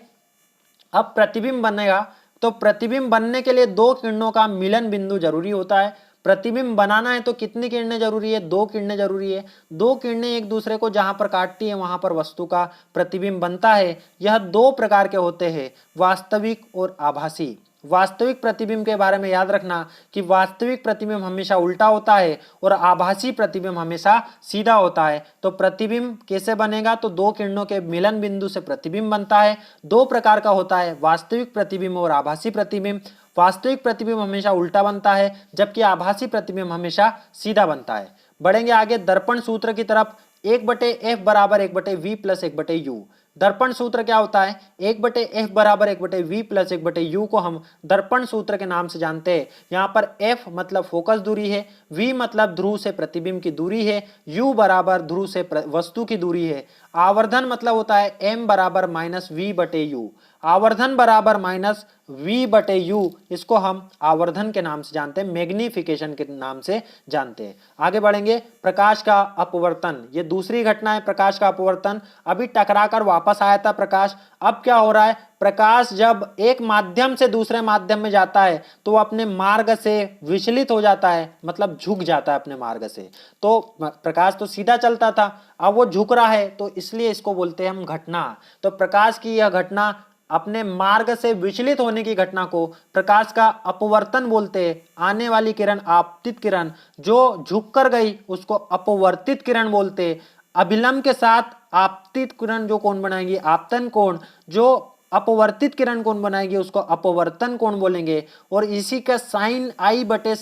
अब प्रतिबिंब बनेगा। तो प्रतिबिंब बनने के लिए 2 किरणों का मिलन बिंदु जरूरी होता है। प्रतिबिंब बनाना है तो कितनी किरणें जरूरी है, 2 किरणें जरूरी है। 2 किरणें एक दूसरे को जहां पर काटती है वहां पर वस्तु का प्रतिबिंब बनता है। यह 2 प्रकार के होते हैं, वास्तविक और आभासी। वास्तविक प्रतिबिंब के बारे में याद रखना कि वास्तविक प्रतिबिंब हमेशा उल्टा होता है और आभासी प्रतिबिंब हमेशा सीधा होता है। तो प्रतिबिंब कैसे बनेगा, तो दो किरणों के मिलन बिंदु से प्रतिबिंब बनता है। दो प्रकार का होता है, वास्तविक प्रतिबिंब और आभासी प्रतिबिंब। वास्तविक प्रतिबिंब हमेशा उल्टा बनता है जबकि आभासी प्रतिबिंब हमेशा सीधा बनता है। बढ़ेंगे आगे दर्पण सूत्र की तरफ। 1/f बराबर 1/v प्लस 1/u। दर्पण सूत्र क्या होता है, 1/f बराबर 1/v प्लस 1/u को हम दर्पण सूत्र के नाम से जानते हैं। यहाँ पर f मतलब फोकस दूरी है, v मतलब ध्रुव से प्रतिबिंब की दूरी है, u बराबर ध्रुव से वस्तु की दूरी है। आवर्धन मतलब होता है m बराबर -v/u। आवर्धन बराबर -v/u, इसको हम आवर्धन के नाम से जानते हैं, मैग्निफिकेशन के नाम से जानते हैं। आगे बढ़ेंगे, प्रकाश का अपवर्तन। ये दूसरी घटना है, प्रकाश का अपवर्तन। अभी टकराकर वापस आया था प्रकाश, अब क्या हो रहा है, प्रकाश जब एक माध्यम से दूसरे माध्यम में जाता है तो अपने मार्ग से विचलित हो जाता है, मतलब झुक जाता है अपने मार्ग से। तो प्रकाश तो सीधा चलता था, अब वो झुक रहा है, तो इसलिए इसको बोलते हैं हम घटना। तो प्रकाश की यह घटना, अपने मार्ग से विचलित होने की घटना को प्रकाश का अपवर्तन बोलते हैं। आने वाली किरण, आपतित किरण जो झुककर गई उसको अपवर्तित किरण बोलते हैं। अभिलंब के साथ आपतित किरण जो कोण बनाएगी, आपतन कोण, जो अपवर्तित किरण कोण बनाएगी उसको अपवर्तन कोण बोलेंगे। और इसी का साइन आई बटे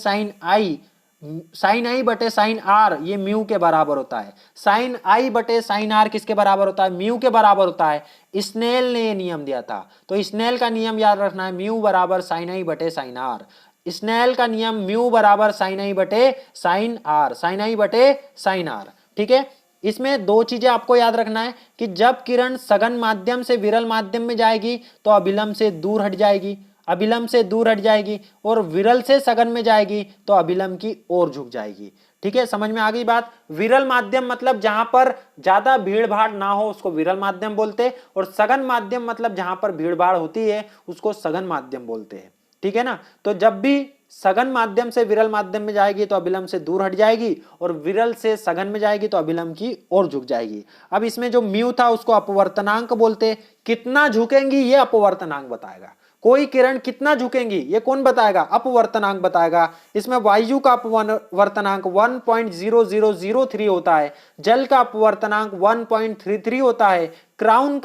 साइन आर ये म्यू के बराबर होता है। साइन आई बटे साइन आर किसके बराबर होता है, म्यू के बराबर होता है। स्नेल ने ये नियम दिया था, तो स्नेल का नियम याद रखना है, म्यू बराबर साइन आई बटे साइन आर। स्नेल का नियम म्यू बराबर साइन आई बटे साइन आर, साइन आई बटे साइन आर। ठीक है, इसमें दो चीजें आपको याद रखना है कि जब किरण सघन माध्यम से विरल माध्यम में जाएगी तो अभिलंब से दूर हट जाएगी, अभिलंब से दूर हट जाएगी, और विरल से सघन में जाएगी तो अभिलंब की ओर झुक जाएगी। ठीक है, समझ में आ गई बात। विरल माध्यम मतलब जहां पर ज्यादा भीड़ भाड़ ना हो उसको विरल माध्यम बोलते, और सघन माध्यम मतलब जहां पर भीड़ भाड़ होती है उसको सघन माध्यम बोलते हैं। ठीक है ना, तो जब भी सघन माध्यम से विरल माध्यम में जाएगी तो अभिलंब से दूर हट जाएगी, और विरल से सघन में जाएगी तो अभिलंब की ओर झुक जाएगी। अब इसमें जो म्यू था उसको अपवर्तनांक बोलते, कितना झुकेंगी ये अपवर्तनांक बताएगा। कोई किरण कितना झुकेंगी ये कौन बताएगा, अपवर्तनांक बताएगा। इसमें वायु का अपवर्तनांक 1.0003 होता है, जल का अपवर्तनांक 1.33 होता है, क्राउन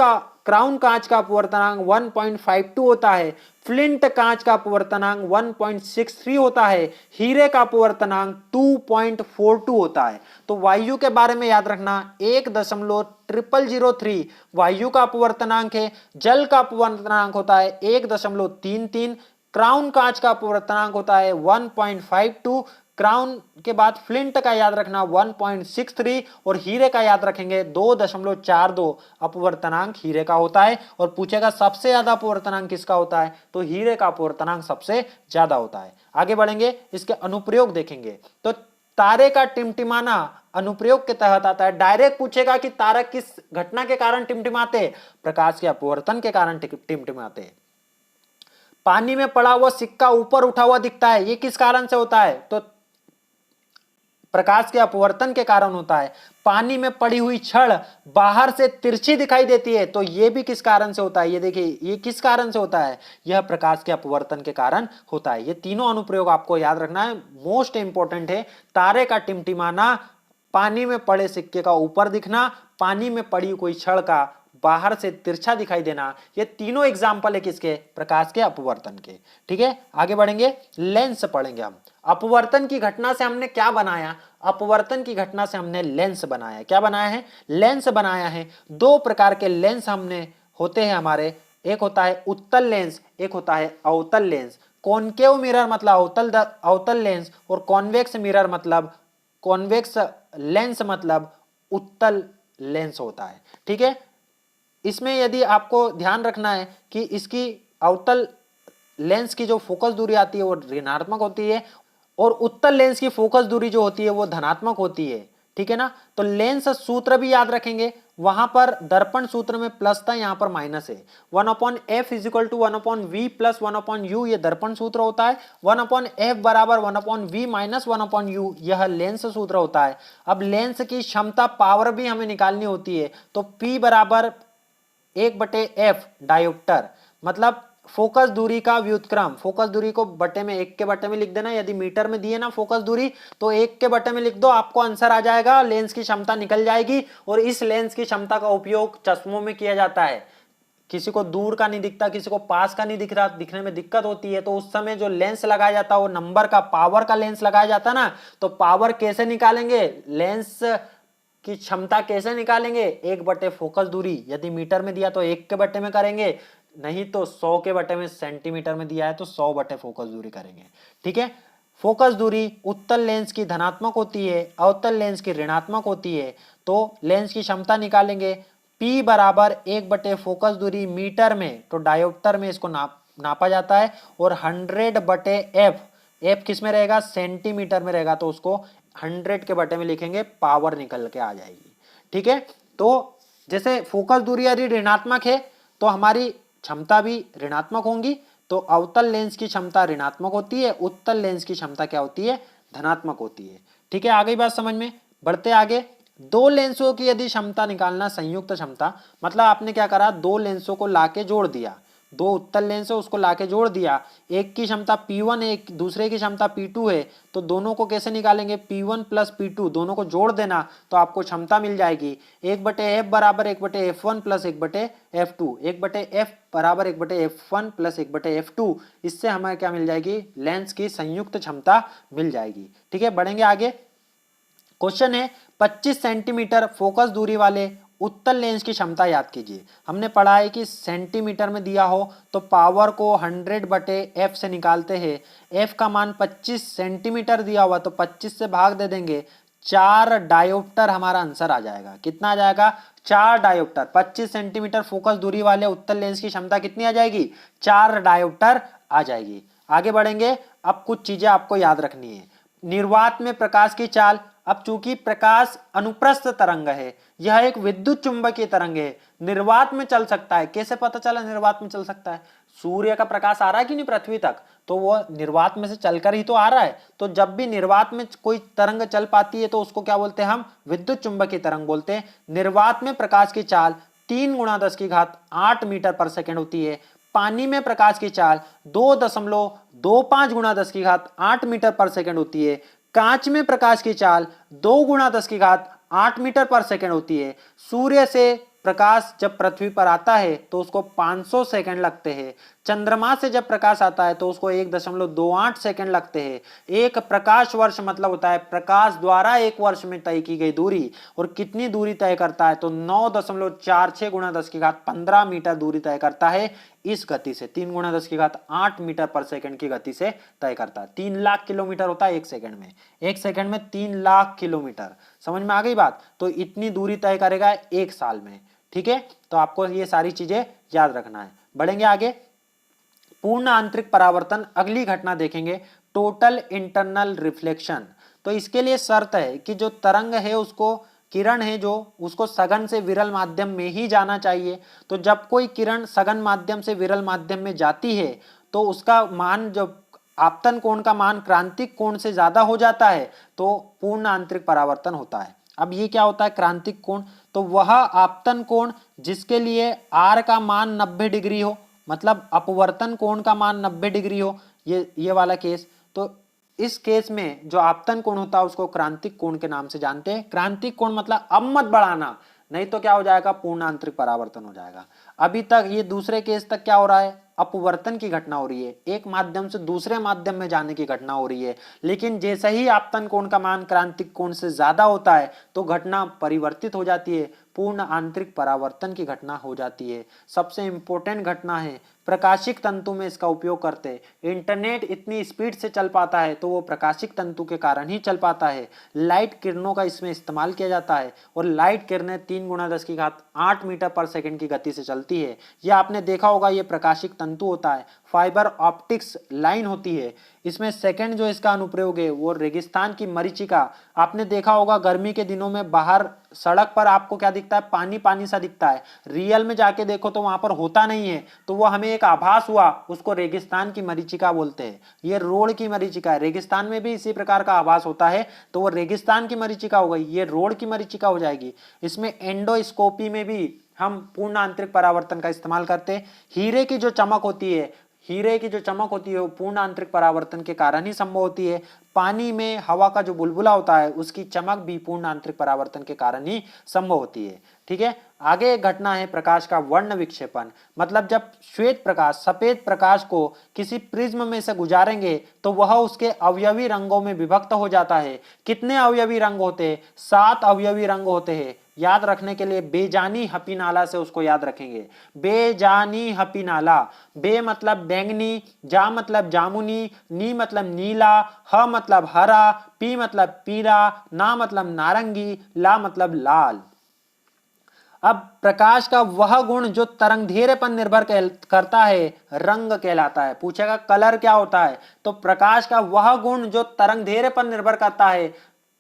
कांच का अपवर्तनांक 1.52 होता है, फ्लिंट कांच का अपवर्तनांक 1.63 होता है, हीरे का अपवर्तनांक 2.42 होता है। तो वायु के बारे में याद रखना 1.0003 वायु का अपवर्तनांक है, जल का अपवर्तनांक होता है 1.33, क्राउन कांच का अपवर्तनांक होता है 1.52, क्राउन के बाद फ्लिंट का याद रखना 1.63, और हीरे का याद रखेंगे 2.42 अपवर्तनांक हीरे का होता है। और पूछेगा सबसे ज्यादा अपवर्तनांक किसका होता है, तो हीरे का अपवर्तनांक सबसे ज्यादा होता है। आगे बढ़ेंगे, इसके अनुप्रयोग देखेंगे। तो तारे का टिमटिमाना अनुप्रयोग के तहत आता है। डायरेक्ट पूछेगा कि तारक किस घटना के कारण टिमटिमाते, प्रकाश के अपवर्तन के कारण टिमटिमाते। पानी में पड़ा हुआ सिक्का ऊपर उठा हुआ दिखता है, ये किस कारण से होता है, तो प्रकाश के अपवर्तन के कारण होता है। पानी में पड़ी हुई छड़ बाहर से तिरछी दिखाई देती है, तो यह भी किस कारण से होता है, ये देखिए ये किस कारण से होता है, यह प्रकाश के अपवर्तन के कारण होता है। ये तीनों अनुप्रयोग आपको याद रखना है, मोस्ट इंपॉर्टेंट है। तारे का टिमटिमाना, पानी में पड़े सिक्के का ऊपर दिखना, पानी में पड़ी कोई छड़ का बाहर से तिरछा दिखाई देना, ये तीनों एग्जाम्पल है किसके, प्रकाश के अपवर्तन के। ठीक है, आगे बढ़ेंगे, लेंस पढ़ेंगे हम। अपवर्तन की घटना से हमने क्या बनाया, अपवर्तन की घटना से हमने लेंस बनाया। क्या बनाया है, लेंस बनाया है। दो प्रकार के लेंस हमने होते हैं हमारे, एक होता है उत्तल लेंस, एक होता है अवतल लेंस। कॉनकेव मिरर मतलब अवतल लेंस, और कॉन्वेक्स मिरर मतलब कॉन्वेक्स लेंस मतलब उत्तल लेंस होता है। ठीक है, इसमें यदि आपको ध्यान रखना है कि इसकी अवतल लेंस की जो फोकस दूरी आती है वो ऋणात्मक होती है, और उत्तल लेंस की फोकस दूरी जो होती है वो धनात्मक होती है। ठीक है ना, तो लेंस सूत्र भी याद रखेंगे। वहां पर दर्पण सूत्र में प्लस था, यहां पर माइनस है। 1/f = 1/v + 1/u ये दर्पण सूत्र होता है। 1/f बराबर 1/v - 1/u यह लेंस सूत्र होता है। अब लेंस की क्षमता पावर भी हमें निकालनी होती है, तो P बराबर 1/f डायोप्टर, मतलब फोकस दूरी का व्युत्क्रम, फोकस दूरी को बटे में 1 के बटे में लिख देना। यदि मीटर में दिए ना फोकस दूरी तो 1 के बटे में लिख दो, आपको आंसर आ जाएगा, लेंस की क्षमता निकल जाएगी। और इस लेंस की क्षमता का उपयोग चश्मों में किया जाता है। किसी को दूर का नहीं दिखता, किसी को पास का नहीं दिख रहा, दिखने में दिक्कत होती है, तो उस समय जो लेंस लगाया जाता है वो नंबर का, पावर का लेंस लगाया जाता है ना, तो पावर कैसे निकालेंगे, लेंस की क्षमता कैसे निकालेंगे, 1 बटे फोकस दूरी। यदि मीटर में दिया तो 1 के बटे में करेंगे, नहीं तो 100 के बटे में, सेंटीमीटर में दिया है तो 100 बटे फोकस दूरी करेंगे। ठीक है, फोकस दूरी उत्तल लेंस की धनात्मक होती है, अवतल लेंस की ऋणात्मक होती है। तो लेंस की क्षमता निकालेंगे, P बराबर 1 बटे फोकस दूरी मीटर में, तो डायोप्टर में इसको नापा जाता है। और 100 बटे F किस में रहेगा, सेंटीमीटर में रहेगा, तो उसको 100 के बटे में लिखेंगे, पावर निकल के आ जाएगी। ठीक है, तो जैसे फोकस दूरी यदि ऋणात्मक है तो हमारी क्षमता भी ऋणात्मक होंगी। तो अवतल लेंस की क्षमता ऋणात्मक होती है, उत्तल लेंस की क्षमता क्या होती है, धनात्मक होती है। ठीक है, आ गई बात समझ में। बढ़ते आगे, दो लेंसों की यदि क्षमता निकालना, संयुक्त क्षमता, मतलब आपने क्या करा, दो लेंसों को लाके जोड़ दिया, दो उत्तल लेंस है उसको लाके जोड़ दिया, एक की क्षमता P1 है, एक दूसरे की क्षमता P2 है, तो दोनों को कैसे निकालेंगे, P1 प्लस P2 दोनों को जोड़ देना, तो आपको क्षमता मिल जाएगी 1 बटे F बराबर 1 बटे F1 प्लस 1 बटे F2, 1 बटे F बराबर 1 बटे F1 प्लस 1 बटे F2। इससे हमें क्या मिल जाएगी, लेंस की संयुक्त क्षमता मिल जाएगी। ठीक है, बढ़ेंगे आगे। क्वेश्चन है 25 सेंटीमीटर फोकस दूरी वाले उत्तल लेंस की क्षमता याद कीजिए। हमने पढ़ा है कि सेंटीमीटर में दिया हो तो पावर को 100 बटे F से निकालते हैं। F का मान 25 सेंटीमीटर दिया हुआ तो 25 से भाग दे देंगे, 4 डायोप्टर हमारा आंसर आ जाएगा। कितना आ जाएगा, 4 डायोप्टर। 25 सेंटीमीटर फोकस दूरी वाले उत्तल लेंस की क्षमता कितनी आ जाएगी, 4 डायोप्टर आ जाएगी। आगे बढ़ेंगे, अब कुछ चीजें आपको याद रखनी है। निर्वात में प्रकाश की चाल, अब चूंकि प्रकाश अनुप्रस्थ तरंग है, यह एक विद्युत चुंबकीय तरंग है, निर्वात में चल सकता है। कैसे पता चला निर्वात में चल सकता है, सूर्य का प्रकाश आ रहा है कि नहीं पृथ्वी तक, तो वो निर्वात में से चलकर ही तो आ रहा है। तो जब भी निर्वात में कोई तरंग चल पाती है तो उसको क्या बोलते हैं, हम विद्युत चुंबकीय तरंग बोलते हैं। निर्वात में प्रकाश की चाल 3 गुणा 10 की घात 8 मीटर पर सेकेंड होती है। पानी में प्रकाश की चाल 2.25 गुणा 10 की घात 8 मीटर पर सेकेंड होती है। कांच में प्रकाश की चाल 2 गुणा 10 की घात 8 मीटर पर सेकेंड होती है। सूर्य से प्रकाश जब पृथ्वी पर आता है तो उसको 500 सेकंड लगते हैं। चंद्रमा से जब प्रकाश आता है तो उसको 1.28 सेकंड लगते हैं। एक प्रकाश वर्ष मतलब होता है प्रकाश द्वारा एक वर्ष में तय की गई दूरी, और कितनी दूरी तय करता है, तो 9.46 गुणा 10 की घात 15 मीटर दूरी तय करता है। इस गति से 3 गुणा 10 की घात 8 मीटर पर सेकंड की गति से तय करता है। 3 लाख किलोमीटर होता है एक सेकंड में, एक सेकंड में 3 लाख किलोमीटर। समझ में आ गई बात, तो इतनी दूरी तय करेगा एक साल में। ठीक है, तो आपको ये सारी चीजें याद रखना है। बढ़ेंगे आगे, पूर्ण आंतरिक परावर्तन, अगली घटना देखेंगे, टोटल इंटरनल रिफ्लेक्शन। तो इसके लिए शर्त है कि जो तरंग है उसको, किरण है जो, उसको सघन से विरल माध्यम में ही जाना चाहिए। तो जब कोई किरण सघन माध्यम से विरल माध्यम में जाती है तो उसका मान, जब आपतन कोण का मान क्रांतिक कोण से ज्यादा हो जाता है तो पूर्ण आंतरिक परावर्तन होता है। अब ये क्या होता है क्रांतिक कोण, तो वह आपतन कोण जिसके लिए आर का मान 90 डिग्री हो, मतलब अपवर्तन कोण का मान 90 डिग्री हो, ये वाला केस। तो इस केस में जो आपतन कोण होता है उसको क्रांतिक कोण के नाम से जानते हैं। क्रांतिक कोण मतलब अब मत बढ़ाना, नहीं तो क्या हो जाएगा, पूर्ण आंतरिक परावर्तन हो जाएगा। अभी तक ये दूसरे केस तक क्या हो रहा है, अपवर्तन की घटना हो रही है, एक माध्यम से दूसरे माध्यम में जाने की घटना हो रही है। लेकिन जैसे ही आपतन कोण का मान क्रांतिक कोण से ज्यादा होता है तो घटना परिवर्तित हो जाती है, पूर्ण आंतरिक परावर्तन की घटना हो जाती है। सबसे इंपॉर्टेंट घटना है, प्रकाशिक तंतु में इसका उपयोग करते हैं। इंटरनेट इतनी स्पीड से चल पाता है तो वो प्रकाशिक तंतु के कारण ही चल पाता है। लाइट किरणों का इसमें इस्तेमाल किया जाता है, और लाइट किरणें 3 गुणा 10 की घात 8 मीटर पर सेकंड की गति से चलती है। यह आपने देखा होगा, ये प्रकाशिक तंतु होता है, फाइबर ऑप्टिक्स लाइन होती है। इसमें सेकंड जो इसका अनुप्रयोग है वो रेगिस्तान की मरीचिका। आपने देखा होगा गर्मी के दिनों में बाहर सड़क पर आपको क्या दिखता है, पानी पानी सा दिखता है, रियल में जाके देखो तो वहां पर होता नहीं है, तो वो हमें एक आभास हुआ, उसको रेगिस्तान की मरीचिका बोलते हैं। ये रोड की मरीचिका है, रेगिस्तान में भी इसी प्रकार का आभास होता है, तो वो रेगिस्तान की मरीचिका हो गई, ये रोड की मरीचिका हो जाएगी। इसमें एंडोस्कोपी में भी हम पूर्ण आंतरिक परावर्तन का इस्तेमाल करते हैं। हीरे की जो चमक होती है, हीरे की जो चमक होती है वो पूर्ण आंतरिक परावर्तन के कारण ही संभव होती है। पानी में हवा का जो बुलबुला होता है उसकी चमक भी पूर्ण आंतरिक परावर्तन के कारण ही संभव होती है। ठीक है, आगे एक घटना है प्रकाश का वर्ण विक्षेपण। मतलब जब श्वेत प्रकाश, सफेद प्रकाश को किसी प्रिज्म में से गुजारेंगे तो वह उसके अवयवी रंगों में विभक्त हो जाता है। कितने अवयवी रंग होते हैं? 7 अवयवी रंग होते हैं। याद रखने के लिए बेजानी हपी नाला से उसको याद रखेंगे। बेजानी हपी नाला, बे मतलब बैंगनी, जा मतलब जामुनी, नी मतलब नीला, ह मतलब हरा, पी मतलब पीला, ना मतलब नारंगी, ला मतलब लाल। अब प्रकाश का वह गुण जो तरंगधैर्य पर निर्भर करता है रंग कहलाता है। पूछेगा कलर क्या होता है, तो प्रकाश का वह गुण जो तरंगधैर्य पर निर्भर करता है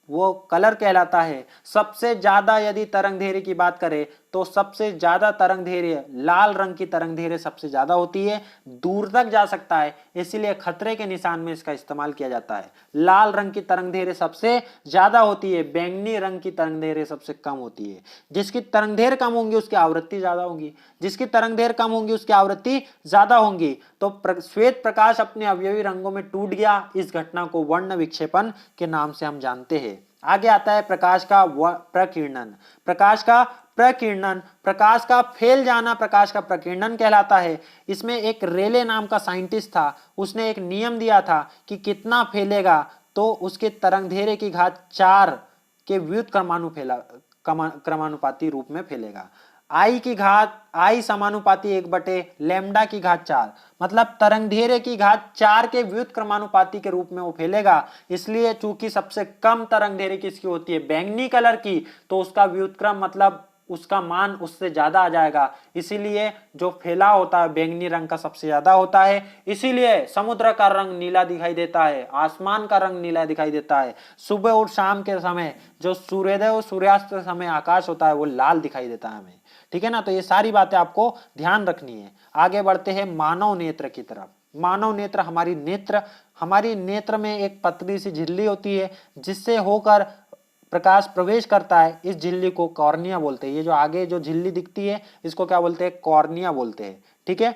वो कलर कहलाता है। सबसे ज्यादा यदि तरंगधैर्य की बात करें तो सबसे ज्यादा तरंगधैर्य लाल रंग की तरंगधैर्य सबसे ज्यादा होती है, दूर तक जा सकता है, इसीलिए खतरे के निशान में इसका इस्तेमाल किया जाता है। लाल रंग की तरंगधैर्य सबसे ज्यादा होती है, बैंगनी रंग की तरंगधैर्य सबसे कम होती है। जिसकी तरंगधैर्य कम होंगी उसकी आवृत्ति ज्यादा होगी, जिसकी तरंगधैर्य कम होंगी उसकी आवृत्ति ज्यादा होंगी। तो श्वेत प्रकाश अपने अवयवी रंगों में टूट गया, इस घटना को वर्ण विक्षेपण के नाम से हम जानते हैं। आगे आता है प्रकाश का प्रकीर्णन। प्रकाश का प्रकीर्णन, प्रकाश का फैल जाना प्रकाश का प्रकीर्णन कहलाता है। इसमें एक रेले नाम का साइंटिस्ट था, उसने एक नियम दिया था कि कितना फैलेगा, तो उसके तरंगधैर्य की घात 4 के क्रमानुपाती रूप में फैलेगा। आई की घात, आई समानुपाती 1/लैम्डा की घात 4, मतलब तरंगधैर्य की घात 4 के व्युत क्रमानुपाती के रूप में वो फैलेगा। इसलिए चूंकि सबसे कम तरंगधैर्य किसकी होती है, बैंगनी कलर की, तो उसका व्युत्क्रम मतलब उसका मान उससे ज्यादा आ जाएगा। इसीलिए जो फैलाव होता है बैंगनी रंग का सबसे ज्यादा होता है। इसीलिए समुद्र का रंग नीला दिखाई देता है, आसमान का रंग नीला दिखाई देता है। सुबह और शाम के समय जो सूर्योदय और सूर्यास्त के समय आकाश होता है वो लाल दिखाई देता है हमें। ठीक है ना, तो ये सारी बातें आपको ध्यान रखनी है। आगे बढ़ते हैं मानव नेत्र की तरफ। मानव नेत्र, हमारी नेत्र में एक पतली सी झिल्ली होती है जिससे होकर प्रकाश प्रवेश करता है। इस झिल्ली को कॉर्निया बोलते हैं। ये जो आगे जो झिल्ली दिखती है इसको क्या बोलते हैं, कॉर्निया बोलते हैं। ठीक है,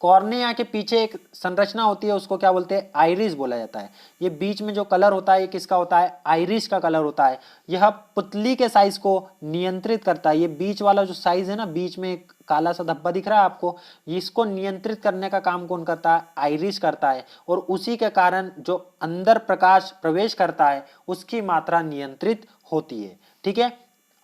कॉर्निया के पीछे एक संरचना होती है उसको क्या बोलते हैं, आइरिस बोला जाता है। ये बीच में जो कलर होता है ये किसका होता है, आइरिस का कलर होता है। यह पुतली के साइज को नियंत्रित करता है। ये बीच वाला जो साइज है ना, बीच में एक काला सा धब्बा दिख रहा है आपको, इसको नियंत्रित करने का काम कौन करता है, आइरिस करता है। और उसी के कारण जो अंदर प्रकाश प्रवेश करता है उसकी मात्रा नियंत्रित होती है। ठीक है,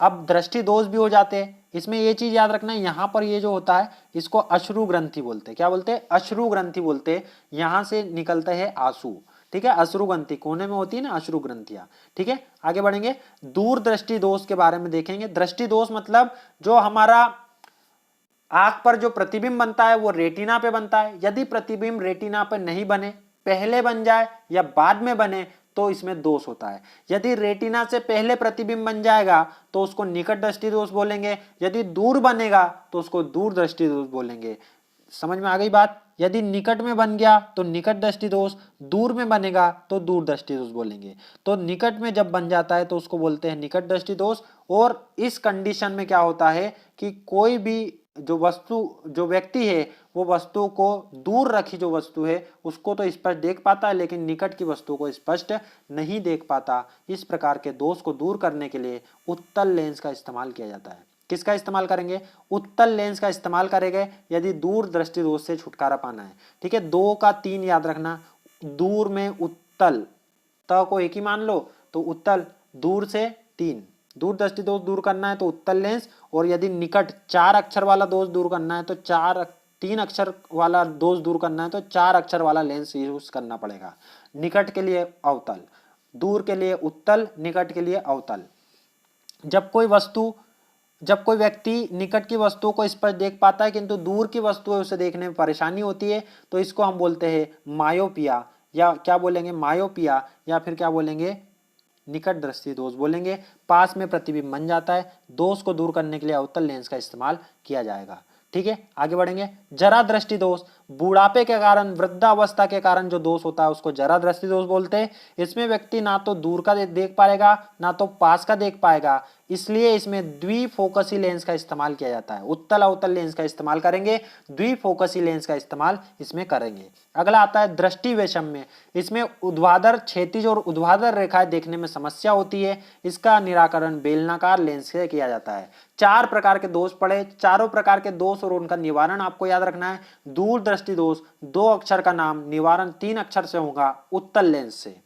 अब दृष्टि दोष भी हो जाते हैं। इसमें ये चीज याद रखना है, यहां पर ये जो होता है इसको अश्रु ग्रंथि बोलते हैं। क्या बोलते हैं, अश्रु ग्रंथि बोलते हैं। यहां से निकलते हैं आंसू। ठीक है, अश्रु ग्रंथि कोने में होती है ना अश्रु ग्रंथियां। ठीक है, आगे बढ़ेंगे, दूर दृष्टि दोष के बारे में देखेंगे। दृष्टि दोष मतलब जो हमारा आंख पर जो प्रतिबिंब बनता है वो रेटिना पे बनता है। यदि प्रतिबिंब रेटिना पे नहीं बने, पहले बन जाए या बाद में बने, तो इसमें दोष होता है। यदि रेटिना से पहले प्रतिबिंब बन जाएगा तो उसको निकट दृष्टि दोष बोलेंगे। यदि दूर बनेगा तो उसको दूर दृष्टि दोष बोलेंगे। समझ में आ गई बात। यदि निकट में बन गया तो निकट दृष्टि दोष, दूर में बनेगा तो दूर दृष्टि दोष बोलेंगे। तो निकट में जब बन जाता है तो उसको बोलते हैं निकट दृष्टि दोष। और इस कंडीशन में क्या होता है कि कोई भी जो व्यक्ति है वो वस्तु को दूर रखी जो वस्तु है उसको तो स्पष्ट देख पाता है लेकिन निकट की वस्तु को स्पष्ट नहीं देख पाता। इस प्रकार के दोष को दूर करने के लिए उत्तल लेंस का इस्तेमाल किया जाता है। किसका इस्तेमाल करेंगे, उत्तल लेंस का इस्तेमाल करेंगे यदि दूर दृष्टि दोष से छुटकारा पाना है। ठीक है, 2 का 3 याद रखना। दूर में उत्तल, त को एक ही मान लो तो उत्तल, दूर से 3, दूर दृष्टि दोष दूर करना है तो उत्तल लेंस। और यदि निकट 4 अक्षर वाला दोष दूर करना है तो 3 अक्षर वाला दोष दूर करना है तो 4 अक्षर वाला लेंस यूज करना पड़ेगा। निकट के लिए अवतल, दूर के लिए उत्तल, निकट के लिए अवतल। जब कोई व्यक्ति निकट की वस्तु को स्पष्ट देख पाता है किंतु दूर की वस्तु है उसे देखने में परेशानी होती है तो इसको हम बोलते हैं मायोपिया, या क्या बोलेंगे, मायोपिया, या फिर क्या बोलेंगे, निकट दृष्टि दोष बोलेंगे। पास में प्रतिबिंब बन जाता है। दोष को दूर करने के लिए अवतल लेंस का इस्तेमाल किया जाएगा। ठीक है, आगे बढ़ेंगे। जरा दृष्टि दोष, बुढ़ापे के कारण, वृद्धावस्था के कारण जो दोष होता है उसको जरा दृष्टि दोष बोलते हैं। इसमें व्यक्ति ना तो दूर का देख पाएगा ना तो पास का देख पाएगा। इसलिए इसमें द्विफोकसी लेंस का इस्तेमाल किया जाता है। उत्तल अवतल लेंस का इस्तेमाल करेंगे, द्विफोकसी लेंस का इस्तेमाल इसमें करेंगे। अगला आता है दृष्टि वैषम्य। इसमें ऊर्ध्वाधर, क्षैतिज और ऊर्ध्वाधर रेखाएं देखने में समस्या होती है। इसका निराकरण बेलनाकार लेंस से किया जाता है। 4 प्रकार के दोष पड़े, चारों प्रकार के दोष और उनका निवारण आपको याद रखना है। दूरदृष्टि दोष 2 अक्षर का नाम, निवारण 3 अक्षर से होगा उत्तल लेंस से।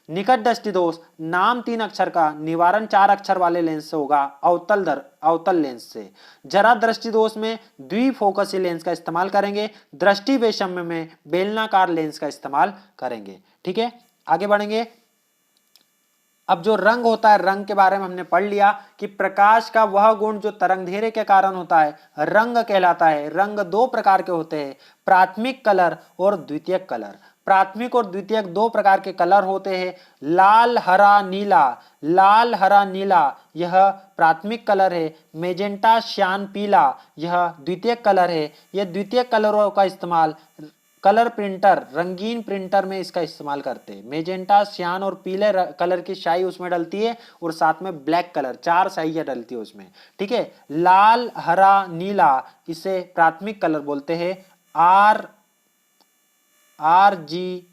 निकट दृष्टि दोष नाम 3 अक्षर का, निवारण 4 अक्षर वाले लेंस से होगा अवतल लेंस से। जरा दृष्टि दोष में द्विफोकसी लेंस का इस्तेमाल करेंगे, दृष्टि वैषम्य में बेलनाकार लेंस का इस्तेमाल करेंगे। ठीक है, आगे बढ़ेंगे। अब जो रंग होता है, रंग के बारे में हमने पढ़ लिया कि प्रकाश का वह गुण जो तरंगधैर्य के कारण होता है रंग कहलाता है। रंग 2 प्रकार के होते हैं, प्राथमिक कलर और द्वितीयक कलर। प्राथमिक और द्वितीयक 2 प्रकार के कलर होते हैं, लाल हरा नीला। लाल हरा नीला यह प्राथमिक कलर है। मेजेंटा श्यान पीला यह द्वितीयक कलर है। यह द्वितीयक कलरों का इस्तेमाल कलर प्रिंटर, रंगीन प्रिंटर में इसका इस्तेमाल करते हैं। मेजेंटा, सियान और पीले कलर की स्याही उसमें डलती है और साथ में ब्लैक कलर, 4 स्याहियां डलती है उसमें। ठीक है, लाल हरा नीला इसे प्राथमिक कलर बोलते हैं। आरबीजी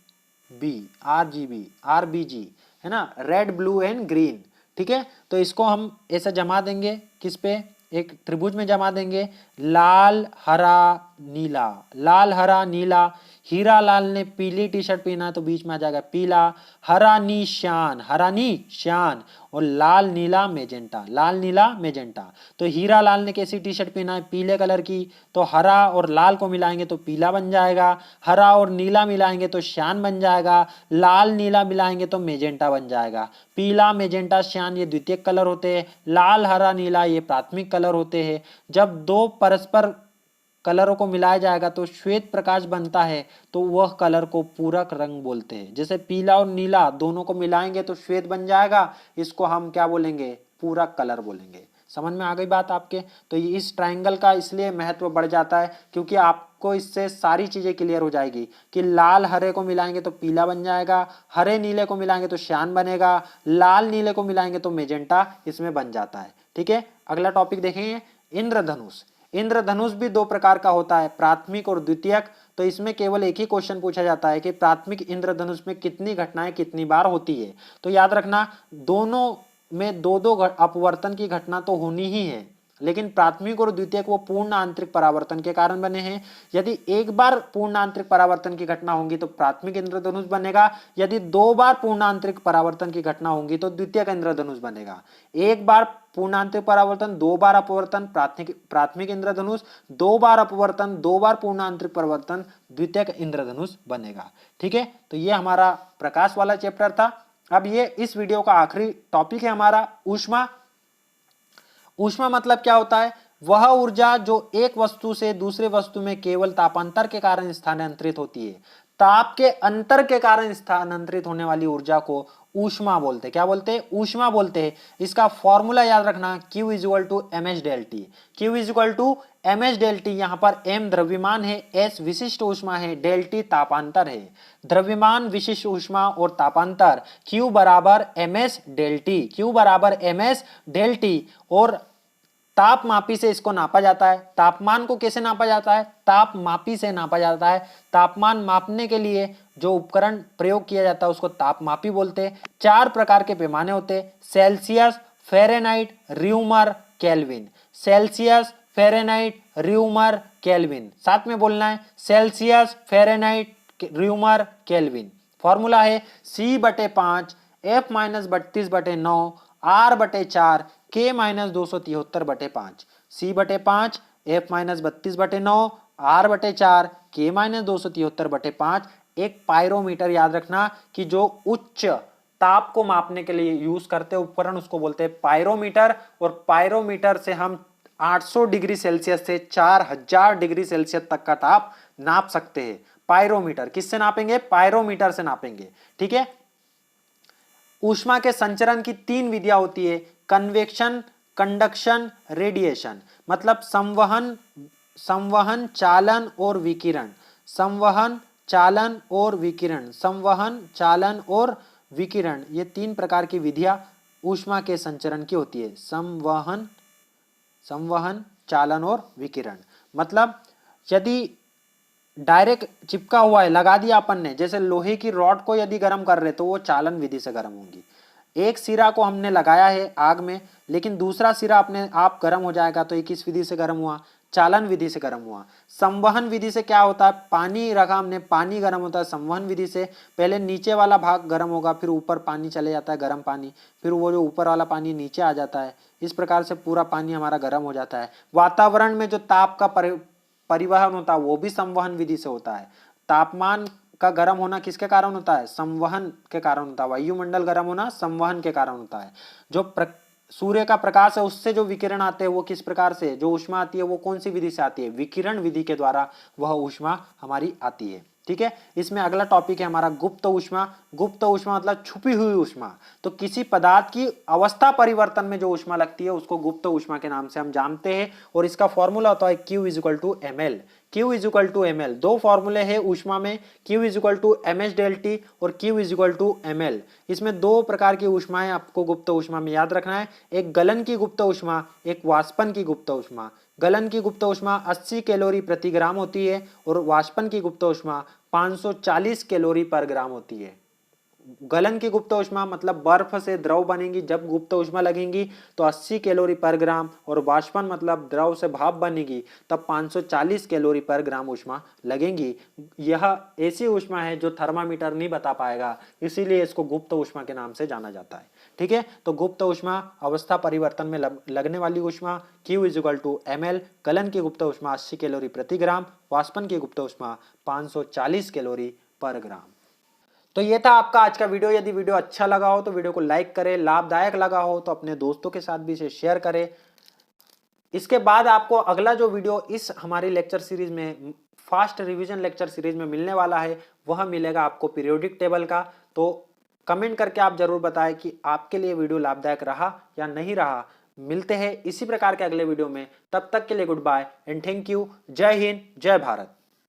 है ना, रेड ब्लू एंड ग्रीन। ठीक है, तो इसको हम ऐसा जमा देंगे, किस पे, एक त्रिभुज में जमा देंगे। लाल हरा नीला, लाल हरा नीला। हीरा लाल ने पीली टी शर्ट पहना तो बीच में आ जाएगा पीला। हरा नी श्यान, हरा नी श्यान। और लाल नीला मेजेंटा, लाल नीला मेजेंटा। तो हीरा लाल ने कैसी टी शर्ट पहना है, पीले कलर की, तो हरा और लाल को मिलाएंगे तो पीला बन जाएगा। हरा और नीला मिलाएंगे तो श्यान बन जाएगा। लाल नीला मिलाएंगे तो मेजेंटा बन जाएगा। पीला मेजेंटा श्यान ये द्वितीयक कलर होते हैं, लाल हरा नीला ये प्राथमिक कलर होते हैं। जब 2 परस्पर कलरों को मिलाया जाएगा तो श्वेत प्रकाश बनता है, तो वह कलर को पूरक रंग बोलते हैं। जैसे पीला और नीला दोनों को मिलाएंगे तो श्वेत बन जाएगा, इसको हम क्या बोलेंगे, पूरक कलर बोलेंगे। समझ में आ गई बात आपके? तो इस ट्रायंगल का इसलिए महत्व बढ़ जाता है क्योंकि आपको इससे सारी चीजें क्लियर हो जाएगी कि लाल हरे को मिलाएंगे तो पीला बन जाएगा, हरे नीले को मिलाएंगे तो श्यान बनेगा, लाल नीले को मिलाएंगे तो मेजेंटा इसमें बन जाता है। ठीक है, अगला टॉपिक देखेंगे, इंद्रधनुष। इंद्रधनुष भी 2 प्रकार का होता है, प्राथमिक और द्वितीयक। तो इसमें केवल एक ही क्वेश्चन पूछा जाता है कि प्राथमिक इंद्रधनुष में कितनी घटनाएं कितनी बार होती है। तो याद रखना, दोनों में 2-2 अपवर्तन की घटना तो होनी ही है, लेकिन प्राथमिक और द्वितीयक वो पूर्ण आंतरिक परावर्तन के कारण बने हैं। यदि एक बार पूर्ण आंतरिक परावर्तन की घटना होगी तो प्राथमिक इंद्रधनुष बनेगा। यदि 2 बार पूर्ण आंतरिक परावर्तन की घटना होगी तो द्वितीयक इंद्रधनुष बनेगा। एक बार पूर्ण आंतरिक परावर्तन, 2 बार अपवर्तन प्राथमिक इंद्रधनुष, 2 बार अपवर्तन, 2 बार पूर्ण आंतरिक परिवर्तन द्वितीयक इंद्रधनुष बनेगा। ठीक है, तो ये हमारा प्रकाश वाला चैप्टर था। अब ये इस वीडियो का आखिरी टॉपिक है हमारा ऊष्मा। ऊष्मा मतलब क्या होता है, वह ऊर्जा जो एक वस्तु से दूसरे वस्तु में केवल तापांतर के कारण स्थानांतरित होती है। ताप के अंतर के कारण स्थानांतरित होने वाली ऊर्जा को ऊष्मा बोलते हैं। क्या बोलते हैं, ऊष्मा बोलते हैं। इसका फॉर्मूला याद रखना, Q = mh ΔT। Q = mh ΔT। यहाँ पर m द्रव्यमान है, s विशिष्ट ऊष्मा है, ΔT तापांतर है। द्रव्यमान, विशिष्ट ऊष्मा और तापांतर, Q = ms ΔT। Q = ms ΔT। और तापमापी से इसको नापा जाता है। तापमान को कैसे नापा जाता है, तापमापी से नापा जाता है। तापमान मापने के लिए जो उपकरण प्रयोग किया जाता है उसको तापमापी बोलते हैं। 4 प्रकार के पैमाने होते हैं, Celsius, Fahrenheit, Reaumur, Kelvin. Celsius, Fahrenheit, Reaumur, Kelvin, साथ में बोलना है, Celsius, Fahrenheit, Reaumur, Kelvin. Formula है C/5 F - 32/9 R/4 K - 273/5। C/5 F - 32/9 R/4 K - 273/5। एक पायरोमीटर याद रखना कि जो उच्च ताप को मापने के लिए यूज करते उपकरण उसको बोलते हैं पायरोमीटर। और पायरोमीटर से हम 800 डिग्री सेल्सियस से 4000 डिग्री सेल्सियस तक का ताप नाप सकते हैं। पायरोमीटर किससे नापेंगे, पायरोमीटर से नापेंगे। ठीक है, ऊष्मा के संचरण की 3 विधियां होती है, कन्वेक्शन, कंडक्शन, रेडिएशन। मतलब संवहन, चालन और विकिरण। संवहन, चालन और विकिरण। संवहन, चालन और विकिरण, ये 3 प्रकार की विधियां ऊष्मा के संचरण की होती है, संवहन, चालन और विकिरण। मतलब यदि डायरेक्ट चिपका हुआ है, लगा दिया अपन ने, जैसे लोहे की रॉड को यदि गर्म कर रहे तो वो चालन विधि से गर्म होंगी। एक सिरा को हमने लगाया है आग में, लेकिन दूसरा सिरा अपने आप गर्म हो जाएगा, तो ये किस विधि से गर्म हुआ? चालन विधि से गर्म हुआ। संवहन विधि से क्या होता है? पानी रखा हमने, पानी गर्म होता है संवहन विधि से। पहले नीचे वाला भाग गर्म होगा, फिर ऊपर पानी चले जाता है, गर्म पानी, फिर वो जो ऊपर वाला पानी नीचे आ जाता है। इस प्रकार से पूरा पानी हमारा गर्म हो जाता है। वातावरण में जो ताप का परिवहन होता है वो भी संवहन विधि से होता है। तापमान का गर्म होना किसके कारण होता है? संवहन के कारण होता है। वायुमंडल गर्म होना संवहन के कारण होता है। जो सूर्य का प्रकाश है उससे जो विकिरण आते हैं वो किस प्रकार से, जो ऊष्मा आती है वो कौन सी विधि से आती है? विकिरण विधि के द्वारा वह ऊष्मा हमारी आती है। ठीक है। इसमें अगला टॉपिक है हमारा गुप्त ऊष्मा। गुप्त ऊष्मा मतलब छुपी हुई ऊष्मा। तो किसी पदार्थ की अवस्था परिवर्तन में जो ऊष्मा लगती है उसको गुप्त ऊष्मा के नाम से हम जानते हैं। और इसका फॉर्मूला होता है Q = ml। Q = ml। दो फॉर्मूले हैं ऊष्मा में, Q = mh∆T और Q = ml। इसमें दो प्रकार की ऊष्माएं आपको गुप्त ऊष्मा में याद रखना है, एक गलन की गुप्त ऊष्मा, एक वाष्पन की गुप्त ऊष्मा। गलन की गुप्त ऊष्मा 80 कैलोरी प्रति ग्राम होती है और वाष्पन की गुप्त ऊष्मा 540 कैलोरी पर ग्राम होती है। गलन की गुप्त ऊष्मा मतलब बर्फ से द्रव बनेगी, जब गुप्त ऊष्मा लगेंगी तो 80 कैलोरी पर ग्राम, और वाष्पन मतलब द्रव से भाप बनेगी तब 540 कैलोरी पर ग्राम ऊष्मा लगेंगी। यह ऐसी ऊष्मा है जो थर्मामीटर नहीं बता पाएगा, इसीलिए इसको गुप्त ऊष्मा के नाम से जाना जाता है। ठीक है। तो गुप्त ऊष्मा अवस्था परिवर्तन में लगने वाली ऊष्मा Q = ml। गलन की गुप्त ऊष्मा 80 कैलोरी प्रति ग्राम, वाष्पन की गुप्त ऊष्मा 540 कैलोरी पर ग्राम। तो ये था आपका आज का वीडियो। यदि वीडियो अच्छा लगा हो तो वीडियो को लाइक करें, लाभदायक लगा हो तो अपने दोस्तों के साथ भी इसे शेयर करें। इसके बाद आपको अगला जो वीडियो इस हमारी लेक्चर सीरीज में, फास्ट रिवीजन लेक्चर सीरीज में मिलने वाला है, वह मिलेगा आपको पीरियोडिक टेबल का। तो कमेंट करके आप जरूर बताएं कि आपके लिए वीडियो लाभदायक रहा या नहीं रहा। मिलते हैं इसी प्रकार के अगले वीडियो में, तब तक के लिए goodbye and thank you. जय हिंद, जय भारत।